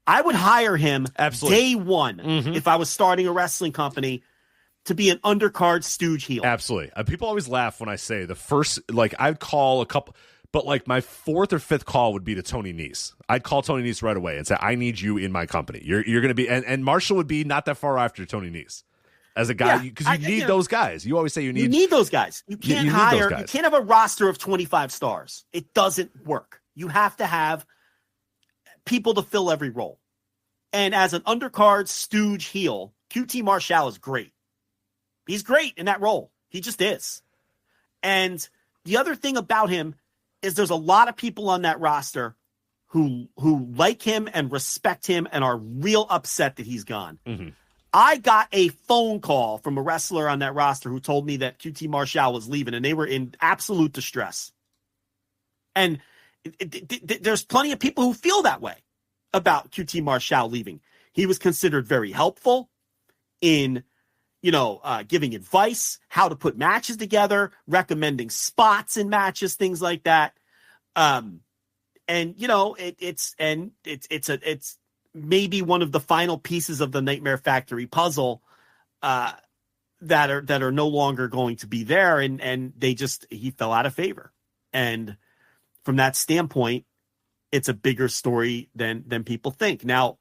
I would hire him day one if I was starting a wrestling company to be an undercard stooge heel. Absolutely. People always laugh when I say the first, I'd call a couple, but my fourth or fifth call would be to Tony Nese. I'd call Tony Nese right away and say, I need you in my company. You're going to be, and Marshall would be not that far after Tony Nese. As a guy, because you need those guys. You always say you need those guys. You can't you can't have a roster of 25 stars. It doesn't work. You have to have people to fill every role. And as an undercard stooge heel, QT Marshall is great. He's great in that role. He just is. And the other thing about him is there's a lot of people on that roster who like him and respect him and are real upset that he's gone. Mm-hmm. I got a phone call from a wrestler on that roster who told me that QT Marshall was leaving and they were in absolute distress. And there's plenty of people who feel that way about QT Marshall leaving. He was considered very helpful in, giving advice, how to put matches together, recommending spots in matches, things like that. It's maybe one of the final pieces of the Nightmare Factory puzzle that are no longer going to be there. And he fell out of favor. And from that standpoint, it's a bigger story than people think. Now,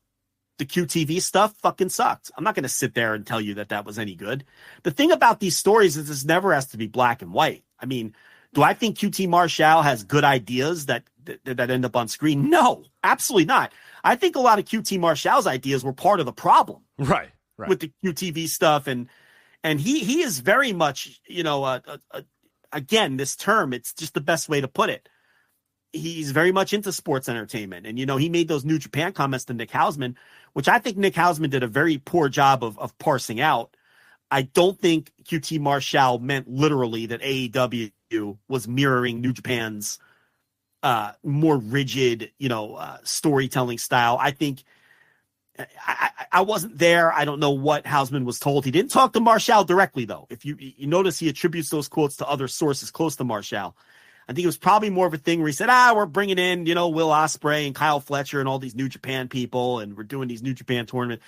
the QTV stuff fucking sucked. I'm not going to sit there and tell you that was any good. The thing about these stories is this never has to be black and white. I mean, do I think QT Marshall has good ideas that end up on screen? No, absolutely not. I think a lot of QT Marshall's ideas were part of the problem, right. with the QTV stuff, and he is very much, again, this term, it's just the best way to put it. He's very much into sports entertainment, and he made those New Japan comments to Nick Hausman, which I think Nick Hausman did a very poor job of parsing out. I don't think QT Marshall meant literally that AEW was mirroring New Japan's more rigid, storytelling style. I think I wasn't there. I don't know what Hausman was told. He didn't talk to Marshall directly, though. If you notice, he attributes those quotes to other sources close to Marshall. I think it was probably more of a thing where he said, we're bringing in, Will Ospreay and Kyle Fletcher and all these New Japan people, and we're doing these New Japan tournaments.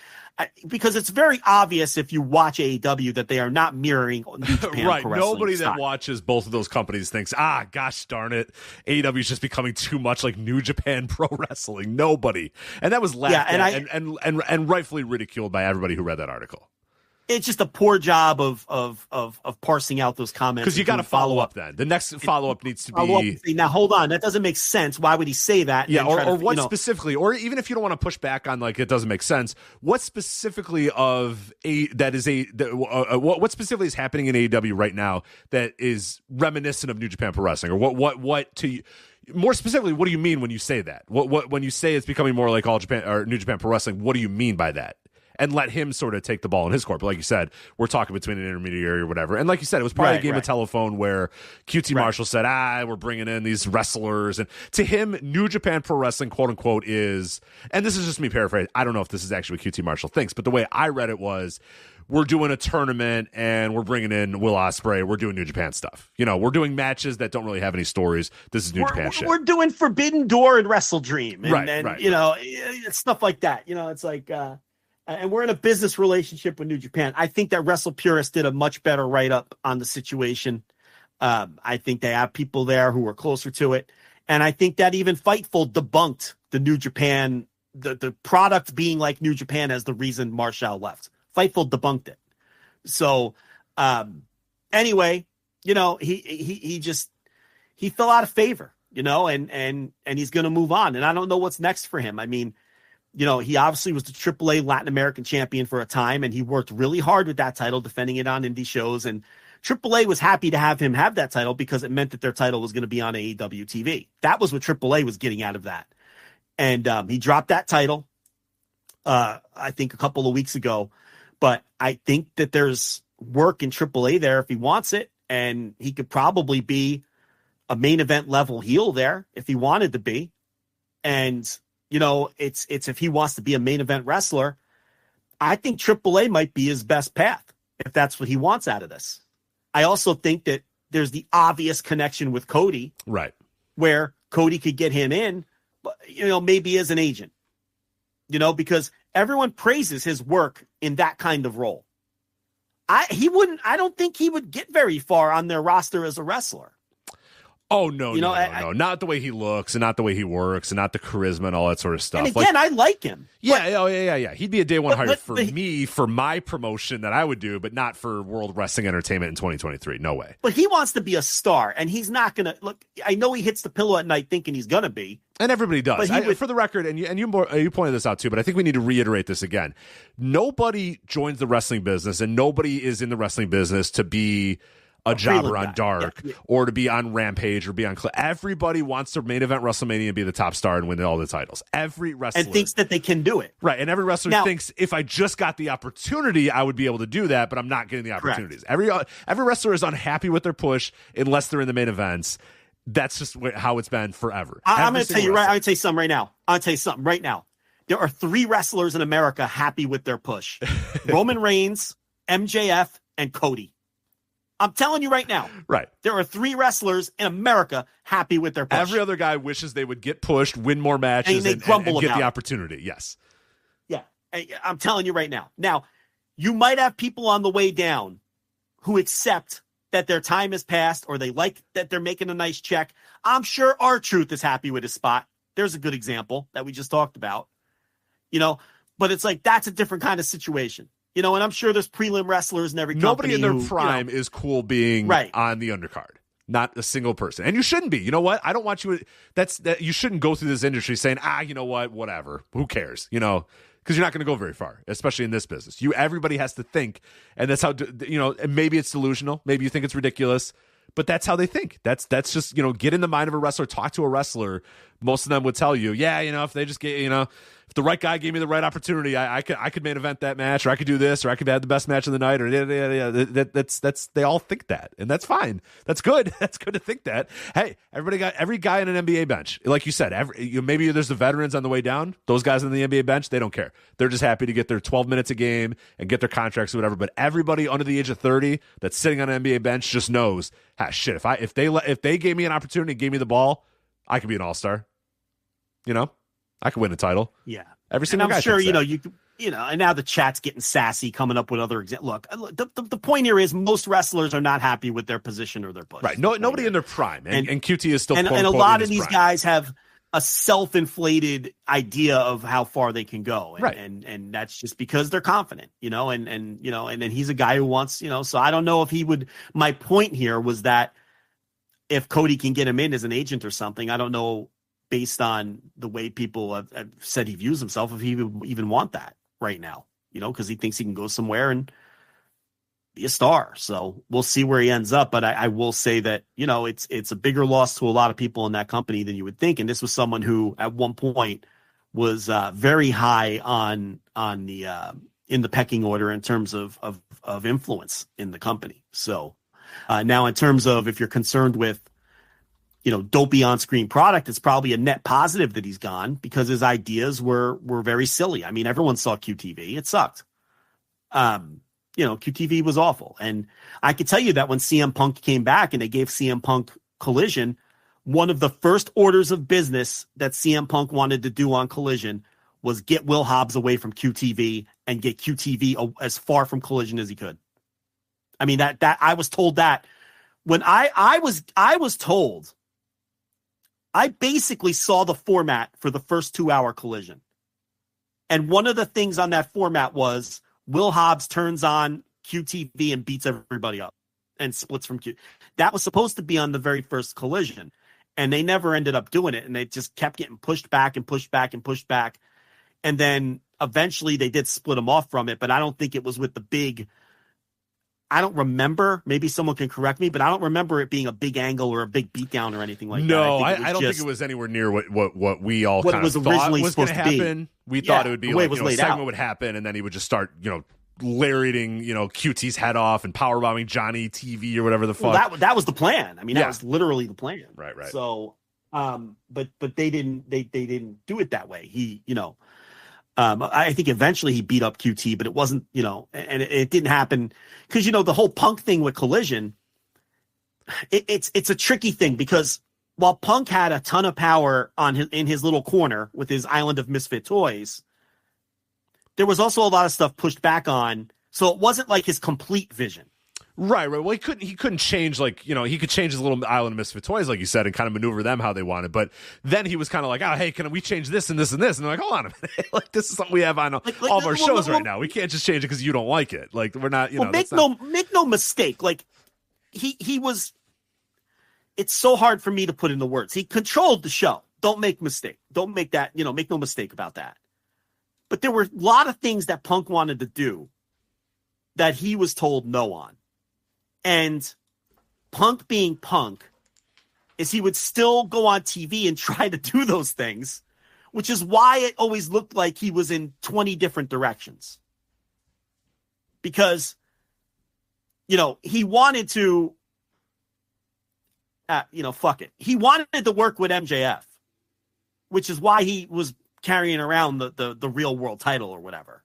Because it's very obvious if you watch AEW that they are not mirroring New Japan right. Pro Wrestling Nobody style. that watches both of those companies thinks, gosh darn it, AEW is just becoming too much like New Japan Pro Wrestling. Nobody. And that was laughed at and rightfully ridiculed by everybody who read that article. It's just a poor job of parsing out those comments. Because you got to follow up then. The next follow-up needs to be... Now, hold on. That doesn't make sense. Why would he say that? Yeah, or what specifically, or even if you don't want to push back on it doesn't make sense, what specifically what specifically is happening in AEW right now that is reminiscent of New Japan Pro Wrestling? Or what to you... More specifically, what do you mean when you say that? What when you say it's becoming more like All Japan or New Japan Pro Wrestling, what do you mean by that? And let him sort of take the ball in his court. But like you said, we're talking between an intermediary or whatever. And like you said, it was probably a game of telephone where QT Marshall said, we're bringing in these wrestlers. And to him, New Japan Pro Wrestling, quote unquote, is, and this is just me paraphrasing, I don't know if this is actually what QT Marshall thinks, but the way I read it was, we're doing a tournament and we're bringing in Will Ospreay. We're doing New Japan stuff. We're doing matches that don't really have any stories. This is New Japan shit. We're doing Forbidden Door and Wrestle Dream. And, right. Stuff like that. It's like... and we're in a business relationship with New Japan. I think that Wrestle Purist did a much better write-up on the situation. I think they have people there who are closer to it. And I think that even Fightful debunked the New Japan, the product being like New Japan as the reason Marshall left. Fightful debunked it. So anyway, you know, he fell out of favor, you know, and he's going to move on. And I don't know what's next for him. I mean, you know, he obviously was the AAA Latin American champion for a time, and he worked really hard with that title, defending it on indie shows. And AAA was happy to have him have that title because it meant that their title was going to be on AEW TV. That was what AAA was getting out of that. And he dropped that title, I think, a couple of weeks ago. But I think that there's work in AAA there if he wants it, and he could probably be a main event level heel there if he wanted to be. And you know, it's if he wants to be a main event wrestler, I think AAA might be his best path if that's what he wants out of this. I also think that there's the obvious connection with Cody, right? Where Cody could get him in, but you know, maybe as an agent, you know, because everyone praises his work in that kind of role. I don't think he would get very far on their roster as a wrestler. Oh, no, no. Not the way he looks and not the way he works and not the charisma and all that sort of stuff. And again, I like him. Yeah, yeah. He'd be a day one hire for me, for my promotion that I would do, but not for World Wrestling Entertainment in 2023. No way. But he wants to be a star, and he's not going to – look, I know he hits the pillow at night thinking he's going to be. And everybody does. For the record, and you pointed this out too, but I think we need to reiterate this again. Nobody joins the wrestling business, and nobody is in the wrestling business to be – a jobber on Dark or to be on Rampage or be on everybody wants to main event WrestleMania and be the top star and win all the titles. Every wrestler and thinks that they can do it. Right. And every wrestler thinks if I just got the opportunity, I would be able to do that, but I'm not getting the opportunities. Correct. Every wrestler is unhappy with their push unless they're in the main events. That's just how it's been forever. I'm going to tell you right. I'm going to tell you something right now. I'll tell you something right now. There are 3 wrestlers in America happy with their push: Roman Reigns, MJF, and Cody. I'm telling you right now. Right. There are 3 wrestlers in America happy with their push. Every other guy wishes they would get pushed, win more matches, and get the opportunity. Yes. Yeah. I'm telling you right now. Now, you might have people on the way down who accept that their time has passed or they like that they're making a nice check. I'm sure R-Truth is happy with his spot. There's a good example that we just talked about. You know, but it's like that's a different kind of situation. You know, and I'm sure there's prelim wrestlers in every company. Nobody in their prime is cool being on the undercard. Not a single person. And you shouldn't be. You know what? I don't want you – you shouldn't go through this industry saying, you know what? Whatever. Who cares? You know, because you're not going to go very far, especially in this business. Everybody has to think, and that's how – you know, maybe it's delusional. Maybe you think it's ridiculous. But that's how they think. That's just, you know, get in the mind of a wrestler, talk to a wrestler. Most of them would tell you, yeah, you know, if they just get, you know, if the right guy gave me the right opportunity, I could main event that match, or I could do this, or I could have the best match of the night, or that's they all think that, and that's fine. That's good. That's good to think that. Hey, every guy on an NBA bench, like you said, maybe there's the veterans on the way down. Those guys on the NBA bench, they don't care. They're just happy to get their 12 minutes a game and get their contracts or whatever. But everybody under the age of 30 that's sitting on an NBA bench just knows, shit. If they gave me an opportunity, gave me the ball, I could be an all-star. You know, I could win a title. Yeah. Every single guy. I'm sure, you know, and now the chat's getting sassy, coming up with other examples. Look, the point here is most wrestlers are not happy with their position or their push. Right. Nobody in their prime. And QT is still and a lot of these guys have a self-inflated idea of how far they can go. And, right. And that's just because they're confident, you know, and you know, and then he's a guy who wants, you know, so I don't know if he would. My point here was that if Cody can get him in as an agent or something, I don't know, based on the way people have said he views himself, if he would even want that right now, you know, because he thinks he can go somewhere and be a star. So we'll see where he ends up. But I will say that, you know, it's a bigger loss to a lot of people in that company than you would think. And this was someone who at one point was very high on the in the pecking order in terms of influence in the company. So now in terms of if you're concerned with, you know, dopey on-screen product, it's probably a net positive that he's gone because his ideas were very silly. I mean, everyone saw QTV. It sucked. You know, QTV was awful. And I can tell you that when CM Punk came back and they gave CM Punk Collision, one of the first orders of business that CM Punk wanted to do on Collision was get Will Hobbs away from QTV and get QTV as far from Collision as he could. I mean, that I was told that when I was told, I basically saw the format for the first 2-hour Collision. And one of the things on that format was Will Hobbs turns on QTV and beats everybody up and splits from Q. That was supposed to be on the very first Collision, and they never ended up doing it. And they just kept getting pushed back and pushed back and pushed back. And then eventually they did split them off from it, but I don't think it was with the big, I don't remember, maybe someone can correct me, but I don't remember it being a big angle or a big beatdown or anything like that. No, I don't think it was anywhere near what we all kind of thought was going to happen. We thought it would be like, a segment would happen, and then he would just start, lariating, QT's head off and powerbombing Johnny TV or whatever the fuck. Well, that was the plan. I mean, that was literally the plan. Right. So, but they didn't do it that way. He, I think eventually he beat up QT, but it wasn't, and it didn't happen because, the whole Punk thing with Collision, it's a tricky thing because while Punk had a ton of power in his little corner with his island of misfit toys, there was also a lot of stuff pushed back on. So it wasn't like his complete vision. Right. Well, he couldn't change, he could change his little island of misfit toys, like you said, and kind of maneuver them how they wanted. But then he was kind of like, oh, hey, can we change this and this and this? And they're like, hold on a minute. This is something we have on all of our shows right now. We can't just change it because you don't like it. We're not, make no mistake. He was, it's so hard for me to put into words. He controlled the show. Don't make mistake. Don't make that, make no mistake about that. But there were a lot of things that Punk wanted to do that he was told no on. And Punk being Punk is he would still go on TV and try to do those things, which is why it always looked like he was in 20 different directions. Because, he wanted to, fuck it. He wanted to work with MJF, which is why he was carrying around the real world title or whatever.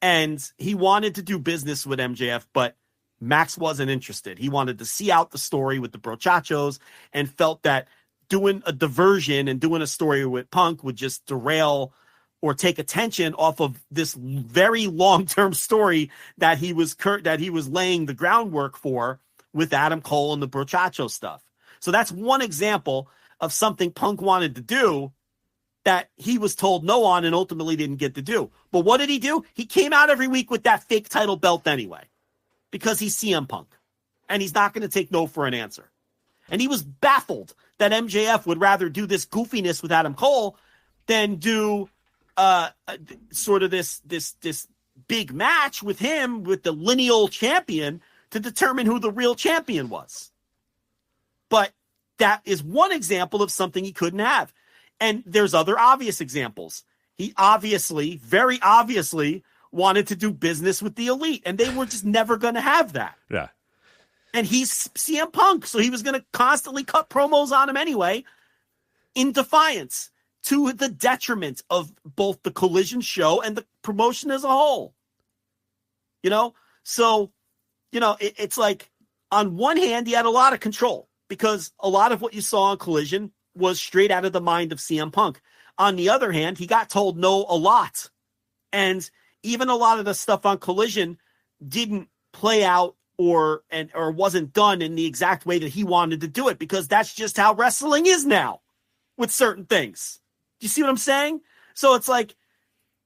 And he wanted to do business with MJF, but Max wasn't interested. He wanted to see out the story with the Brochachos and felt that doing a diversion and doing a story with Punk would just derail or take attention off of this very long-term story that he was laying the groundwork for with Adam Cole and the Brochacho stuff. So that's one example of something Punk wanted to do that he was told no on and ultimately didn't get to do. But what did he do? He came out every week with that fake title belt anyway, because he's CM Punk and he's not going to take no for an answer. And he was baffled that MJF would rather do this goofiness with Adam Cole than do sort of this big match with him, with the lineal champion, to determine who the real champion was. But that is one example of something he couldn't have. And there's other obvious examples. He very obviously wanted to do business with the Elite, and they were just never going to have that. Yeah. And he's CM Punk, so he was going to constantly cut promos on him anyway, in defiance, to the detriment of both the Collision show and the promotion as a whole. So, it's like, on one hand, he had a lot of control, because a lot of what you saw on Collision was straight out of the mind of CM Punk. On the other hand, he got told no a lot. And even a lot of the stuff on Collision didn't play out or wasn't done in the exact way that he wanted to do it, because that's just how wrestling is now with certain things. Do you see what I'm saying? So it's like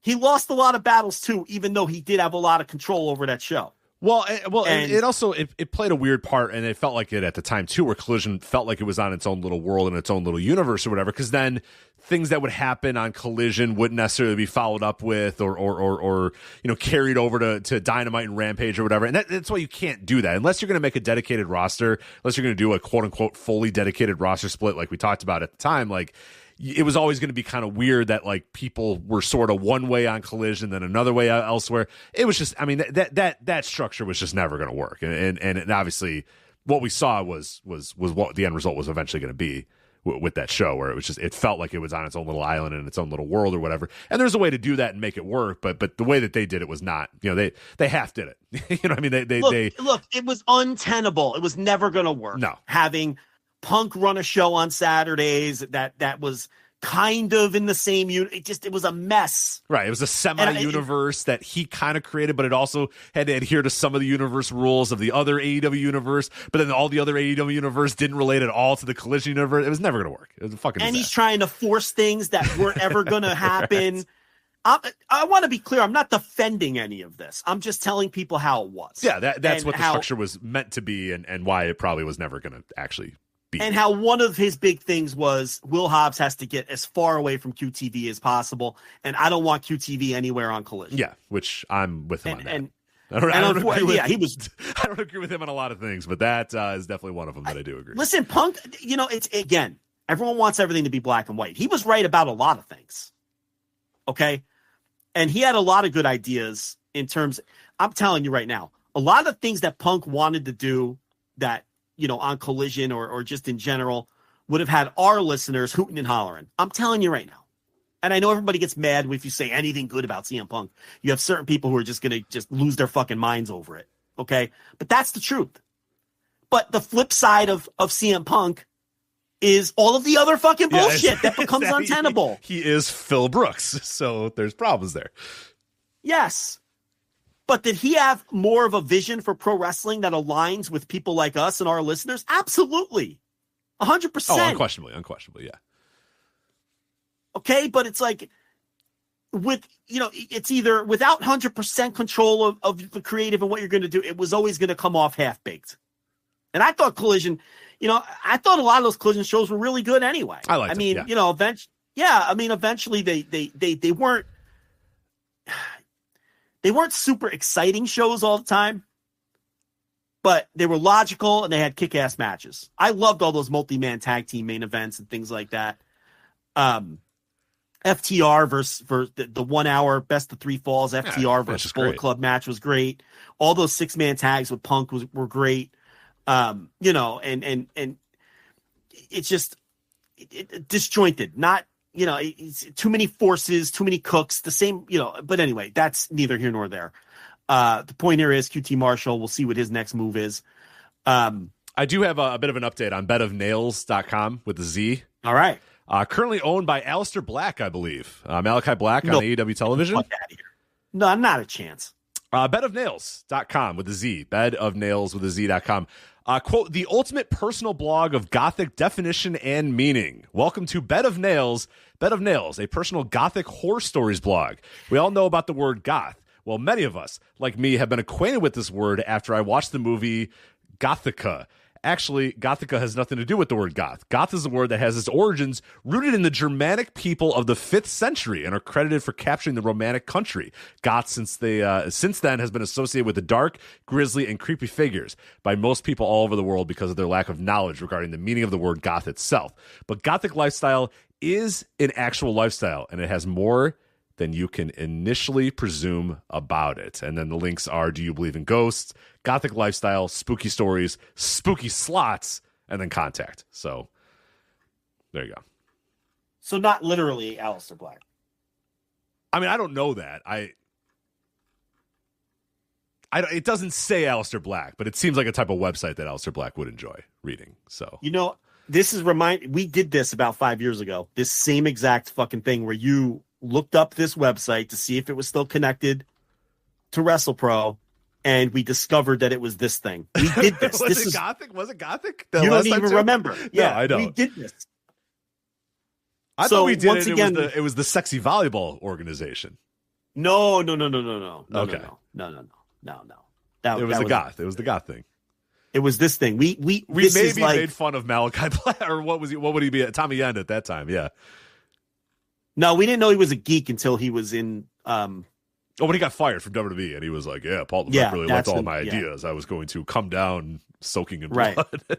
he lost a lot of battles too, even though he did have a lot of control over that show. And it also it played a weird part, and it felt like it at the time too, where Collision felt like it was on its own little world and its own little universe or whatever. Because then things that would happen on Collision wouldn't necessarily be followed up with or carried over to Dynamite and Rampage or whatever. And that's why you can't do that unless you're going to make a dedicated roster, unless you're going to do a quote unquote fully dedicated roster split like we talked about at the time. Like, it was always going to be kind of weird that like people were sort of one way on Collision, then another way elsewhere. It was just, I mean, that structure was just never going to work. And obviously what we saw was what the end result was eventually going to be with that show, where it felt like it was on its own little island and its own little world or whatever. And there's a way to do that and make it work, but the way that they did it was not, they half did it. I mean, look, it was untenable. It was never going to work. No. Having Punk run a show on Saturdays that was kind of in the same unit. It was a mess. Right. It was a semi-universe that he kind of created, but it also had to adhere to some of the universe rules of the other AEW universe. But then all the other AEW universe didn't relate at all to the Collision universe. It was never going to work. It was a fucking disaster. He's trying to force things that weren't ever going to happen. Right. I want to be clear. I'm not defending any of this. I'm just telling people how it was. Yeah, that's what the structure was meant to be, and why it probably was never going to actually be. And how one of his big things was Will Hobbs has to get as far away from QTV as possible, and I don't want QTV anywhere on Collision. Yeah, which I'm with him on that. I don't agree with him on a lot of things, but that is definitely one of them that I do agree. Listen, Punk, it's, again, everyone wants everything to be black and white. He was right about a lot of things. Okay? And he had a lot of good ideas in terms, I'm telling you right now, a lot of things that Punk wanted to do that, on Collision or just in general would have had our listeners hooting and hollering. I'm telling you right now. And I know everybody gets mad if you say anything good about CM Punk. You have certain people who are just going to just lose their fucking minds over it. Okay? But that's the truth. But the flip side of CM Punk is all of the other fucking bullshit that becomes untenable. He is Phil Brooks, so there's problems there. Yes. But did he have more of a vision for pro wrestling that aligns with people like us and our listeners? Absolutely. 100%. Oh, unquestionably, yeah. Okay, but it's like it's either without 100% control of the creative and what you're going to do, it was always going to come off half-baked. And I thought Collision, I thought a lot of those Collision shows were really good anyway. Eventually they weren't super exciting shows all the time, but they were logical and they had kick-ass matches. I loved all those multi-man tag team main events and things like that. FTR versus the 1 hour best of three falls, FTR versus Bullet Club match was great. All those 6-man tags with Punk were great. And it's just disjointed, not, it's too many forces, too many cooks, the same, but anyway, that's neither here nor there. The point here is QT Marshall. We'll see what his next move is. I do have a bit of an update on bedofnails.com with the Z. All right. Currently owned by Aleister Black, I believe. Malachi Black on AEW television. No, not a chance. Bedofnails.com with the Z. Bedofnails with the Z.com. Quote, the ultimate personal blog of Gothic definition and meaning. Welcome to Bed of Nails, a personal Gothic horror stories blog. We all know about the word goth. Well, many of us, like me, have been acquainted with this word after I watched the movie Gothica. Actually, Gothica has nothing to do with the word goth. Goth is a word that has its origins rooted in the Germanic people of the 5th century and are credited for capturing the Romantic country. Goth, since then, has been associated with the dark, grisly, and creepy figures by most people all over the world because of their lack of knowledge regarding the meaning of the word goth itself. But Gothic lifestyle is an actual lifestyle, and it has more than you can initially presume about it. And then the links are, do you believe in ghosts, Gothic lifestyle, spooky stories, spooky slots, and then contact. So there you go. So not literally Aleister Black. I mean, I don't know that. It doesn't say Aleister Black, but it seems like a type of website that Aleister Black would enjoy reading. So, this is we did this about 5 years ago. This same exact fucking thing where you looked up this website to see if it was still connected to WrestlePro, and we discovered that it was this thing. We did this. Was it Gothic? Was it Gothic? You don't even remember. Yeah, no, I don't. We did this. I thought we did it. It was the Sexy Volleyball Organization. No. Okay. No. It was the Goth. It was the Goth thing. It was this thing. We maybe made fun of Malachi Black, or what was he? What would he be? Tommy End at that time? Yeah. No, we didn't know he was a geek until he was in. When he got fired from WWE, and he was like, "Yeah, Paul Levesque really liked all my ideas. I was going to come down soaking in blood." Right.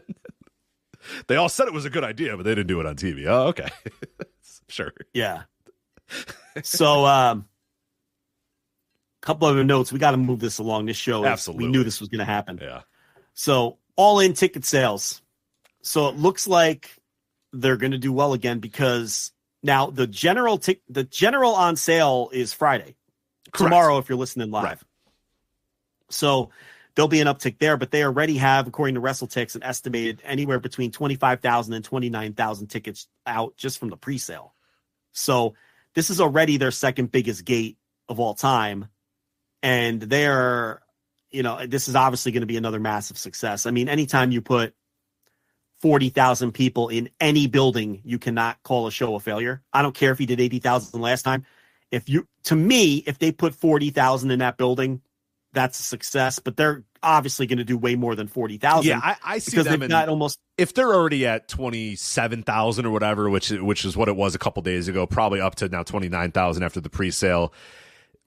They all said it was a good idea, but they didn't do it on TV. Oh, okay, sure. Yeah. So, couple other notes. We got to move this along. This show, absolutely, we knew this was going to happen. Yeah. So, all in ticket sales. So it looks like they're going to do well again because. Now, the general on sale is Friday. Correct. Tomorrow, if you're listening live. Right. So there'll be an uptick there, but they already have, according to WrestleTix, an estimated anywhere between 25,000 and 29,000 tickets out just from the pre-sale. So this is already their second biggest gate of all time. And they're, this is obviously going to be another massive success. I mean, anytime you put 40,000 people in any building, you cannot call a show a failure. I don't care if you did 80,000 last time. If they put 40,000 in that building, that's a success, but they're obviously going to do way more than 40,000. Yeah, I see them if they're already at 27,000 or whatever, which is what it was a couple days ago, probably up to now 29,000 after the pre-sale.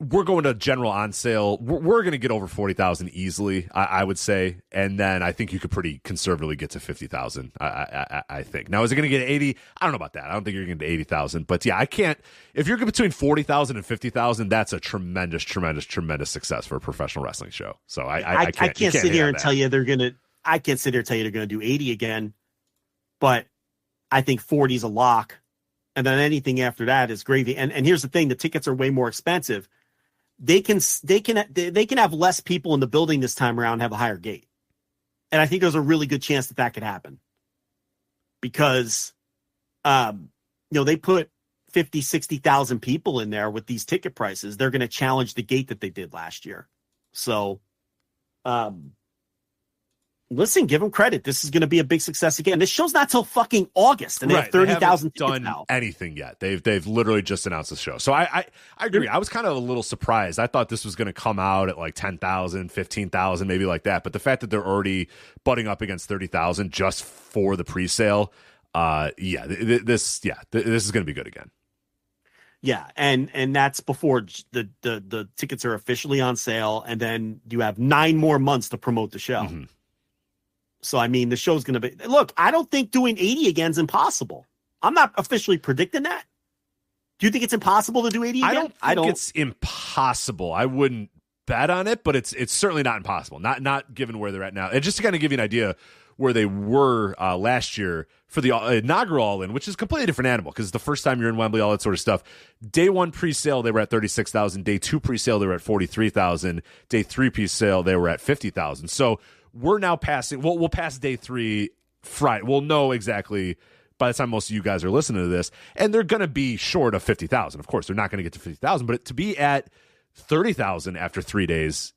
We're going to general on sale. We're going to get over 40,000 easily, I would say. And then I think you could pretty conservatively get to 50,000. I think. Now, is it going to get 80? I don't know about that. I don't think you're going to get 80,000. But yeah, I can't. If you're between 40,000 and 50,000, that's a tremendous, tremendous, tremendous success for a professional wrestling show. So I can't sit here and tell you they're going to. I can't sit here and tell you they're going to do 80 again. But I think 40 is a lock, and then anything after that is gravy. And here's the thing: the tickets are way more expensive. They can have less people in the building this time around and have a higher gate. And I think there's a really good chance that could happen because, they put 50, 60,000 people in there with these ticket prices. They're going to challenge the gate that they did last year. So, listen, give them credit. This is going to be a big success again. This show's not till fucking August, and they have 30,000 tickets done now. Anything yet? They've literally just announced the show. So I agree. I was kind of a little surprised. I thought this was going to come out at like 10,000, 15,000, maybe like that. But the fact that they're already butting up against 30,000 just for the pre-sale, this is going to be good again. Yeah, and that's before the tickets are officially on sale, and then you have 9 more months to promote the show. Mm-hmm. So, I mean, the show's going to be... Look, I don't think doing 80 again is impossible. I'm not officially predicting that. Do you think it's impossible to do 80 again? I don't think it's impossible. I wouldn't bet on it, but it's certainly not impossible. Not given where they're at now. And just to kind of give you an idea where they were last year for the inaugural All-In, which is a completely different animal because it's the first time you're in Wembley, all that sort of stuff. Day 1 pre-sale, they were at 36,000. Day 2 pre-sale, they were at 43,000. Day 3 pre-sale, they were at 50,000. So we're now passing. We'll pass day 3 Friday. We'll know exactly by the time most of you guys are listening to this, and they're going to be short of 50,000. Of course, they're not going to get to 50,000, but to be at 30,000 after 3 days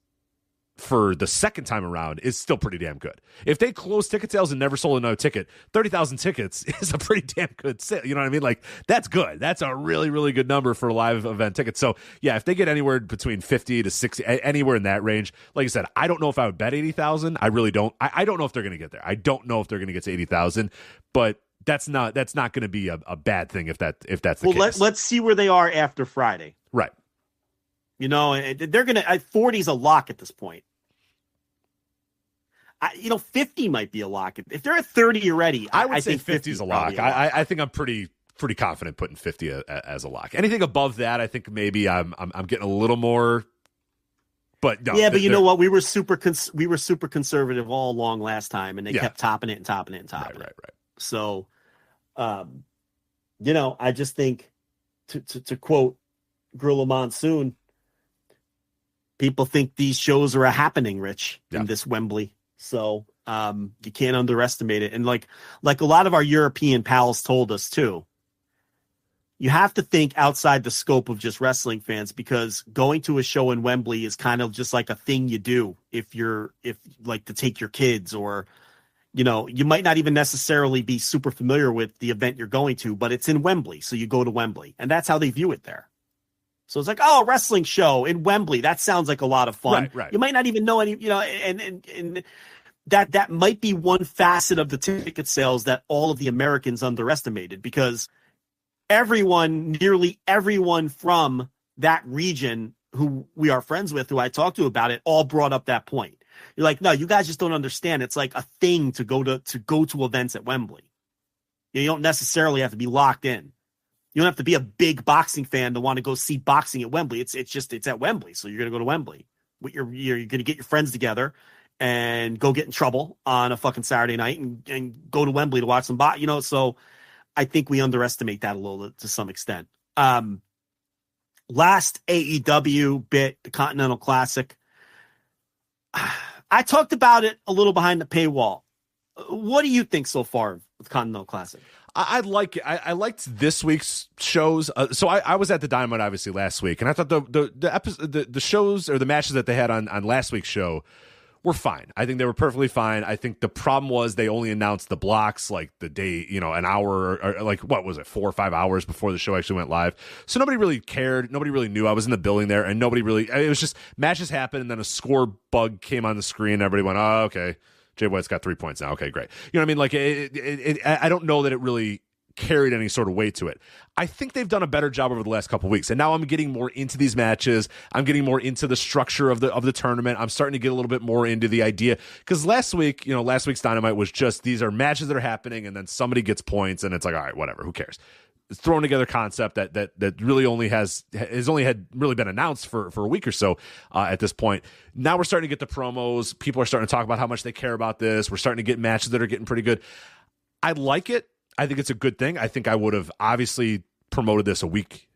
for the second time around is still pretty damn good. If they closed ticket sales and never sold another ticket, 30,000 tickets is a pretty damn good sale. You know what I mean? Like, that's good. That's a really, really good number for live event tickets. So, yeah, if they get anywhere between 50 to 60, anywhere in that range, like I said, I don't know if I would bet 80,000. I really don't. I don't know if they're going to get there. I don't know if they're going to get to 80,000, but that's not going to be a bad thing if that's the case. Well, let's see where they are after Friday. Right. They're going to 40's a lock at this point. 50 might be a lock. If they're at 30 already, I would say 50 is a lock. I think I'm pretty confident putting 50 as a lock. Anything above that, I think maybe I'm getting a little more. But no, yeah, but you know what? We were super conservative all along last time, and they kept topping it and topping it and topping it. Right. So, I just think to quote Gorilla Monsoon, people think these shows are a happening, Rich, in this Wembley. So you can't underestimate it. And like a lot of our European pals told us too, you have to think outside the scope of just wrestling fans, because going to a show in Wembley is kind of just like a thing you do if like to take your kids, or, you might not even necessarily be super familiar with the event you're going to, but it's in Wembley. So you go to Wembley, and that's how they view it there. So it's like, oh, a wrestling show in Wembley. That sounds like a lot of fun. Right. You might not even know any, and that might be one facet of the ticket sales that all of the Americans underestimated, because nearly everyone from that region who we are friends with, who I talked to about it, all brought up that point. You're like, no, you guys just don't understand. It's like a thing to go to events at Wembley. You don't necessarily have to be locked in. You don't have to be a big boxing fan to want to go see boxing at Wembley. It's at Wembley, so you're going to go to Wembley. You're going to get your friends together and go get in trouble on a fucking Saturday night and go to Wembley to watch some boxing. So I think we underestimate that a little to some extent. Last AEW bit, the Continental Classic. I talked about it a little behind the paywall. What do you think so far of the Continental Classic? I like it. I liked this week's shows. So I was at the Dynamite obviously last week, and I thought the shows or the matches that they had on last week's show were fine. I think they were perfectly fine. I think the problem was they only announced the blocks like the day, an hour or like, what was it, 4 or 5 hours before the show actually went live. So nobody really cared. Nobody really knew. I was in the building there, and it was just matches happened, and then a score bug came on the screen, and everybody went, oh, okay. Jay White's got 3 points now. Okay, great. You know what I mean? Like, I don't know that it really carried any sort of weight to it. I think they've done a better job over the last couple of weeks, and now I'm getting more into these matches. I'm getting more into the structure of the tournament. I'm starting to get a little bit more into the idea, because last week's Dynamite was just, these are matches that are happening, and then somebody gets points, and it's like, all right, whatever, who cares? It's thrown together concept that really only has only really been announced for a week or so at this point. Now we're starting to get the promos. People are starting to talk about how much they care about this. We're starting to get matches that are getting pretty good. I like it. I think it's a good thing. I think I would have obviously promoted this a week,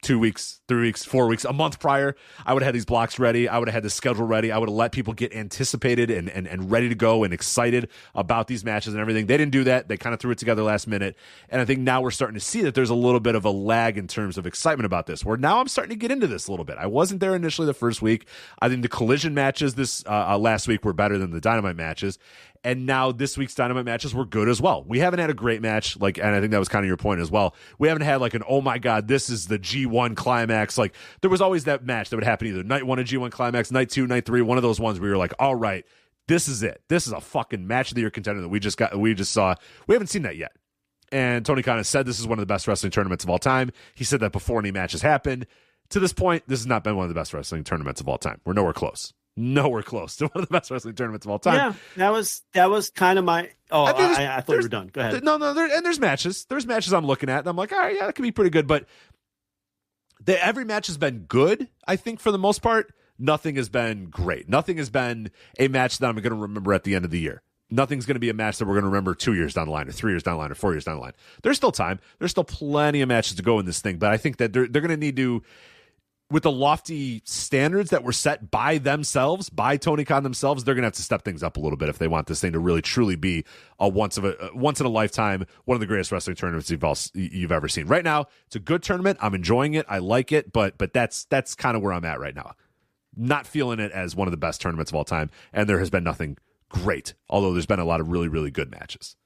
2 weeks, 3 weeks, 4 weeks, a month prior. I would have had these blocks ready. I would have had the schedule ready. I would have let people get anticipated and ready to go and excited about these matches and everything. They didn't do that. They kind of threw it together last minute. And I think now we're starting to see that there's a little bit of a lag in terms of excitement about this, where now I'm starting to get into this a little bit. I wasn't there initially the first week. I think the Collision matches this last week were better than the Dynamite matches. And now this week's Dynamite matches were good as well. We haven't had a great match, and I think that was kind of your point as well. We haven't had like an, oh my God, this is the G1 climax. Like, there was always that match that would happen either night 1 of G1 climax, night 2, night 3, one of those ones where you're like, all right, this is it. This is a fucking match of the year contender that we just saw. We haven't seen that yet. And Tony Khan has said this is one of the best wrestling tournaments of all time. He said that before any matches happened. To this point, this has not been one of the best wrestling tournaments of all time. We're nowhere close. Nowhere close to one of the best wrestling tournaments of all time. Yeah, that was kind of my. Oh, I thought you were done. Go ahead. No, and there's matches. There's matches I'm looking at, and I'm like, all right, yeah, that could be pretty good. But every match has been good, I think, for the most part. Nothing has been great. Nothing has been a match that I'm going to remember at the end of the year. Nothing's going to be a match that we're going to remember 2 years down the line, or 3 years down the line, or 4 years down the line. There's still time. There's still plenty of matches to go in this thing, but I think that they're going to need to, with the lofty standards that were set by themselves, by Tony Khan themselves, they're going to have to step things up a little bit if they want this thing to really truly be a once in a lifetime, one of the greatest wrestling tournaments you've ever seen. Right now, it's a good tournament. I'm enjoying it. I like it, but that's kind of where I'm at right now. Not feeling it as one of the best tournaments of all time, and there has been nothing great, although there's been a lot of really, really good matches.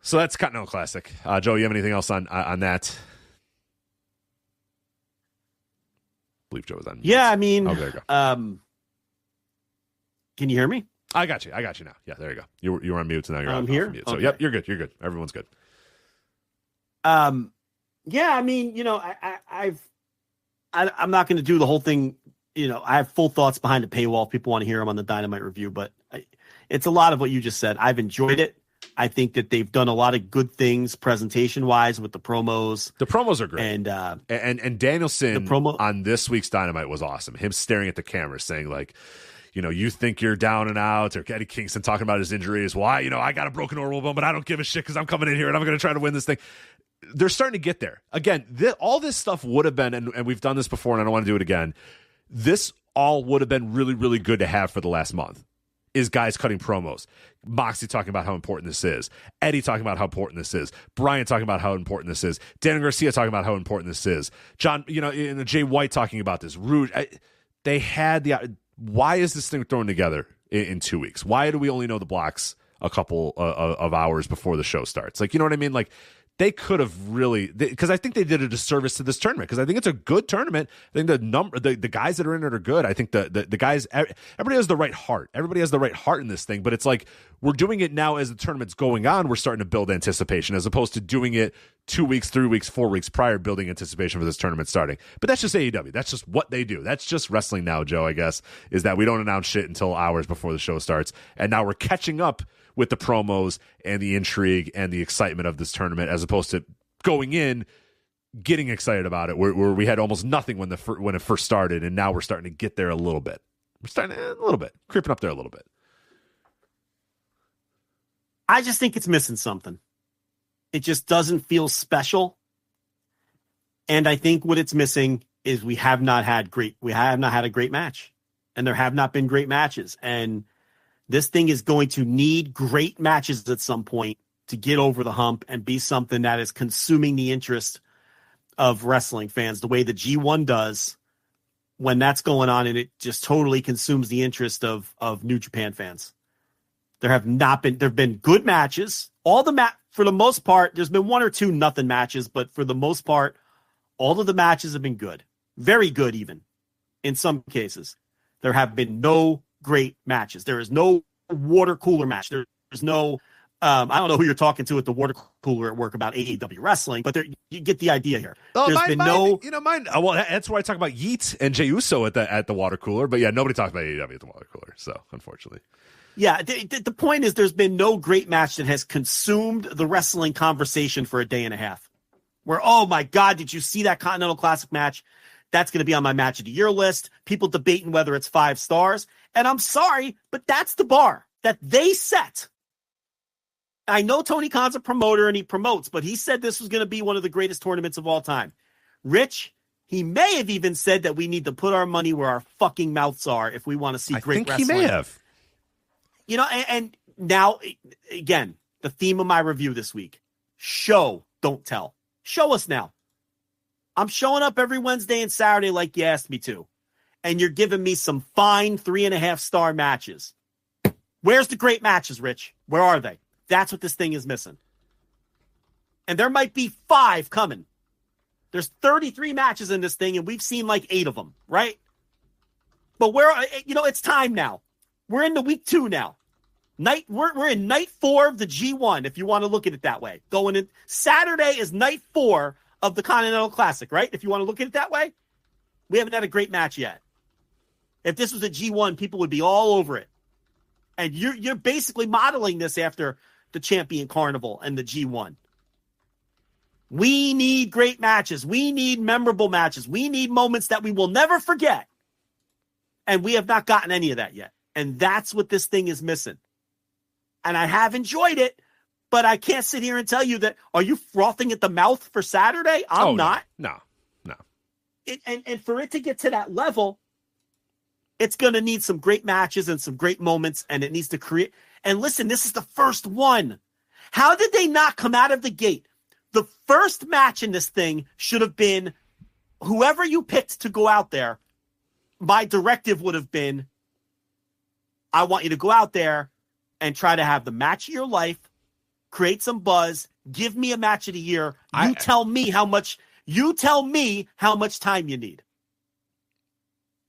So that's Continental Classic. Joe, you have anything else on that? I believe Joe was on. Yeah, I mean, there you go. Can you hear me? I got you now. Yeah, there you go. You were on mute, so now you're on here. Mute. So okay. Yep, you're good. Everyone's good. Yeah, I mean, I'm not going to do the whole thing. I have full thoughts behind the paywall. If people want to hear them on the Dynamite review, but it's a lot of what you just said. I've enjoyed it. I think that they've done a lot of good things presentation wise with the promos. The promos are great. And Danielson on this week's Dynamite was awesome. Him staring at the camera saying like, you think you're down and out, or Eddie Kingston talking about his injuries. Well, I got a broken orbital bone, but I don't give a shit because I'm coming in here and I'm going to try to win this thing. They're starting to get there. Again, all this stuff would have been, and we've done this before and I don't want to do it again. This all would have been really, really good to have for the last month. Is guys cutting promos. Moxley talking about how important this is. Eddie talking about how important this is. Brian talking about how important this is. Dan Garcia talking about how important this is. John, Jay White talking about this. Rouge. They had why is this thing thrown together in 2 weeks? Why do we only know the blocks a couple of hours before the show starts? Like, you know what I mean? Like, they could have really, because I think they did a disservice to this tournament, because I think it's a good tournament. I think the guys that are in it are good. I think the guys, everybody has the right heart. Everybody has the right heart in this thing, but it's like we're doing it now as the tournament's going on. We're starting to build anticipation as opposed to doing it 2 weeks, 3 weeks, 4 weeks prior, building anticipation for this tournament starting. But that's just AEW. That's just what they do. That's just wrestling now, Joe, I guess, is that we don't announce shit until hours before the show starts. And now we're catching up with the promos and the intrigue and the excitement of this tournament, as opposed to going in, getting excited about it, where we had almost nothing when it first started, and now we're starting to get there a little bit. We're starting a little bit, creeping up there a little bit. I just think it's missing something. It just doesn't feel special. And I think what it's missing is we have not had a great match. and there have not been great matches. And this thing is going to need great matches at some point to get over the hump and be something that is consuming the interest of wrestling fans the way the G1 does when that's going on, and it just totally consumes the interest of New Japan fans. There have been good matches. For the most part, there's been one or two nothing matches, but for the most part, all of the matches have been good. Very good, even in some cases. There have been no great matches. There is no water cooler match. There's no, I don't know who you're talking to at the water cooler at work about AEW wrestling, but you get the idea here. Well, that's where I talk about Yeet and Jey Uso at the water cooler. But yeah, nobody talks about AEW at the water cooler. So unfortunately. Yeah, the point is there's been no great match that has consumed the wrestling conversation for a day and a half. Where, oh my God, did you see that Continental Classic match? That's going to be on my match of the year list. People debating whether it's 5 stars. And I'm sorry, but that's the bar that they set. I know Tony Khan's a promoter and he promotes, but he said this was going to be one of the greatest tournaments of all time. Rich, he may have even said that we need to put our money where our fucking mouths are if we want to see great wrestling. I think he may have. You know, and now, again, the theme of my review this week, show, don't tell. Show us now. I'm showing up every Wednesday and Saturday like you asked me to. And you're giving me some fine 3.5-star matches. Where's the great matches, Rich? Where are they? That's what this thing is missing. And there might be 5 coming. There's 33 matches in this thing, and we've seen like 8 of them, right? But it's time now. We're into week 2 now. We're in night 4 of the G1, if you want to look at it that way. Going in Saturday is night 4 of the Continental Classic, right? If you want to look at it that way, we haven't had a great match yet. If this was a G1, people would be all over it. And you're basically modeling this after the Champion Carnival and the G1. We need great matches. We need memorable matches. We need moments that we will never forget. And we have not gotten any of that yet. And that's what this thing is missing. And I have enjoyed it, but I can't sit here and tell you that, are you frothing at the mouth for Saturday? I'm not. No. And for it to get to that level, it's going to need some great matches and some great moments, and it needs to create. And listen, this is the first one. How did they not come out of the gate? The first match in this thing should have been whoever you picked to go out there. My directive would have been, I want you to go out there and try to have the match of your life, create some buzz, give me a match of the year. You tell me how much time you need.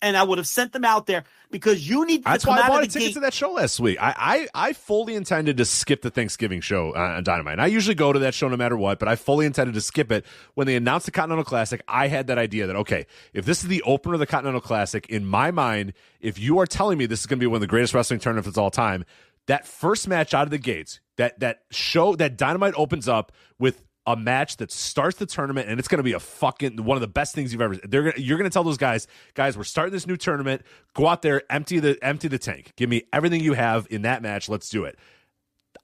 And I would have sent them out there because you need to That's come why I out bought of a the ticket gate. to that show last week. I fully intended to skip the Thanksgiving show on Dynamite. And I usually go to that show no matter what, but I fully intended to skip it. When they announced the Continental Classic, I had that idea that, okay, if this is the opener of the Continental Classic, in my mind, if you are telling me this is going to be one of the greatest wrestling tournaments of all time, that first match out of the gates, that show, that Dynamite opens up with a match that starts the tournament, and it's going to be a fucking one of the best things you've ever. You're going to tell those guys, we're starting this new tournament. Go out there, empty the tank. Give me everything you have in that match. Let's do it.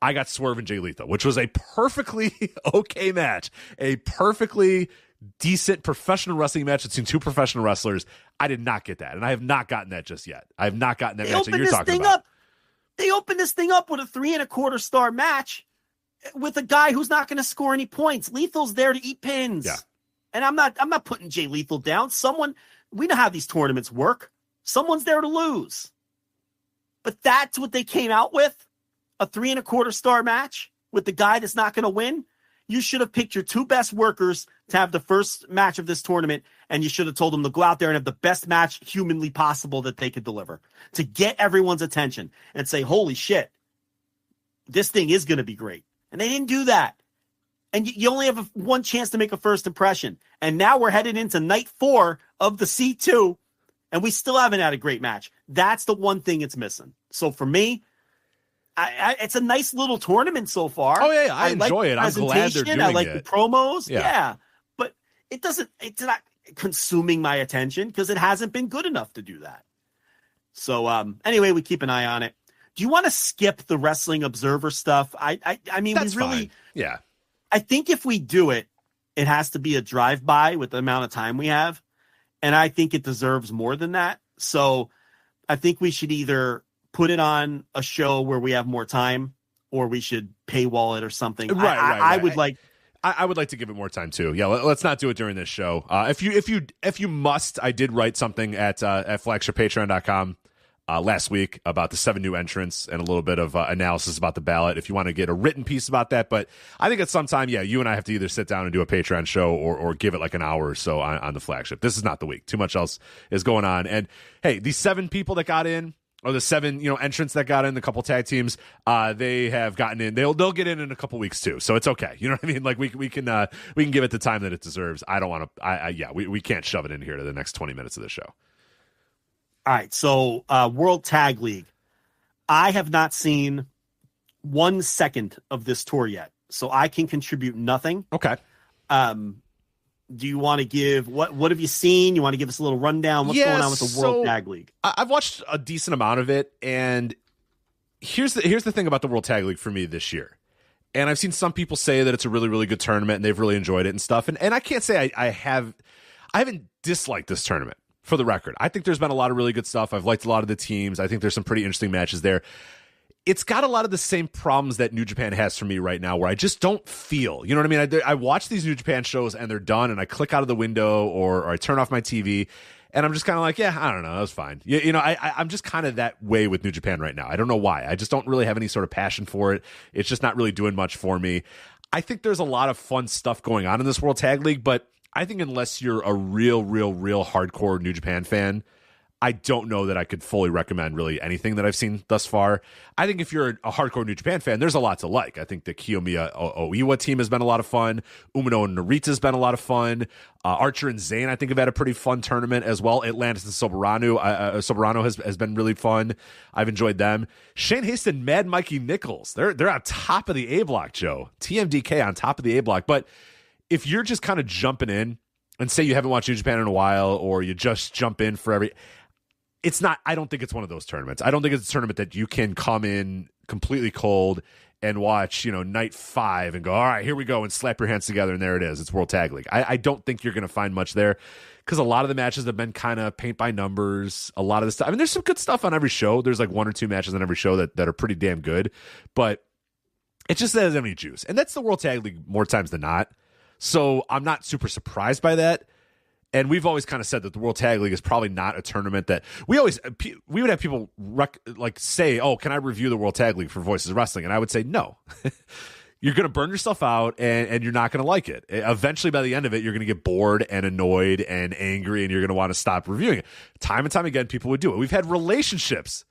I got Swerve and Jay Lethal, which was a perfectly okay match, a perfectly decent professional wrestling match between 2 professional wrestlers. I did not get that, and I have not gotten that just yet. I have not gotten that match that you're talking about. They opened this thing up with a 3.25-star match with a guy who's not going to score any points. Lethal's there to eat pins. Yeah. And I'm not putting Jay Lethal down. We know how these tournaments work. Someone's there to lose. But that's what they came out with, a 3.25-star match with the guy that's not going to win. You should have picked your 2 best workers to have the first match of this tournament, and you should have told them to go out there and have the best match humanly possible that they could deliver to get everyone's attention and say, holy shit, this thing is going to be great. And they didn't do that. And you only have one chance to make a first impression. And now we're headed into night 4 of the C2, and we still haven't had a great match. That's the one thing it's missing. So for me, it's a nice little tournament so far. Oh, yeah, I enjoy like it. I'm glad they're doing it. I like the promos. Yeah. But it's not consuming my attention because it hasn't been good enough to do that. So anyway, we keep an eye on it. Do you want to skip the Wrestling Observer stuff? I mean, that's we really, fine. Yeah. I think if we do it, it has to be a drive-by with the amount of time we have. And I think it deserves more than that. So I think we should either put it on a show where we have more time, or we should paywall it or something. Right. I would like. I would like to give it more time too. Yeah, let's not do it during this show. If you must, I did write something at flagshippatreon.com last week about the 7 new entrants and a little bit of analysis about the ballot. If you want to get a written piece about that, but I think at some time, you and I have to either sit down and do a Patreon show or give it like an hour or so on the flagship. This is not the week. Too much else is going on. And hey, these 7 people that got in, or the 7, entrants that got in, the couple tag teams, they have gotten in. They'll get in a couple weeks too, so it's okay. You know what I mean? Like we can give it the time that it deserves. I don't want to. We can't shove it in here to the next 20 minutes of the show. All right, so World Tag League. I have not seen 1 second of this tour yet, so I can contribute nothing. Okay. Do you want to give what have you seen? You want to give us a little rundown? What's going on with the World Tag League? I've watched a decent amount of it, and here's the thing about the World Tag League for me this year. And I've seen some people say that it's a really, really good tournament and they've really enjoyed it and stuff. And I can't say I haven't disliked this tournament, for the record. I think there's been a lot of really good stuff. I've liked a lot of the teams. I think there's some pretty interesting matches there. It's got a lot of the same problems that New Japan has for me right now, where I just don't feel, you know what I mean? I watch these New Japan shows and they're done, and I click out of the window or I turn off my TV, and I'm just kind of like, yeah, I don't know, that was fine. I'm just kind of that way with New Japan right now. I don't know why. I just don't really have any sort of passion for it. It's just not really doing much for me. I think there's a lot of fun stuff going on in this World Tag League, but I think unless you're a real hardcore New Japan fan, I don't know that I could fully recommend really anything that I've seen thus far. I think if you're a hardcore New Japan fan, there's a lot to like. I think the Kiyomiya Oiwa team has been a lot of fun. Umino and Narita's been a lot of fun. Archer and Zayn, I think, have had a pretty fun tournament as well. Atlantis and Soberano has been really fun. I've enjoyed them. Shane Haste and Mad Mikey Nichols, they're on top of the A block, Joe. TMDK on top of the A block. But if you're just kind of jumping in and say you haven't watched New Japan in a while, or you just jump in for every... It's not, I don't think it's one of those tournaments. I don't think it's a tournament that you can come in completely cold and watch, night 5 and go, all right, here we go, and slap your hands together, and there it is. It's World Tag League. I don't think you're going to find much there, because a lot of the matches have been kind of paint by numbers. A lot of the stuff, I mean, there's some good stuff on every show. There's like 1 or 2 matches on every show that are pretty damn good, but it just doesn't have any juice. And that's the World Tag League more times than not. So I'm not super surprised by that. And we've always kind of said that the World Tag League is probably not a tournament that we would have people say, oh, can I review the World Tag League for Voices of Wrestling? And I would say, no, you're going to burn yourself out and you're not going to like it. Eventually, by the end of it, you're going to get bored and annoyed and angry, and you're going to want to stop reviewing it. Time and time again, people would do it. We've had relationships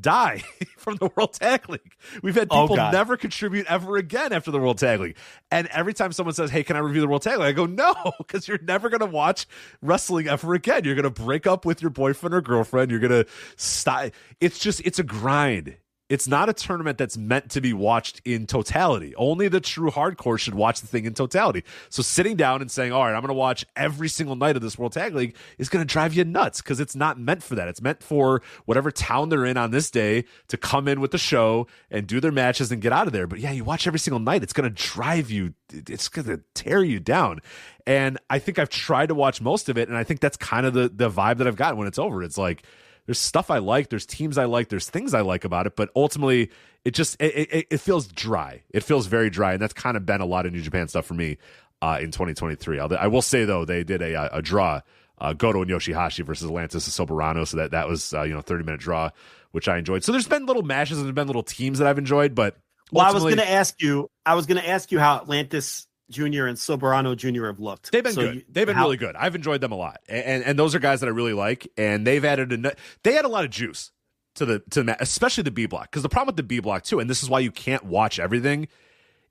die from the World Tag League. We've had people never contribute ever again after the World Tag League. And every time someone says, hey, can I review the World Tag League? I go, no, because you're never going to watch wrestling ever again. You're going to break up with your boyfriend or girlfriend. You're going to stop. It's a grind. It's not a tournament that's meant to be watched in totality. Only the true hardcore should watch the thing in totality. So sitting down and saying, all right, I'm going to watch every single night of this World Tag League is going to drive you nuts, because it's not meant for that. It's meant for whatever town they're in on this day to come in with the show and do their matches and get out of there. But yeah, you watch every single night, it's going to drive you. It's going to tear you down. And I think I've tried to watch most of it, and I think that's kind of the vibe that I've gotten when it's over. It's like, there's stuff I like, there's teams I like, there's things I like about it, but ultimately it just it feels dry. It feels very dry, and that's kind of been a lot of New Japan stuff for me in 2023. I will say though, they did a draw, Goto and Yoshihashi versus Atlantis and Soberano, so that was 30-minute draw, which I enjoyed. So there's been little matches and there's been little teams that I've enjoyed, but I was going to ask you how Atlantis Jr. and Soberano Jr. have looked. They've been good. They've been really good. I've enjoyed them a lot, and those are guys that I really like. And they've added they had a lot of juice to the especially the B block, because the problem with the B block too, and this is why you can't watch everything,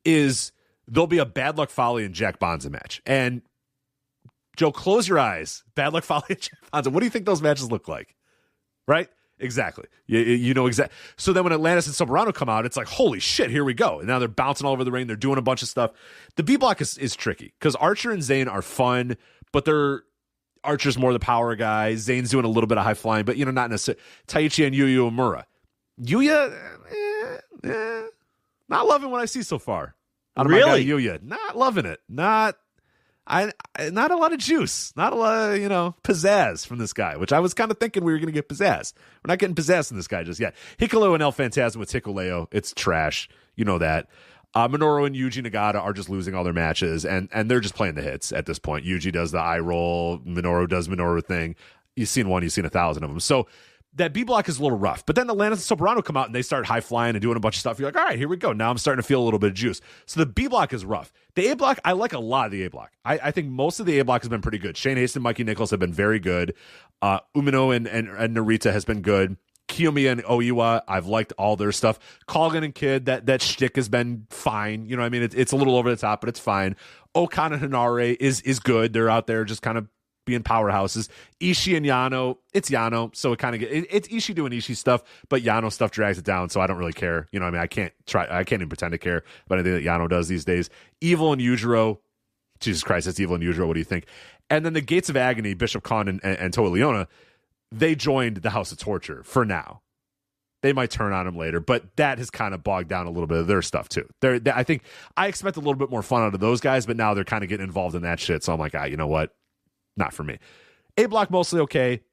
is there'll be a Bad Luck Fale and Jack Bonza match. And Joe, close your eyes. Bad Luck Fale and Jack Bonza. What do you think those matches look like? Right? Exactly. You know exactly. So then when Atlantis and Soberano come out, it's like, holy shit, here we go. And now they're bouncing all over the ring. They're doing a bunch of stuff. The B block is tricky, because Archer and Zayn are fun, but Archer's more the power guy. Zayn's doing a little bit of high flying, but not necessarily. Taichi and Yuya Uemura. Yuya, not loving what I see so far. Out of really? My guy, Yuya. Not loving it. I not a lot of juice, not a lot of, pizzazz from this guy, which I was kind of thinking we were going to get pizzazz. We're not getting pizzazz from this guy just yet. Hikuleo and El Phantasmo with Hikuleo, it's trash. You know that. Minoru and Yuji Nagata are just losing all their matches, and they're just playing the hits at this point. Yuji does the eye roll, Minoru does Minoru thing. You've seen one, you've seen 1,000 of them. So that B block is a little rough. But then the Lannis and Soberano come out and they start high flying and doing a bunch of stuff. You're like, all right, here we go. Now I'm starting to feel a little bit of juice. So the B block is rough. The A block, I like a lot of the A block. I think most of the A block has been pretty good. Shane Haston, Mikey Nichols have been very good. Umino and Narita has been good. Kiyomiya and Oiwa, I've liked all their stuff. Colgan and Kid, that shtick has been fine. You know what I mean? It's a little over the top, but it's fine. Okan and Hinare is good. They're out there just kind of being powerhouses. Ishii and Yano, it's Yano, so it kind of it's Ishii doing Ishii stuff, but Yano stuff drags it down, so I don't really care. You know what I mean? I can't even pretend to care about anything that Yano does these days. Evil and Yujiro, Jesus Christ, that's Evil and Yujiro. What do you think? And then the Gates of Agony, Bishop Khan and Toa Leona, they joined the House of Torture for now. They might turn on him later, but that has kind of bogged down a little bit of their stuff too. I think I expect a little bit more fun out of those guys, but now they're kind of getting involved in that shit. So I'm like, you know what? Not for me. A block mostly okay.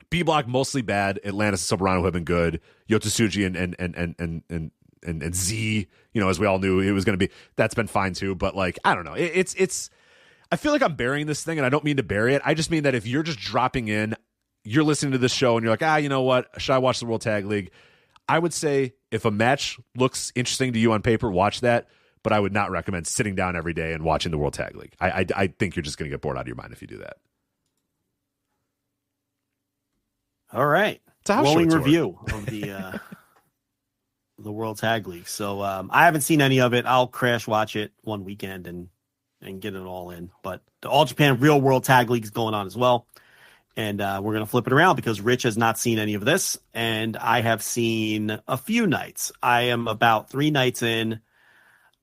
B block mostly bad. Atlantis and Soberano have been good. Yotsusuji and Z, as we all knew it was going to be, that's been fine too. But like, I don't know. It's. I feel like I'm burying this thing, and I don't mean to bury it. I just mean that if you're just dropping in, you're listening to this show, and you're like, you know what? Should I watch the World Tag League? I would say if a match looks interesting to you on paper, watch that. But I would not recommend sitting down every day and watching the World Tag League. I think you're just going to get bored out of your mind if you do that. All right. It's a house rolling show review of the World Tag League. So I haven't seen any of it. I'll crash watch it one weekend and get it all in. But the All Japan Real World Tag League is going on as well. And we're going to flip it around because Rich has not seen any of this. And I have seen a few nights. I am about 3 nights in.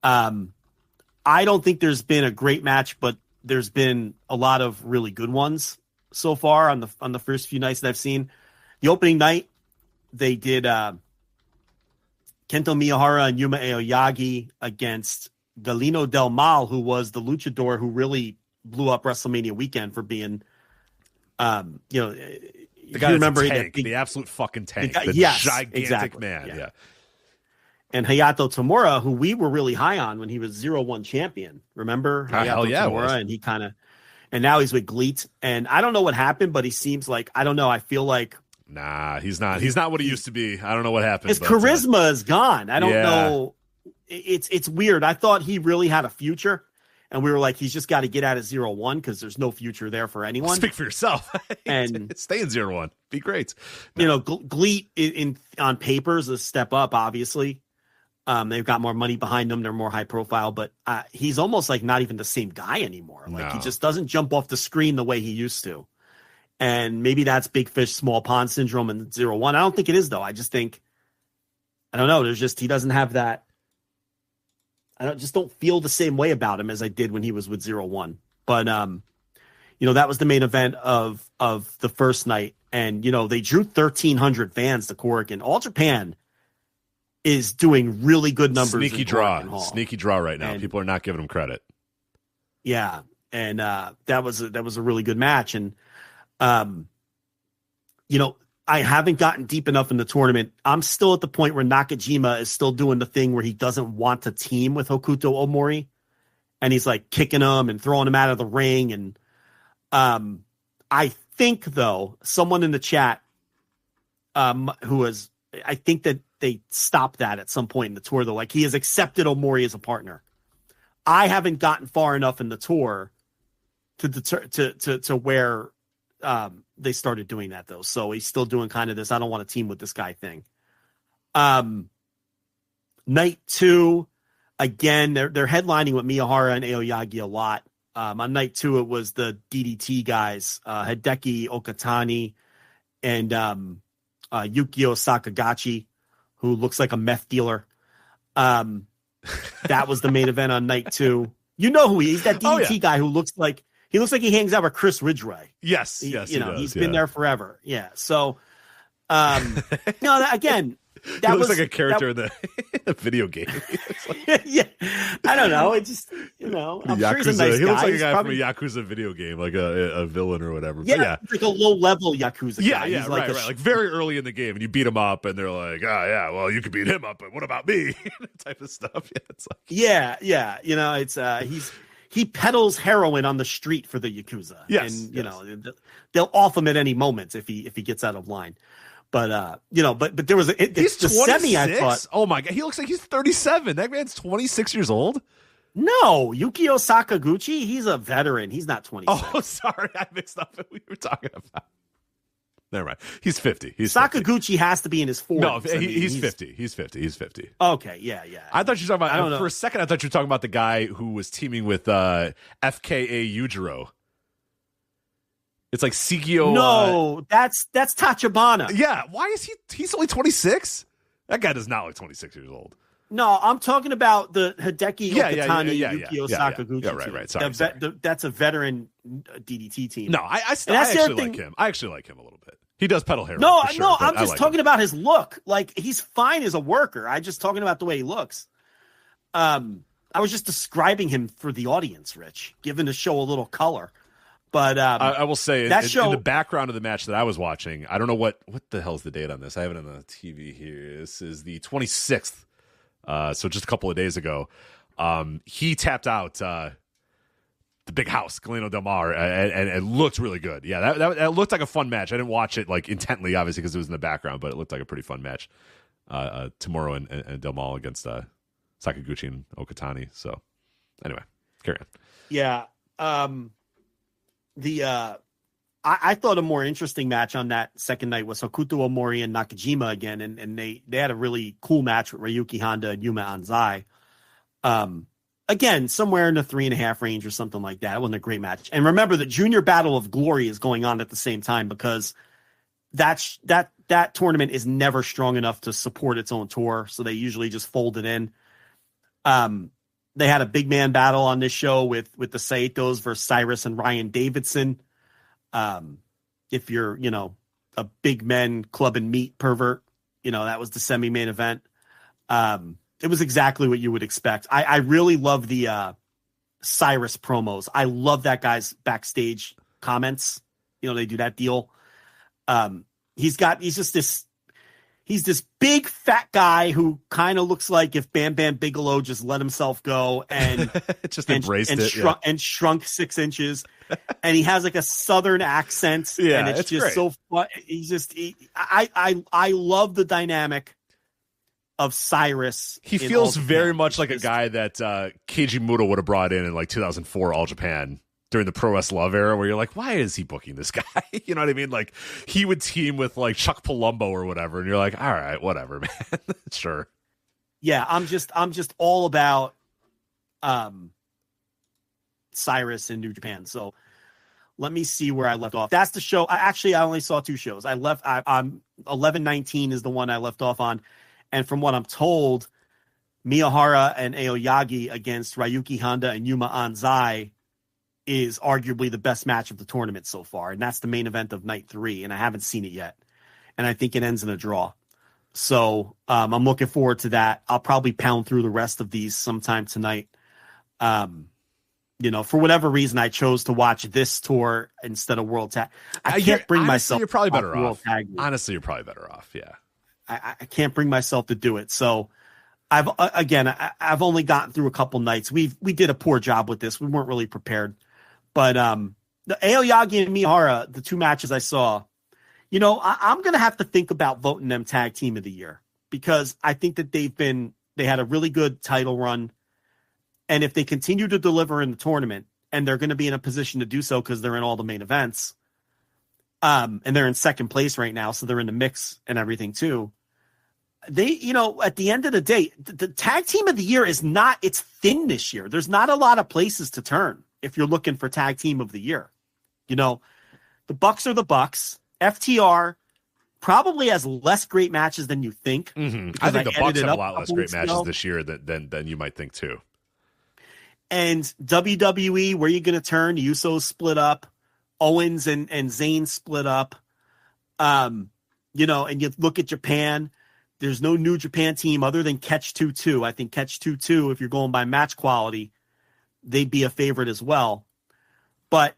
I don't think there's been a great match, but there's been a lot of really good ones so far on the first few nights that I've seen. The opening night, they did Kento Miyahara and Yuma Aoyagi against Galeno Del Mal, who was the luchador who really blew up WrestleMania weekend for being, the guy remember the absolute fucking tank, gigantic exactly. man, yeah. And Hayato Tamura, who we were really high on when he was 0-1 champion. Remember? Hayato Tamura, and and now he's with Gleet. And I don't know what happened, but he seems like, I don't know. I feel like. Nah, he's not. He's not what he used to be. I don't know what happened. His charisma is gone. I don't know. It's weird. I thought he really had a future. And we were like, he's just got to get out of 0-1 because there's no future there for anyone. Speak for yourself. And stay in 0-1. Be great. Gleet on paper is a step up, obviously. They've got more money behind them. They're more high profile, but he's almost like not even the same guy anymore. Like he just doesn't jump off the screen the way he used to. And maybe that's big fish, small pond syndrome and 0-1. I don't think it is though. I just think, I don't know. He doesn't have that. I just don't feel the same way about him as I did when he was with 0-1. But, that was the main event of the first night. And, they drew 1,300 fans to Corrigan. All Japan is doing really good numbers. Sneaky draw right now. And people are not giving him credit. Yeah. And that was a really good match. And, I haven't gotten deep enough in the tournament. I'm still at the point where Nakajima is still doing the thing where he doesn't want to team with Hokuto Omori. And he's like kicking him and throwing him out of the ring. And I think, though, someone in the chat I think that they stopped that at some point in the tour, though. Like he has accepted Omori as a partner. I haven't gotten far enough in the tour to where they started doing that, though. So he's still doing kind of this, I don't want to team with this guy thing. Night 2, again, they're headlining with Miyahara and Aoyagi a lot. On night 2, it was the DDT guys, Hideki Okatani and Yukio Sakagachi, who looks like a meth dealer. That was the main event on night 2. You know who he is? That DDT guy who looks like he hangs out with Chris Ridgway. Yes, he's been there forever. Yeah. So, again, that looks was like a character in the video game. Yeah, I don't know. It just, I'm sure he's a nice guy. He looks like a He's guy probably, from a Yakuza video game, like a villain or whatever. Yeah, but yeah. it's like a low level Yakuza Yeah, guy. yeah, He's right. Like very early in the game, and you beat him up, and they're like, "Oh yeah, well you could beat him up, but what about me?" type of stuff. Yeah, it's like, yeah. It's he peddles heroin on the street for the Yakuza. Yes, and they'll off him at any moment if he gets out of line. But but there was he's the 26? semi. I thought, oh my god, he looks like he's 37. That man's 26 years old. No, Yukio Sakaguchi, he's a veteran. He's not 26. Oh, sorry, I mixed up what we were talking about. Never mind. He's 50. Sakaguchi has to be in his 40s. No, he's 50. He's 50. Okay, yeah. I thought you were talking about. I don't know. For a second, I thought you were talking about the guy who was teaming with FKA Yujiro. It's like Sigio. No, that's Tachibana. Yeah, why is he's only 26? That guy does not look 26 years old. No, I'm talking about the Hideki Okatani Yukio Sakaguchi. Yeah, right. Sorry. That's a veteran DDT team. No, I actually like him. I actually like him a little bit. He does pedal hair. No, sure, I'm just talking about his look. Like, he's fine as a worker. I'm just talking about the way he looks. I was just describing him for the audience, Rich, giving the show a little color. But I will say, in the background of the match that I was watching, I don't know what the hell's the date on this. I have it on the TV here. This is the 26th. So just a couple of days ago, he tapped out the big house, Galeno Del Mar, and it looked really good. Yeah, that looked like a fun match. I didn't watch it like intently, obviously, because it was in the background, but it looked like a pretty fun match. Tomorrow and Del Mar against Sakaguchi and Okatani. So anyway, carry on. Yeah. I thought a more interesting match on that second night was Hokuto Omori and Nakajima again, and they had a really cool match with Ryuki Honda and Yuma Anzai. Again, somewhere in the 3.5 range or something like that. It wasn't a great match. And remember, the Junior Battle of Glory is going on at the same time because that tournament is never strong enough to support its own tour, so they usually just fold it in. They had a big man battle on this show with the Saitos versus Cyrus and Ryan Davidson. If you're, a big men club and meat pervert, that was the semi-main event. It was exactly what you would expect. I really love the Cyrus promos. I love that guy's backstage comments. They do that deal. He's this big fat guy who kind of looks like if Bam Bam Bigelow just let himself go and just embraced and shrunk 6 inches. And he has like a Southern accent. Yeah, and it's just great. so fun. I love the dynamic of Cyrus. He feels very much like a guy that Keiji Muto would have brought in like 2004 All Japan during the Pro Wrest Love era, where you're like, why is he booking this guy? You know what I mean? Like, he would team with like Chuck Palumbo or whatever, and you're like, all right, whatever, man. Sure. Yeah, I'm just all about Cyrus in New Japan. So let me see where I left off. That's the show. I only saw 2 shows. I'm 11/19 is the one I left off on. And from what I'm told, Miyahara and Aoyagi against Ryuki Honda and Yuma Anzai is arguably the best match of the tournament so far. And that's the main event of night 3. And I haven't seen it yet. And I think it ends in a draw. So I'm looking forward to that. I'll probably pound through the rest of these sometime tonight. For whatever reason, I chose to watch this tour instead of World Tag. I can't bring myself. You're probably better off. Honestly, you're probably better off. Yeah. I can't bring myself to do it. So I've only gotten through a couple nights. We did a poor job with this. We weren't really prepared. But the Aoyagi and Miyahara, the 2 matches I saw, I'm going to have to think about voting them Tag Team of the Year because I think that they had a really good title run. And if they continue to deliver in the tournament, and they're going to be in a position to do so because they're in all the main events, and they're in second place right now, so they're in the mix and everything too. They, at the end of the day, the Tag Team of the Year it's thin this year. There's not a lot of places to turn if you're looking for Tag Team of the Year. The Bucks are the Bucks. FTR probably has less great matches than you think. Mm-hmm. I think the Bucks have a lot less great matches this year than you might think too. And WWE, where are you going to turn? The Usos split up. Owens and Zayn split up. And you look at Japan. There's no New Japan team other than Catch 2-2. I think Catch 2-2, if you're going by match quality, they'd be a favorite as well. But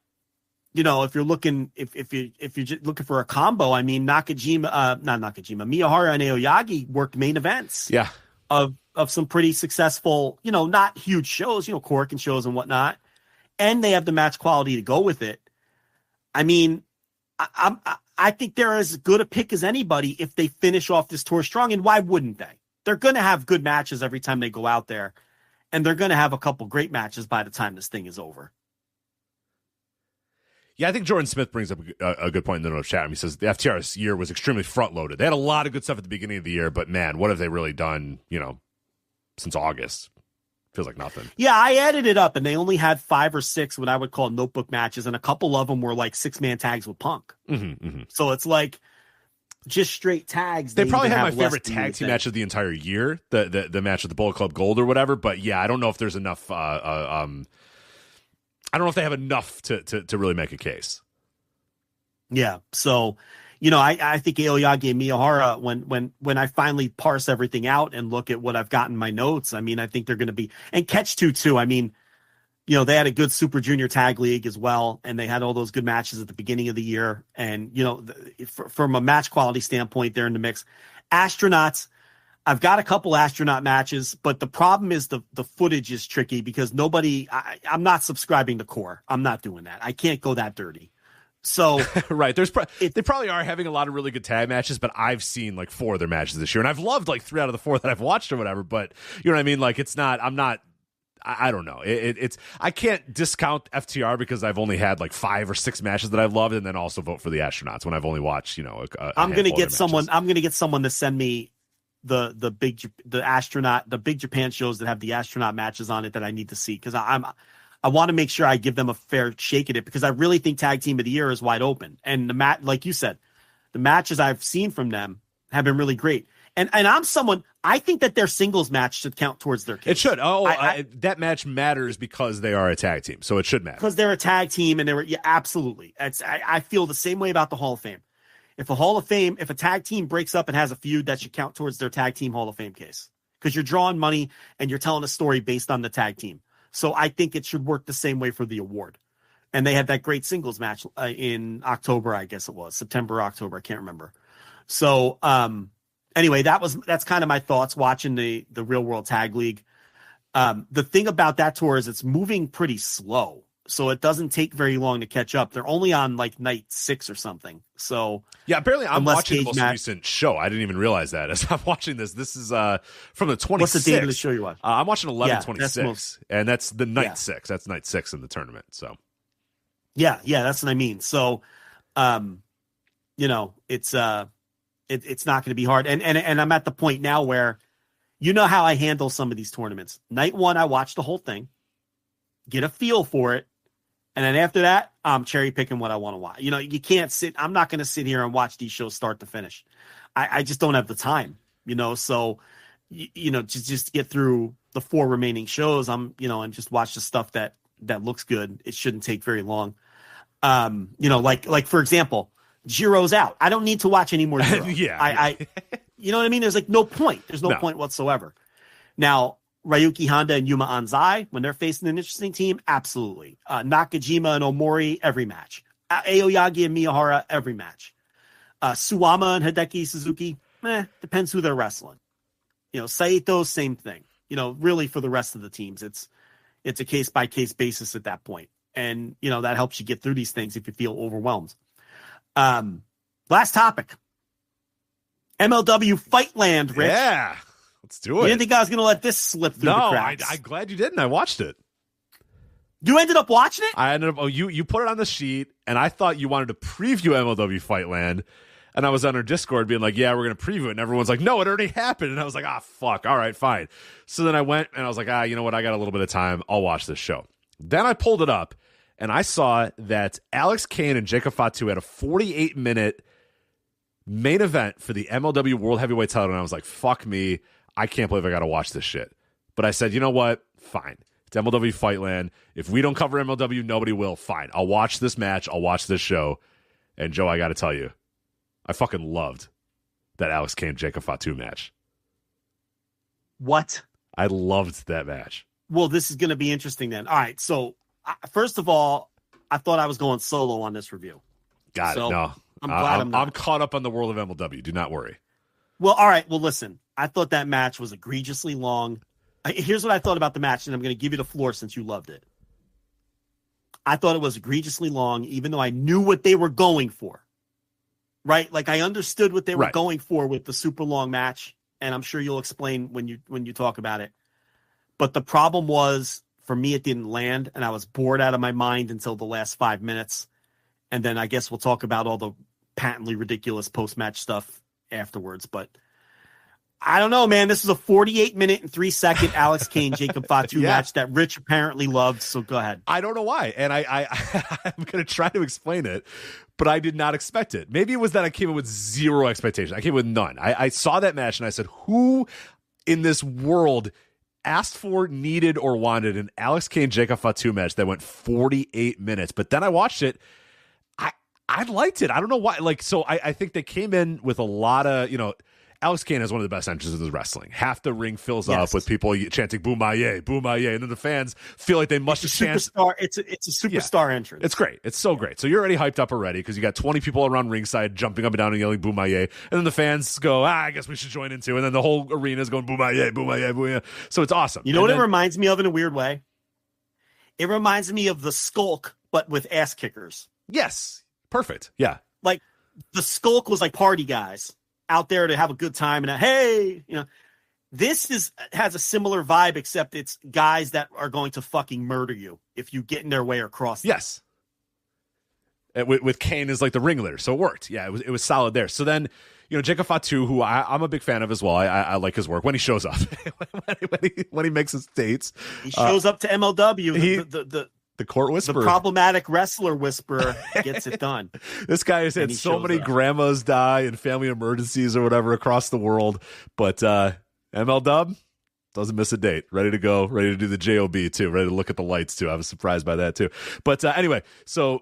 if you're looking, if you're just looking for a combo, I mean, Miyahara and Aoyagi worked main events. Yeah. Of some pretty successful, not huge shows, Korakuen shows and whatnot. And they have the match quality to go with it. I mean, I think they're as good a pick as anybody if they finish off this tour strong. And why wouldn't they? They're going to have good matches every time they go out there. And they're going to have a couple great matches by the time this thing is over. Yeah, I think Jordan Smith brings up a good point in the chat. He says the FTR's year was extremely front-loaded. They had a lot of good stuff at the beginning of the year, but man, what have they really done, since August? Feels like nothing. Yeah, I added it up, and they only had 5 or 6 what I would call notebook matches, and a couple of them were like 6-man tags with Punk. So it's like just straight tags. They probably had my favorite tag team match of the entire year, the match with the Bullet Club Gold or whatever. But yeah, I don't know if there's enough. I don't know if they have enough to really make a case. Yeah. So, I think Aoyagi and Miyahara, when I finally parse everything out and look at what I've got in my notes, I mean, I think they're going to be, and Catch 2-2. I mean, they had a good Super Junior Tag League as well, and they had all those good matches at the beginning of the year. And, from a match quality standpoint, they're in the mix. Astronauts, I've got a couple astronaut matches, but the problem is the footage is tricky because I'm not subscribing to Core. I'm not doing that. I can't go that dirty. So right. They probably are having a lot of really good tag matches, but I've seen like 4 of their matches this year and I've loved like 3 out of the 4 that I've watched or whatever, but you know what I mean? Like I don't know. It's I can't discount FTR because I've only had like 5 or 6 matches that I've loved and then also vote for the astronauts when I've only watched, I'm going to get someone to send me the big Japan shows that have the astronaut matches on it that I need to see because I want to make sure I give them a fair shake at it because I really think Tag Team of the Year is wide open. And like you said, the matches I've seen from them have been really great. And I think that their singles match should count towards their case. It should. That match matters because they are a tag team, so it should matter. Because they're a tag team and absolutely. I feel the same way about the Hall of Fame. If a tag team breaks up and has a feud, that should count towards their tag team Hall of Fame case. Because you're drawing money and you're telling a story based on the tag team. So I think it should work the same way for the award. And they had that great singles match in October, I guess it was. September, October, I can't remember. So anyway, that's kind of my thoughts watching the Real World Tag League. The thing about that tour is it's moving pretty slow. So it doesn't take very long to catch up. They're only on like night 6 or something. So yeah, apparently I'm watching the most recent show. I didn't even realize that as I'm watching this. This is from the 26th. What's the date of the show you watch? I'm watching 11/26, and that's the night 6. That's night 6 in the tournament. So yeah, that's what I mean. So it's not going to be hard. And I'm at the point now where how I handle some of these tournaments. Night 1, I watch the whole thing, get a feel for it. And then after that, I'm cherry picking what I want to watch. You can't I'm not going to sit here and watch these shows start to finish. I just don't have the time, so, just get through the 4 remaining shows. And just watch the stuff that looks good. It shouldn't take very long. Like for example, Jiro's out. I don't need to watch any more Jiro. Yeah. You know what I mean? There's like no point. There's no point whatsoever. Now, Ryuki Honda and Yuma Anzai, when they're facing an interesting team, absolutely. Nakajima and Omori, every match. Aoyagi and Miyahara, every match. Suwama and Hideki Suzuki, depends who they're wrestling. Saito, same thing. Really for the rest of the teams, it's a case-by-case basis at that point. And, that helps you get through these things if you feel overwhelmed. Last topic. MLW Fightland, Rich. Yeah. Let's do it. You didn't think I was going to let this slip through the cracks? I'm glad you didn't. I watched it. You ended up watching it? I ended up. You put it on the sheet, and I thought you wanted to preview MLW Fightland, and I was on our Discord being like, "Yeah, we're going to preview it," and everyone's like, "No, it already happened," and I was like, fuck. All right, fine." So then I went, and I was like, you know what? I got a little bit of time. I'll watch this show. Then I pulled it up, and I saw that Alex Kane and Jacob Fatu had a 48-minute main event for the MLW World Heavyweight title, and I was like, "Fuck me. I can't believe I got to watch this shit." But I said, you know what? Fine. It's MLW Fightland. If we don't cover MLW, nobody will. Fine. I'll watch this match. I'll watch this show. And Joe, I got to tell you, I fucking loved that Alex Kane Jacob Fatu match. What? I loved that match. Well, this is going to be interesting then. All right. So, first of all, I thought I was going solo on this review. Got it. No, I'm glad I'm not. I'm caught up on the world of MLW. Do not worry. Well, all right. Well, listen, I thought that match was egregiously long. Here's what I thought about the match, and I'm going to give you the floor since you loved it. I thought it was egregiously long, even though I knew what they were going for. Right? Like I understood what they were going for with the super long match, and I'm sure you'll explain when you talk about it. But the problem was, for me, it didn't land, and I was bored out of my mind until the last 5 minutes. And then I guess we'll talk about all the patently ridiculous post-match stuff afterwards. But I don't know, man. This is a 48-minute and 3-second Alex Kane Jacob Fatu match that Rich apparently loved. So go ahead. I don't know why, and I'm going to try to explain it, but I did not expect it. Maybe it was that I came in with zero expectation. I came with none. I saw that match and I said, who in this world asked for, needed, or wanted an Alex Kane Jacob Fatu match that went 48 minutes? But then I watched it. I liked it. I don't know why. Like, so I think they came in with a lot of, Alex Kane has one of the best entrances in wrestling. Half the ring fills up with people chanting "Boomaye, Boomaye," and then the fans feel like they must chant. It's a superstar entrance. It's great. It's so great. So you're already hyped up already because you got 20 people around ringside jumping up and down and yelling "Boomaye," and then the fans go, "I guess we should join in too." And then the whole arena is going "Boomaye, Boomaye, Boomaye." So it's awesome. You know what it reminds me of in a weird way? It reminds me of the Skulk, but with ass kickers. Yes, perfect. Yeah, like the Skulk was like party guys out there to have a good time, and hey, this has a similar vibe, except it's guys that are going to fucking murder you if you get in their way or cross them. Yes. With Kane as like the ringleader, so it worked. Yeah, it was solid there. So then, Jacob Fatu, who I'm a big fan of as well. I like his work when he shows up, when he makes his dates. He shows up to MLW. The court whisperer. The problematic wrestler whisperer gets it done. This guy has had so many grandmas die and family emergencies or whatever across the world. But MLW doesn't miss a date. Ready to go. Ready to do the JOB too. Ready to look at the lights too. I was surprised by that too. But anyway, so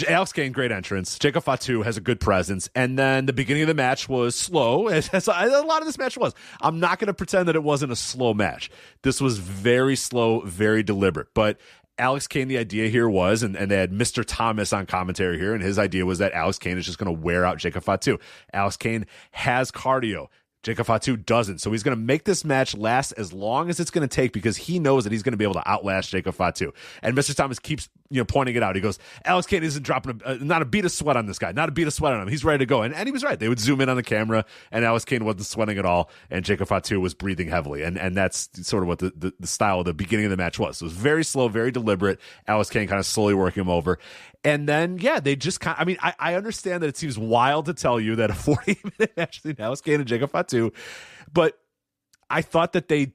Alex Kane, great entrance. Jacob Fatu has a good presence. And then the beginning of the match was slow. As a lot of this match was. I'm not going to pretend that it wasn't a slow match. This was very slow, very deliberate. But Alex Kane, the idea here was, and they had Mr. Thomas on commentary here, and his idea was that Alex Kane is just going to wear out Jacob Fatu. Alex Kane has cardio. Jacob Fatu doesn't. So he's going to make this match last as long as it's going to take because he knows that he's going to be able to outlast Jacob Fatu. And Mr. Thomas keeps pointing it out. He goes, Alex Kane isn't dropping not a beat of sweat on this guy. Not a beat of sweat on him. He's ready to go. And he was right. They would zoom in on the camera, and Alex Kane wasn't sweating at all, and Jacob Fatu was breathing heavily. And that's sort of what the style of the beginning of the match was. So it was very slow, very deliberate. Alex Kane kind of slowly working him over. And then, they just kind of, I understand that it seems wild to tell you that a 40-minute match between Alex Kane and Jacob Fatu, but I thought that they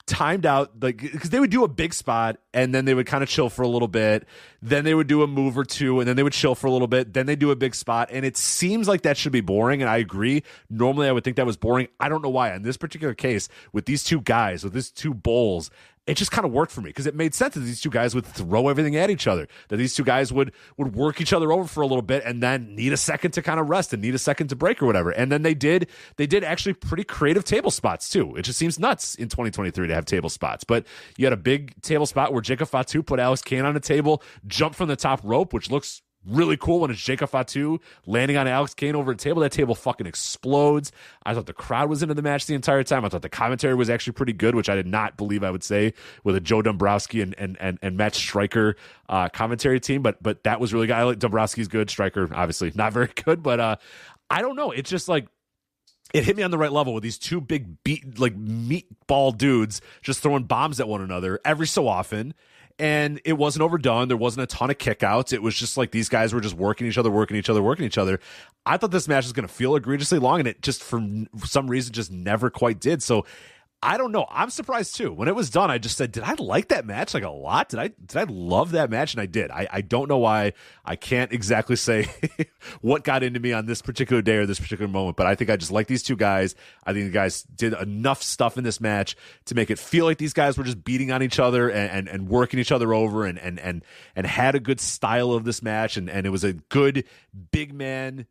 timed out, because they would do a big spot and then they would kind of chill for a little bit. Then they would do a move or two and then they would chill for a little bit. Then they do a big spot. And it seems like that should be boring. And I agree. Normally I would think that was boring. I don't know why. In this particular case, with these two guys, with these two bulls, it just kind of worked for me because it made sense that these two guys would throw everything at each other, that these two guys would work each other over for a little bit and then need a second to kind of rest and need a second to break or whatever. And then they did actually pretty creative table spots too. It just seems nuts in 2023 to have table spots. But you had a big table spot where Jacob Fatu put Alex Kane on a table, jumped from the top rope, which looks really cool when it's Jacob Fatu landing on Alex Kane over a table. That table fucking explodes. I thought the crowd was into the match the entire time. I thought the commentary was actually pretty good, which I did not believe I would say with a Joe Dombrowski and Matt Stryker commentary team. But that was really good. I like Dombrowski's good. Stryker, obviously not very good. But I don't know. It's just like it hit me on the right level with these two big meatball dudes just throwing bombs at one another every so often. And it wasn't overdone. There wasn't a ton of kickouts. It was just like these guys were just working each other. I thought this match was going to feel egregiously long, and it just, for some reason, just never quite did. So I don't know. I'm surprised too. When it was done, I just said, did I like that match like a lot? Did I love that match? And I did. I don't know why. I can't exactly say what got into me on this particular day or this particular moment, but I think I just like these two guys. I think the guys did enough stuff in this match to make it feel like these guys were just beating on each other and working each other over and had a good style of this match. And it was a good big man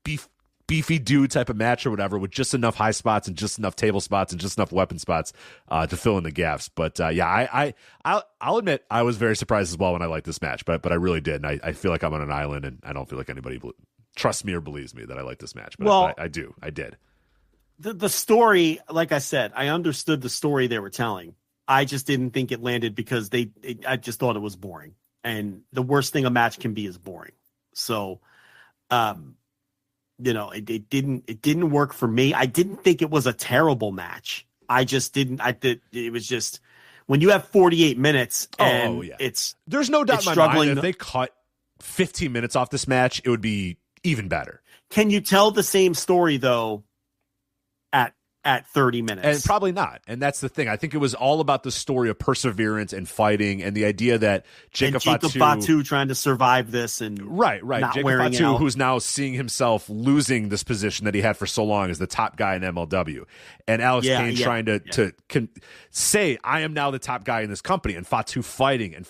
beef beefy dude type of match or whatever, with just enough high spots and just enough table spots and just enough weapon spots to fill in the gaps. But I'll admit I was very surprised as well when I liked this match, but I really did. And I feel like I'm on an island, and I don't feel like anybody trusts me or believes me that I like this match. But I did. The story, like I said, I understood the story they were telling. I just didn't think it landed because I just thought it was boring. And the worst thing a match can be is boring. So, it didn't work for me. I didn't think it was a terrible match. It was just, when you have 48 minutes and there's no doubt in my mind that if they cut 15 minutes off this match, it would be even better. Can you tell the same story though at 30 minutes? And probably not. And that's the thing. I think it was all about the story of perseverance and fighting, and the idea that Jacob Fatu trying to survive this and right. Not Jacob wearing Fatu, out. who's now seeing himself losing this position that he had for so long as the top guy in MLW, and Alex Kane trying to say, I am now the top guy in this company, and Fatu fighting, and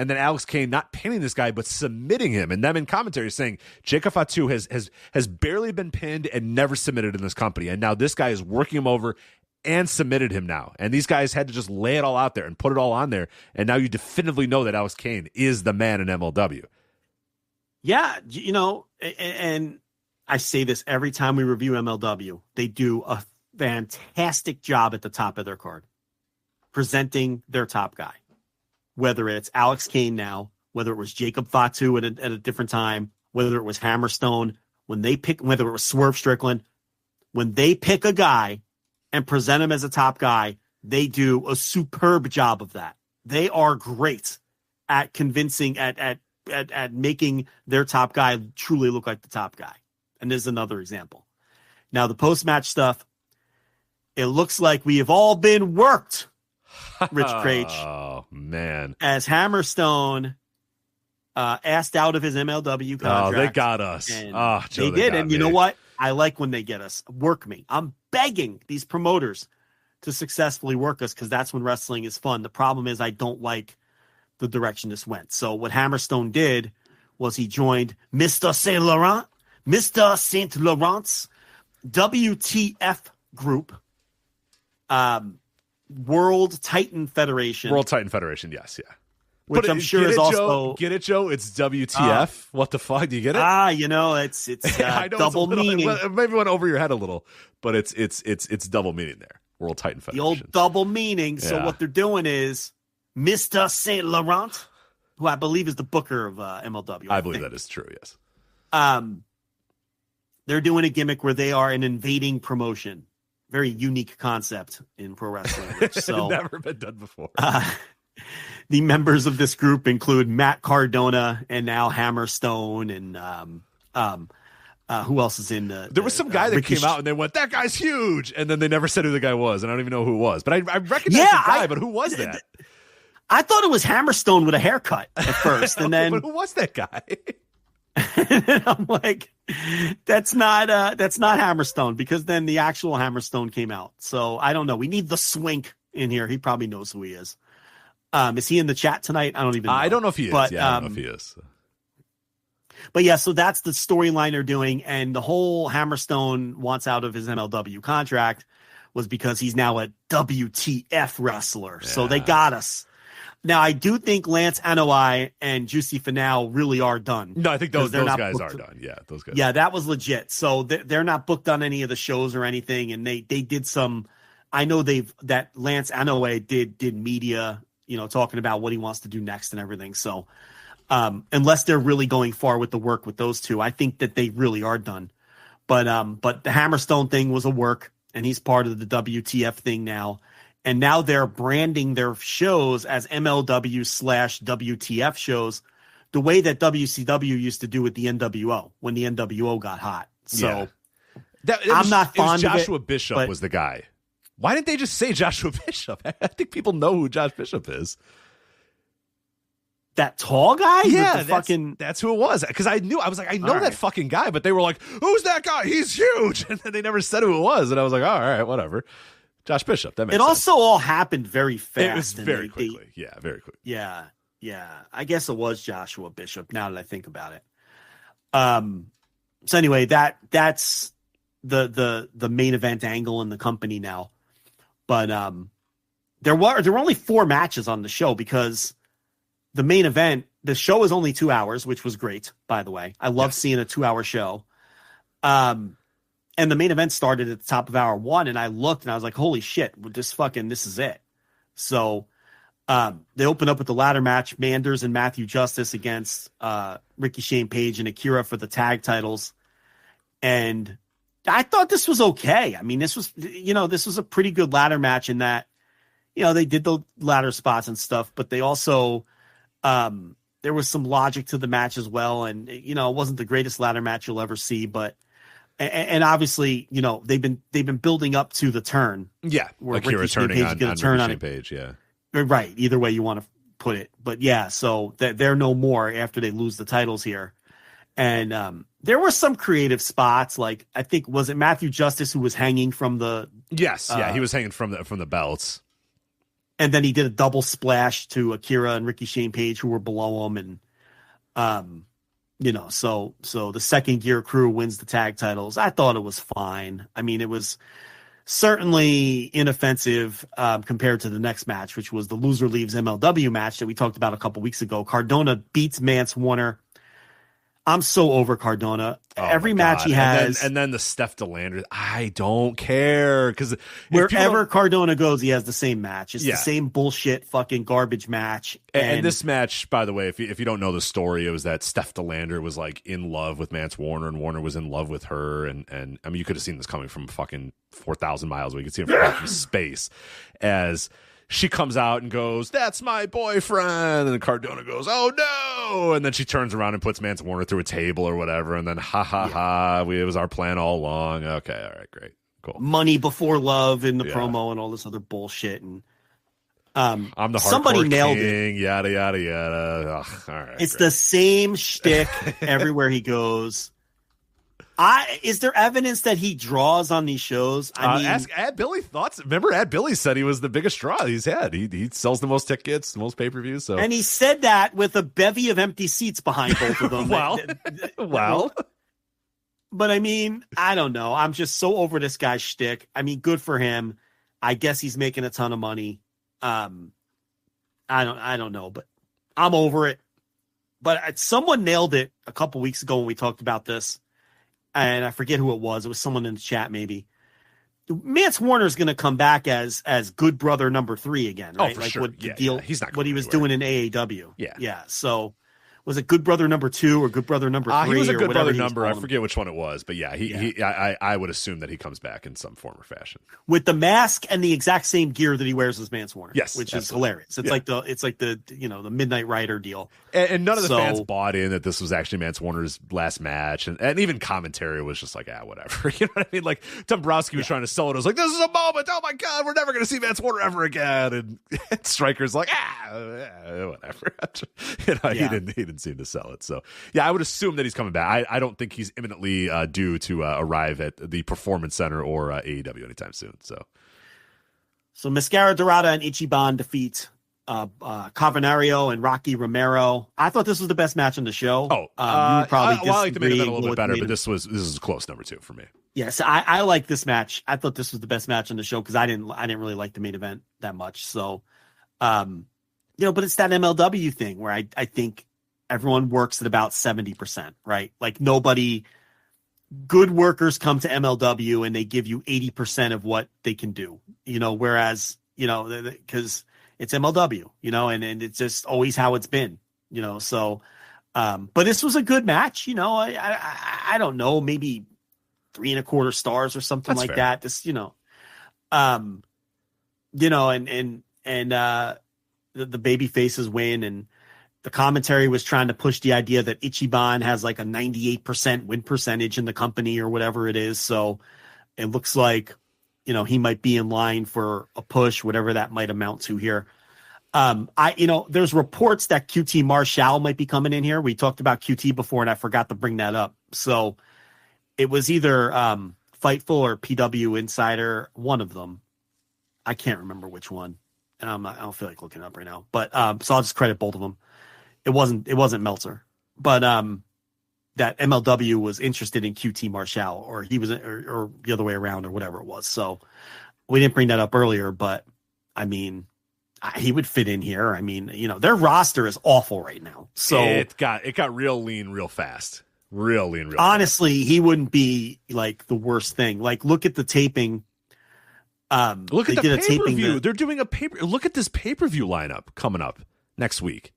then Alex Kane not pinning this guy but submitting him, and them in commentary saying Jacob Fatu has barely been pinned and never submitted in this company. And now this guy is working him over and submitted him now. And these guys had to just lay it all out there and put it all on there. And now you definitively know that Alex Kane is the man in MLW. Yeah, and I say this every time we review MLW. They do a fantastic job at the top of their card, presenting their top guy. Whether it's Alex Kane now, whether it was Jacob Fatu at a different time, whether it was Hammerstone, whether it was Swerve Strickland. When they pick a guy and present him as a top guy, they do a superb job of that. They are great at convincing, at making their top guy truly look like the top guy. And there's another example. Now, the post-match stuff, it looks like we have all been worked, Rich Craich. Oh, man. As Hammerstone asked out of his MLW contract. Oh, they got us. They did. And you know what? I like when they get us. Work me. I'm begging these promoters to successfully work us, because that's when wrestling is fun. The problem is I don't like the direction this went. So what Hammerstone did was he joined Mr. Saint Laurent's WTF group, World Titan Federation. Yes, yeah. Which I'm sure is also... Get it, Joe? It's WTF. What the fuck? Do you get it? It's double meaning. Maybe went over your head a little, but it's double meaning there. World Titan Federation. The old double meaning. So what they're doing is Mr. Saint Laurent, who I believe is the booker of MLW. I believe that is true, yes. They're doing a gimmick where they are an invading promotion. Very unique concept in pro wrestling. So never been done before. The members of this group include Matt Cardona and now Hammerstone and who else is in the... There was some guy that came out and they went, that guy's huge! And then they never said who the guy was, and I don't even know who it was. But I recognized the guy, but who was that? I thought it was Hammerstone with a haircut at first, and then... But who was that guy? And I'm like, that's not Hammerstone, because then the actual Hammerstone came out. So I don't know. We need the Swink in here. He probably knows who he is. Is he in the chat tonight? I don't even know. I don't know if he is. But, I don't know if he is. But yeah, so that's the storyline they're doing. And the whole Hammerstone wants out of his MLW contract was because he's now a WTF wrestler. Yeah. So they got us. Now, I do think Lance Anoa'i and Juicy Finau really are done. No, I think those guys are done. Yeah, those guys. Yeah, that was legit. So they're not booked on any of the shows or anything. And they did some, I know that Lance Anoa'i did media, talking about what he wants to do next and everything. So unless they're really going far with the work with those two, I think that they really are done. But the Hammerstone thing was a work, and he's part of the WTF thing now. And now they're branding their shows as MLW/WTF shows, the way that WCW used to do with the NWO when the NWO got hot. So I'm not fond of it. Joshua Bishop was the guy. Why didn't they just say Joshua Bishop? I think people know who Josh Bishop is. That tall guy? Yeah, that's who it was. Because I know that fucking guy, but they were like, who's that guy? He's huge. And then they never said who it was. And I was like, oh, all right, whatever. Josh Bishop. That makes sense. Also all happened very fast. It was very quickly. Very quickly. Yeah. I guess it was Joshua Bishop now that I think about it. So anyway, that's the main event angle in the company now. But there were only 4 matches on the show because the main event, the show is only 2 hours, which was great, by the way. I love seeing a 2-hour show. And the main event started at the top of hour 1, and I looked and I was like, holy shit, this is it. So they open up with the ladder match, Manders and Matthew Justice against Ricky Shane Page and Akira for the tag titles. And I thought this was okay. I mean, this was a pretty good ladder match in that, they did the ladder spots and stuff, but they also, there was some logic to the match as well. And, it wasn't the greatest ladder match you'll ever see, but, and obviously, they've been building up to the turn. Yeah. Where Akira Ricky Shane turning Page on is gonna Ricky Shane Page. Yeah. Right. Either way you want to put it. But yeah, so they're no more after they lose the titles here. And there were some creative spots. Like, I think, was it Matthew Justice who was hanging from the... Yes. Yeah. He was hanging from the belts. And then he did a double splash to Akira and Ricky Shane Page, who were below him. And, so the second gear crew wins the tag titles. I thought it was fine. I mean, it was certainly inoffensive compared to the next match, which was the loser leaves MLW match that we talked about a couple weeks ago. Cardona beats Mance Warner. I'm so over Cardona. Every match he has. And then the Steph DeLander. I don't care. Because wherever Cardona goes, he has the same match. It's the same bullshit fucking garbage match. And this match, by the way, if you don't know the story, it was that Steph DeLander was like in love with Mance Warner and Warner was in love with her. And I mean, you could have seen this coming from fucking 4,000 miles away. You could see it from space as she comes out and goes, "That's my boyfriend." And Cardona goes, "Oh no." And then she turns around and puts Mance Warner through a table or whatever. And then it was our plan all along. Okay. All right. Great. Cool. Money before love in the promo and all this other bullshit. And I'm the somebody hardcore nailed king, it. Yada, yada, yada. Ugh, all right. It's the same shtick everywhere he goes. Is there evidence that he draws on these shows? I mean, ask Ad Billy thoughts. Remember, Ad Billy said he was the biggest draw he's had. He sells the most tickets, the most pay-per-views. So, and he said that with a bevy of empty seats behind both of them. Wow. But I mean, I don't know. I'm just so over this guy's shtick. I mean, good for him. I guess he's making a ton of money. I don't know, but I'm over it. But someone nailed it a couple weeks ago when we talked about this. And I forget who it was. It was someone in the chat, maybe. Mance Warner's going to come back as good brother number 3 again, right? Oh, for sure. He's not what he was anywhere. doing in AAW. Yeah. So was it good brother number 2 or good brother number 3? He was a good brother he number. I forget which one it was, but I would assume that he comes back in some form or fashion with the mask and the exact same gear that he wears as Mance Warner. Yes, which absolutely. is hilarious. It's like the the Midnight Rider deal. And none of the fans bought in that this was actually Mance Warner's last match, and even commentary was just like, whatever. You know what I mean? Like Dombrowski was trying to sell it. I was like, this is a moment. Oh my god, we're never going to see Mance Warner ever again. And Stryker's like, whatever. He didn't seem to sell it. So I would assume that he's coming back. I don't think he's imminently due to arrive at the Performance Center or AEW anytime soon. So Mascara Dorada and Ichiban defeat Cavernario and Rocky Romero. I thought this was the best match on the show. You would probably I like the main event a little bit better, but this is a close number 2 for me. Yes, I like this match. I thought this was the best match on the show because I didn't really like the main event that much. So, but it's that MLW thing where I think everyone works at about 70%, right? Like good workers come to MLW and they give you 80% of what they can do, whereas, because it's MLW, and it's just always how it's been, so, but this was a good match, I don't know, maybe 3.25 stars or something. That's like fair. That. This, the baby faces win, and the commentary was trying to push the idea that Ichiban has like a 98% win percentage in the company or whatever it is. So it looks like, he might be in line for a push, whatever that might amount to here. There's reports that QT Marshall might be coming in here. We talked about QT before and I forgot to bring that up. So it was either Fightful or PW Insider, one of them. I can't remember which one. And I don't feel like looking it up right now, but so I'll just credit both of them. It wasn't Meltzer, but that MLW was interested in QT Marshall, or he was, or the other way around, or whatever it was. So we didn't bring that up earlier, but I mean, he would fit in here. I mean, their roster is awful right now. So it got real lean real fast. Real lean real honestly, fast. He wouldn't be like the worst thing. Like, look at the taping. Look at the pay-per-view. They're doing a paper. Look at this pay-per-view lineup coming up next week.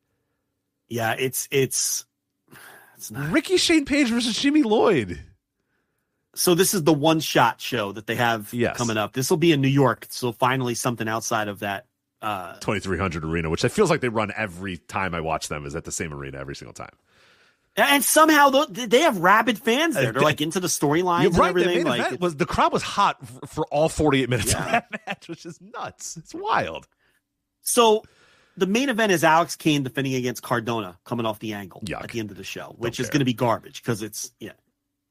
Yeah, it's not Ricky Shane Page versus Jimmy Lloyd. So this is the one-shot show that they have coming up. This will be in New York, so finally something outside of that 2300 arena, which it feels like they run every time I watch them is at the same arena every single time. And somehow they have rabid fans there. They're like into the storylines and everything. The crowd was hot for all 48 minutes of that match, which is nuts. It's wild. So the main event is Alex Kane defending against Cardona coming off the angle at the end of the show, which is going to be garbage because it's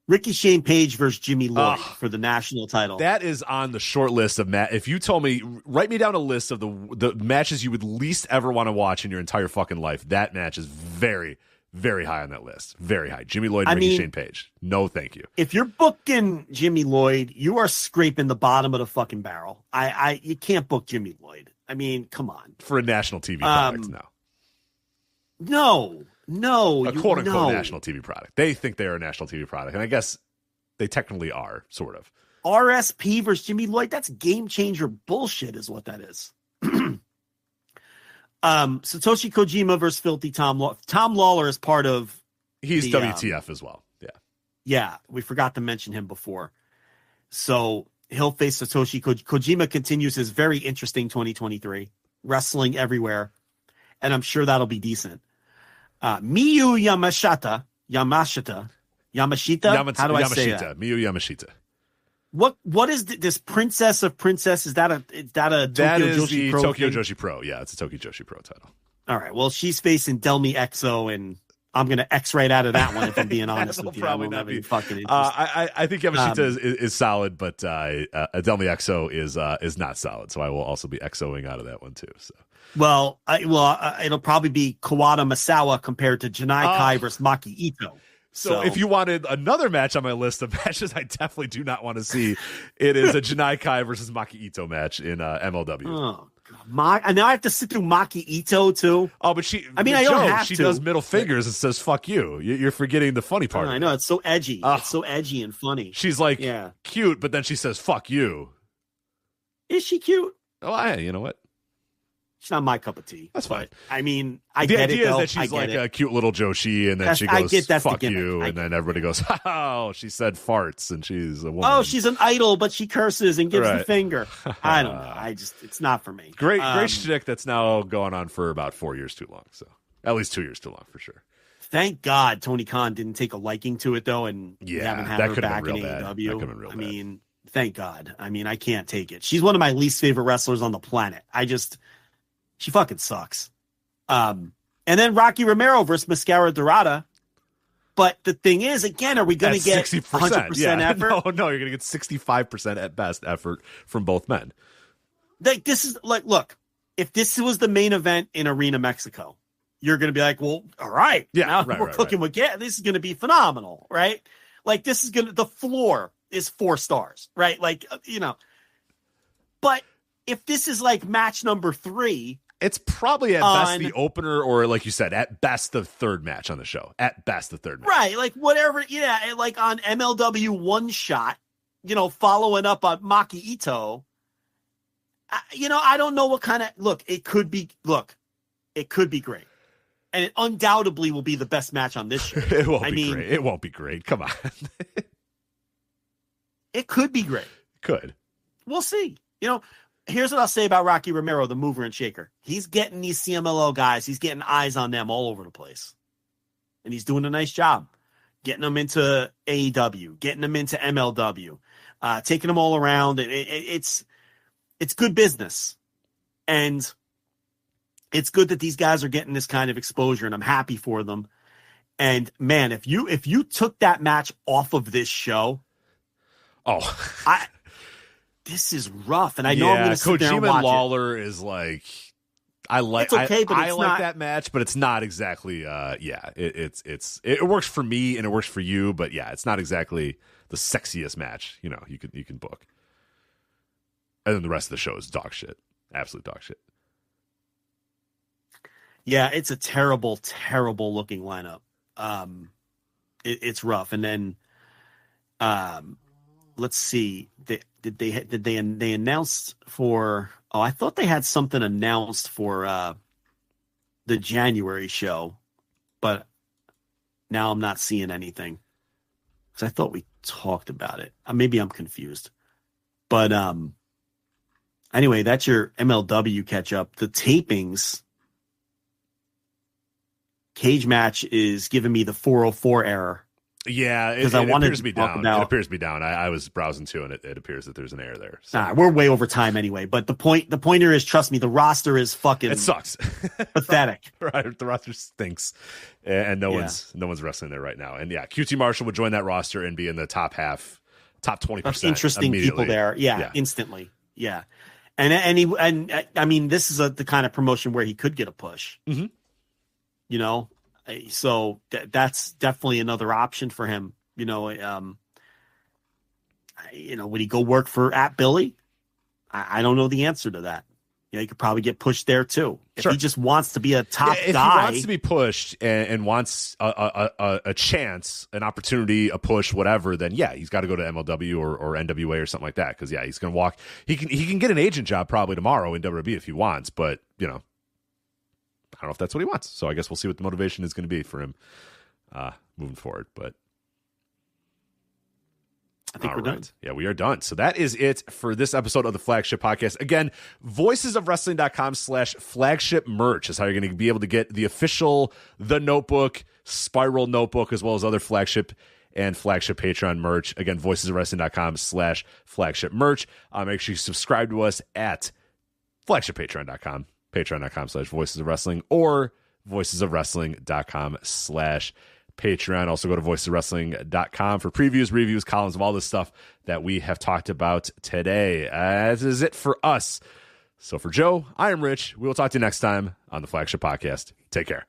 Ricky Shane Page versus Jimmy Lloyd for the national title. That is on the short list of if you told me, write me down a list of the matches you would least ever want to watch in your entire fucking life. That match is very, very high on that list. Very high. Jimmy Lloyd and Ricky Shane Page. No, thank you. If you're booking Jimmy Lloyd, you are scraping the bottom of the fucking barrel. You can't book Jimmy Lloyd. I mean, come on. For a national TV product, no. No. A quote-unquote national TV product. They think they're a national TV product, and I guess they technically are, sort of. RSP versus Jimmy Lloyd, that's game-changer bullshit is what that is. Satoshi Kojima versus Filthy Tom Lawler. Tom Lawler is part of... He's WTF as well, yeah. Yeah, we forgot to mention him before. So he'll face Satoshi Kojima continues his very interesting 2023, wrestling everywhere, and I'm sure that'll be decent. Miyu Yamashita. How do I say that? Miyu Yamashita. What is this Princess of Princess? Is that a Tokyo Joshi Pro? Tokyo Joshi Pro. Yeah, it's a Tokyo Joshi Pro title. All right. Well, she's facing Delmi Exo, and I'm going to X right out of that one if I'm being honest with you. Probably not be fucking I think Yamashita is solid, but Delmi Exo is not solid. So I will also be Exoing out of that one too. So. Well, it'll probably be Kawada Masawa compared to Janai Kai versus Maki Ito. So if you wanted another match on my list of matches I definitely do not want to see, it is a Janai Kai versus Maki Ito match in MLW. Oh, God. And now I have to sit through Maki Ito too. Oh, but I don't have to. She does middle fingers and says "fuck you." You're forgetting the funny part. I know it's so edgy. It's so edgy and funny. She's like cute, but then she says "fuck you." Is she cute? Oh, you know what? She's not my cup of tea. That's fine. I mean, the idea is that she's like a cute little Joshi, and then she goes, fuck you, and then everybody goes, oh, she said farts, and she's a woman. Oh, she's an idol, but she curses and gives the finger. I don't know. It's not for me. Great shtick that's now going on for about 4 years too long. So at least 2 years too long for sure. Thank God Tony Khan didn't take a liking to it, though, and haven't had her back in AEW. I mean, thank God. I mean, I can't take it. She's one of my least favorite wrestlers on the planet. She fucking sucks. And then Rocky Romero versus Mascara Dorada. But the thing is, again, are we going to get 100% effort? No, you're going to get 65% at best effort from both men. Look, if this was the main event in Arena Mexico, you're going to be like, well, all right. Yeah, we're cooking with gas. This is going to be phenomenal, right? Like, the floor is 4 stars, right? Like, But if this is like match number 3, it's probably at best the opener, or like you said, at best the third match on the show. At best the third match. Right, like whatever, like on MLW One Shot, following up on Maki Ito. I don't know what kind of it could be great. And it undoubtedly will be the best match on this show. It won't be great. It won't be great. Come on. It could be great. Could. We'll see. Here's what I'll say about Rocky Romero, the mover and shaker. He's getting these CMLL guys. He's getting eyes on them all over the place. And he's doing a nice job. Getting them into AEW, getting them into MLW, taking them all around. It's good business. And it's good that these guys are getting this kind of exposure, and I'm happy for them. And, man, if you took that match off of this show, this is rough, and I know I'm going to sit there and watch Lawler is like, I like It's okay, but I it's like not- that match, but it's not exactly it works for me and it works for you, but yeah, it's not exactly the sexiest match, you can book. And then the rest of the show is dog shit. Absolute dog shit. Yeah, it's a terrible, terrible looking lineup. It's rough. And then let's see. They announced for I thought they had something announced for the January show, but now I'm not seeing anything. Because I thought we talked about it. Maybe I'm confused. But anyway, that's your MLW catch up. The tapings. Cage match is giving me the 404 error. Yeah, it appears to be down. It appears to be down. I was browsing too, and it appears that there's an error there. So. We're way over time anyway. But the pointer is, trust me, the roster is fucking. It sucks. Pathetic. Right, the roster stinks, and no one's wrestling there right now. And yeah, QT Marshall would join that roster and be in the top 20%. Interesting people there. Yeah, instantly. Yeah, and I mean, this is the kind of promotion where he could get a push. Mm-hmm. So that's definitely another option for him. Would he go work for Billy? I don't know the answer to that. He could probably get pushed there too. If he just wants to be a top guy. If he wants to be pushed and wants a chance, an opportunity, a push, whatever, then yeah, he's got to go to MLW or NWA or something like that. Because yeah, he's going to walk. He can get an agent job probably tomorrow in WWE if he wants, but I don't know if that's what he wants. So I guess we'll see what the motivation is going to be for him moving forward. But I think we're done. Yeah, we are done. So that is it for this episode of the Flagship Podcast. Again, voicesofwrestling.com/flagship merch is how you're going to be able to get the official The Notebook, Spiral Notebook, as well as other Flagship and Flagship Patreon merch. Again, voicesofwrestling.com/flagship merch. Make sure you subscribe to us at flagshippatreon.com. Patreon.com/Voices of Wrestling or voicesofwrestling.com/Patreon. Also go to voicesofwrestling.com for previews, reviews, columns of all this stuff that we have talked about today. This is it for us. So for Joe, I am Rich. We will talk to you next time on the Flagship Podcast. Take care.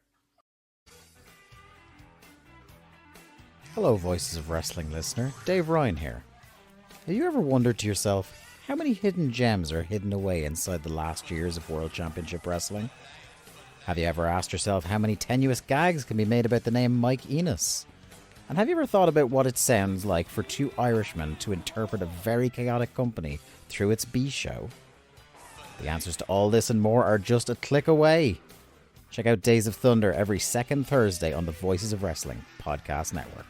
Hello, Voices of Wrestling listener. Dave Ryan here. Have you ever wondered to yourself, how many hidden gems are hidden away inside the last years of World Championship Wrestling? Have you ever asked yourself how many tenuous gags can be made about the name Mike Enos? And have you ever thought about what it sounds like for two Irishmen to interpret a very chaotic company through its B show? The answers to all this and more are just a click away. Check out Days of Thunder every second Thursday on the Voices of Wrestling Podcast Network.